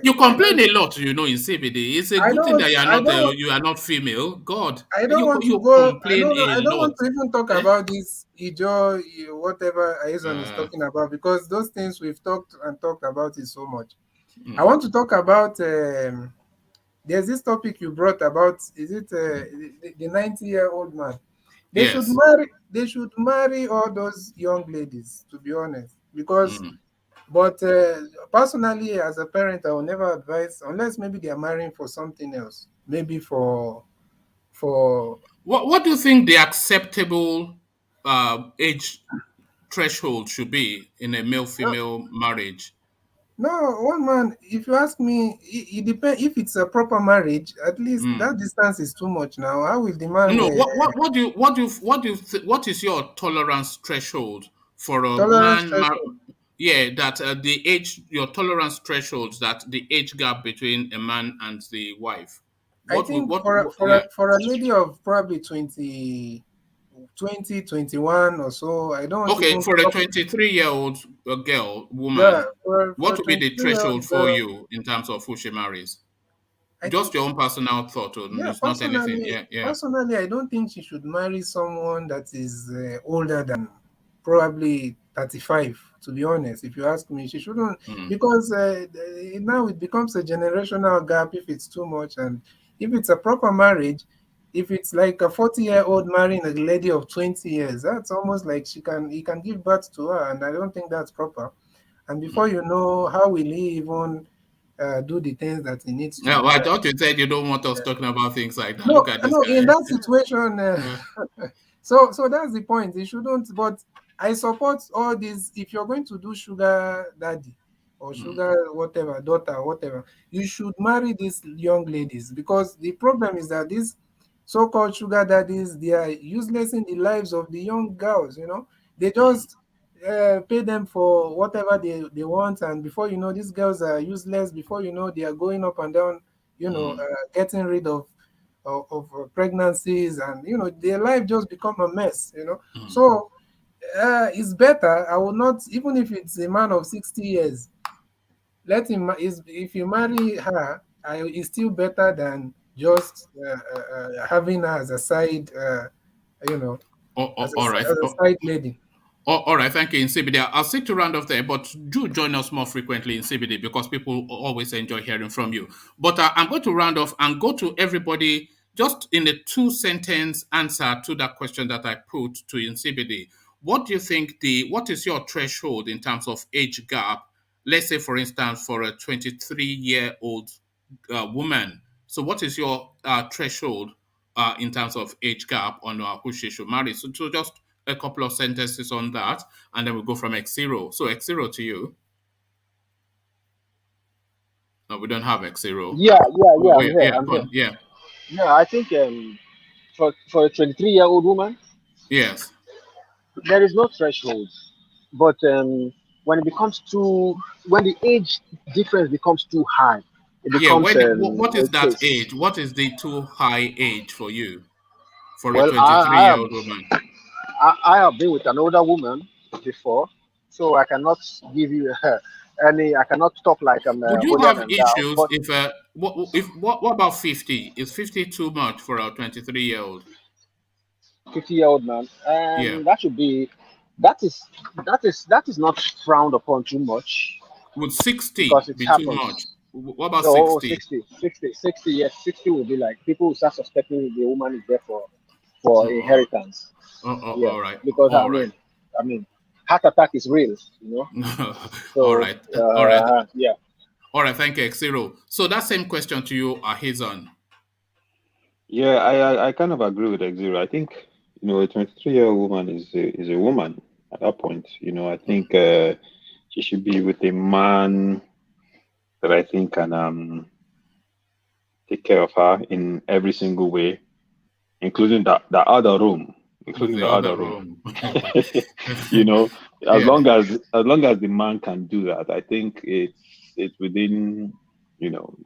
You complain a lot, in CBD. It's a I good don't thing want. that I don't want. you are not female. God, I don't want to you go. complain a I don't lot. want to even talk about this Ijo, whatever Aizon is talking about, because those things we've talked about it so much. I want to talk about. There's this topic you brought about. Is it the 90-year-old man? They should marry. They should marry all those young ladies. To be honest, because. But personally, as a parent, I will never advise unless maybe they are marrying for something else. Maybe for. What do you think the acceptable age threshold should be in a male-female marriage? No, one man. If you ask me, it depends. If it's a proper marriage, at least Mm. that distance is too much now. I will demand No, what is your tolerance threshold for a tolerance man? threshold. Yeah, that the age, your tolerance thresholds, that the age gap between a man and the wife. I What would think what? for what yeah. for a lady of probably 21 or so, I don't Okay, even for a talk. 23-year-old girl, Yeah, woman, for what a would be the 23-year-old threshold for girl, you in terms of who she marries? I Just think, your own personal thought, yeah, it's not anything. Yeah, yeah. personally, I don't think she should marry someone that is older than probably 35. To be honest, if you ask me, she shouldn't, Mm, because now it becomes a generational gap if it's too much, and if it's a proper marriage, if it's like a 40-year-old marrying a lady of 20 years, that's almost like he can give birth to her, and I don't think that's proper. And before mm. you know, how will he even do the things that he needs to Yeah, do? well, I thought you said you don't want us talking about things like that. Look No, at this no, guy. in that situation, Yeah. so that's the point. You shouldn't, but I support all this. If you're going to do sugar daddy or Mm, sugar whatever, daughter, whatever, you should marry these young ladies, because the problem is that these so-called sugar daddies, they are useless in the lives of the young girls, They mm, just pay them for whatever they want, and before you know, these girls are useless. Before you know, they are going up and down, mm, getting rid of pregnancies, and their life just become a mess. mm. So it's better. I will not, even if it's a man of 60 years, let him if you marry her, it's still better than just having her as a side, you know All right. as a side lady. All right, thank you, in CBD. I'll seek to round off there, but do join us more frequently in CBD because people always enjoy hearing from you. But I'm going to round off and go to everybody just in a 2-sentence answer to that question that I put to in CBD. What do you think what is your threshold in terms of age gap? Let's say, for instance, for a 23-year-old woman. So, what is your threshold in terms of age gap on who she should marry? So just a couple of sentences on that, and then we'll go from X0. So X0 to you. No, we don't have X0. Yeah, Oh, I'm yeah, here. yeah, I'm go here. on. Yeah. Yeah, I think for a 23-year-old woman, Yes. there is no threshold. But when it becomes too, when the age difference becomes too high, it Yeah. becomes What is a that case. age? What is the too high age for you for a Well, 23-year-old woman? I have been with an older woman before, so I cannot give you any. I cannot talk like I'm Would you holier have than thou. issues But what about 50? Is 50 too much for a 23-year-old? 50-year-old man, Yeah. that should be that is that is not frowned upon too much Would because 60 it be too happens. much? What about No, 60? 60, 60, 60. Yes, 60 will be like people will start suspecting the woman is there for Oh, inheritance. Yeah, all right. because All right. I mean, heart attack is real. All So right. All right. yeah. All right. Thank you, Xero. So that same question to you, Ahizan. Yeah, I kind of agree with Xero. I think, a 23-year-old woman is a woman at that point. I think she should be with a man that I think can take care of her in every single way, including the other room, including The the other other room. room. you know, as Yeah. long as the man can do that, I think it's within.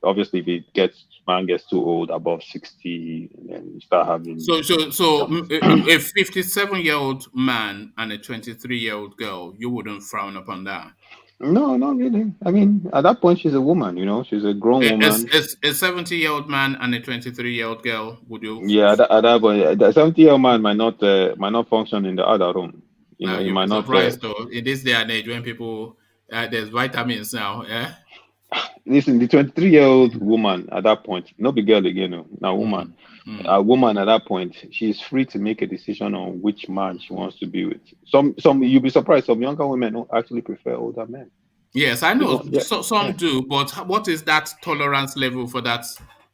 Obviously, if man gets too old, above 60, and then you start having some. A 57-year-old man and a 23-year-old girl, you wouldn't frown upon that. No, not really. I mean, at that point, she's a woman. She's a grown woman. A 70-year-old man and a 23-year-old girl, would you? Yeah, at that point, the 70-year-old man might not function in the other room. He You'll be might not. surprised though in this day and age when people there's vitamins now. Yeah. Listen, the 23-year-old woman at that point, not big girl again, no, now woman. Mm, mm. A woman at that point, she's free to make a decision on which man she wants to be with. Some you'll be surprised. Some younger women don't actually prefer older men. Yes, I They know. don't. Yeah, So yeah, some do, but what is that tolerance level for that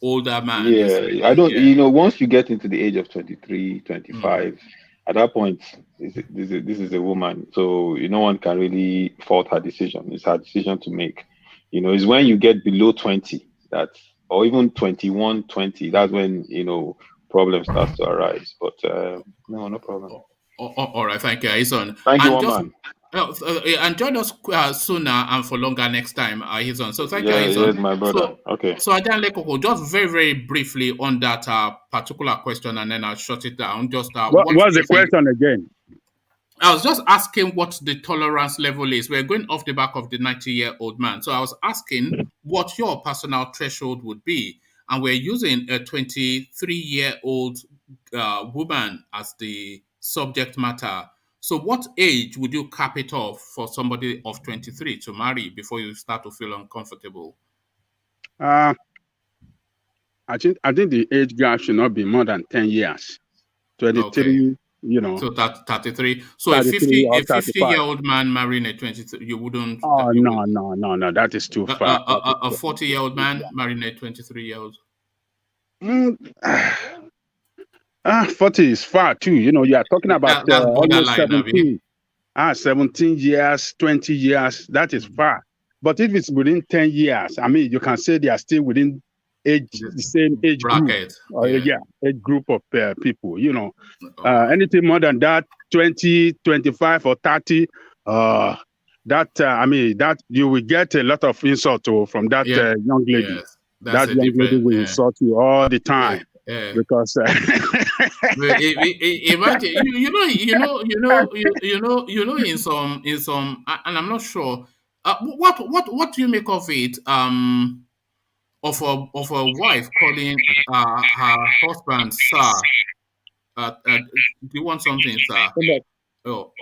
older man? Is yeah. I really, don't. yeah. Once you get into the age of 23, Mm. 25, at that point, this is a woman. So no one can really fault her decision. It's her decision to make. Is when you get below 20, or even 21, 20, that's when, problem starts to arise. But no problem. All right, thank you, Aizon. Thank you, man. And join us sooner and for longer next time, Aizon. So thank you, Aizon. Yes, my brother. Okay. So Ajahn Lekoko, just very, very briefly on that particular question, and then I'll shut it down. Just what's the question again? I was just asking what the tolerance level is. We're going off the back of the 90-year-old man. So I was asking what your personal threshold would be. And we're using a 23-year-old woman as the subject matter. So what age would you cap it off for somebody of 23 to marry before you start to feel uncomfortable? I think the age gap should not be more than 10 years. 23, okay. So 33. So 33 a 50-year-old man marrying a 23, you wouldn't. Oh, no. That is too far. A 40-year-old man marrying a 23-year-old. 40 is far too. You are talking about almost 17. 17 years, 20 years. That is far. But if it's within 10 years, I mean, you can say they are still within the same age bracket. Group. Age group of people. Anything more than that, 20, 25, or 30, that you will get a lot of insult from that young lady. Yes. That young lady will insult you all the time. Yeah. Because imagine in some and I'm not sure what do you make of it of a wife calling her husband sir. Do you want something, sir? Or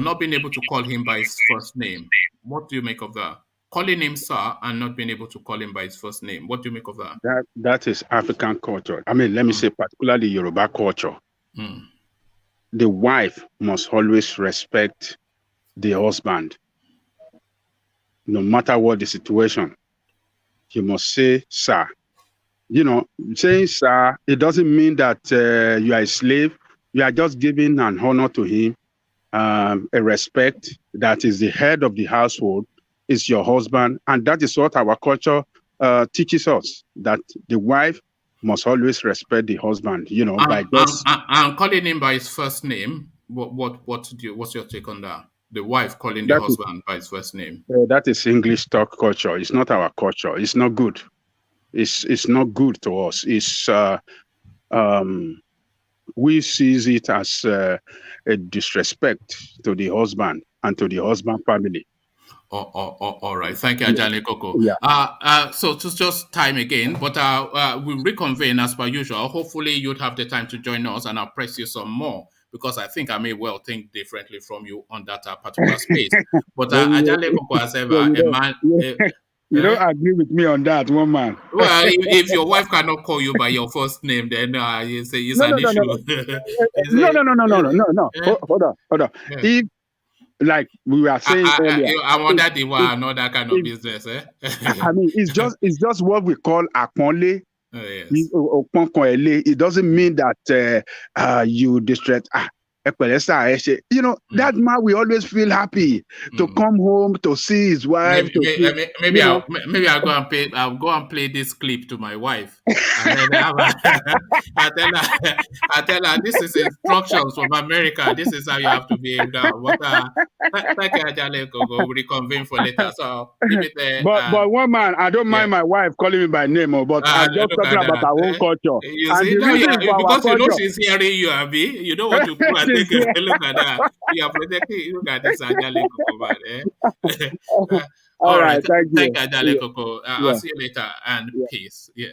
not being able to call him by his first name. What do you make of that? Calling him sir and not being able to call him by his first name. What do you make of that? That is African culture. I mean, let me say particularly Yoruba culture. The wife must always respect the husband. No matter what the situation, you must say sir. Saying sir, it doesn't mean that you are a slave. You are just giving an honor to him, a respect that is the head of the household. Is your husband, and that is what our culture teaches us, that the wife must always respect the husband. By just and calling him by his first name. What's your take on that? The wife calling the husband by his first name. That is English talk culture. It's not our culture. It's not good. It's not good to us. It's we sees it as a disrespect to the husband and to the husband family. All right. Thank you, Ajahn Lekoko. Yeah. So it's just time again, but we'll reconvene as per usual. Hopefully you'd have the time to join us, and I'll press you some more, because I think I may well think differently from you on that particular space. But Ajahn Lekoko has ever a man... You don't agree with me on that, one man. Well, if your wife cannot call you by your first name, then you say it's an issue. No. Hold on. Yeah. If, like we were saying earlier, I wonder the one another kind of business. I mean, it's just what we call akonle. Yes. It doesn't mean that you distress. That man will always feel happy to come home to see his wife. Maybe I'll go and play. I'll go and play this clip to my wife. And then I tell her this is instructions from America. This is how you have to behave now. But thank you, Ajahn Lekoko. We'll reconvene for later. So leave it there. But one man, I don't mind my wife calling me by name, but I'm just talking about our own culture. You see, because you know she's hearing you, Abi. You don't want to go and take a look at that. You are protecting. Look at this, Ajahn Lekoko, man. All right, thank you. Thank you, Ajahn Lekoko. I'll see you later, and peace. Yeah.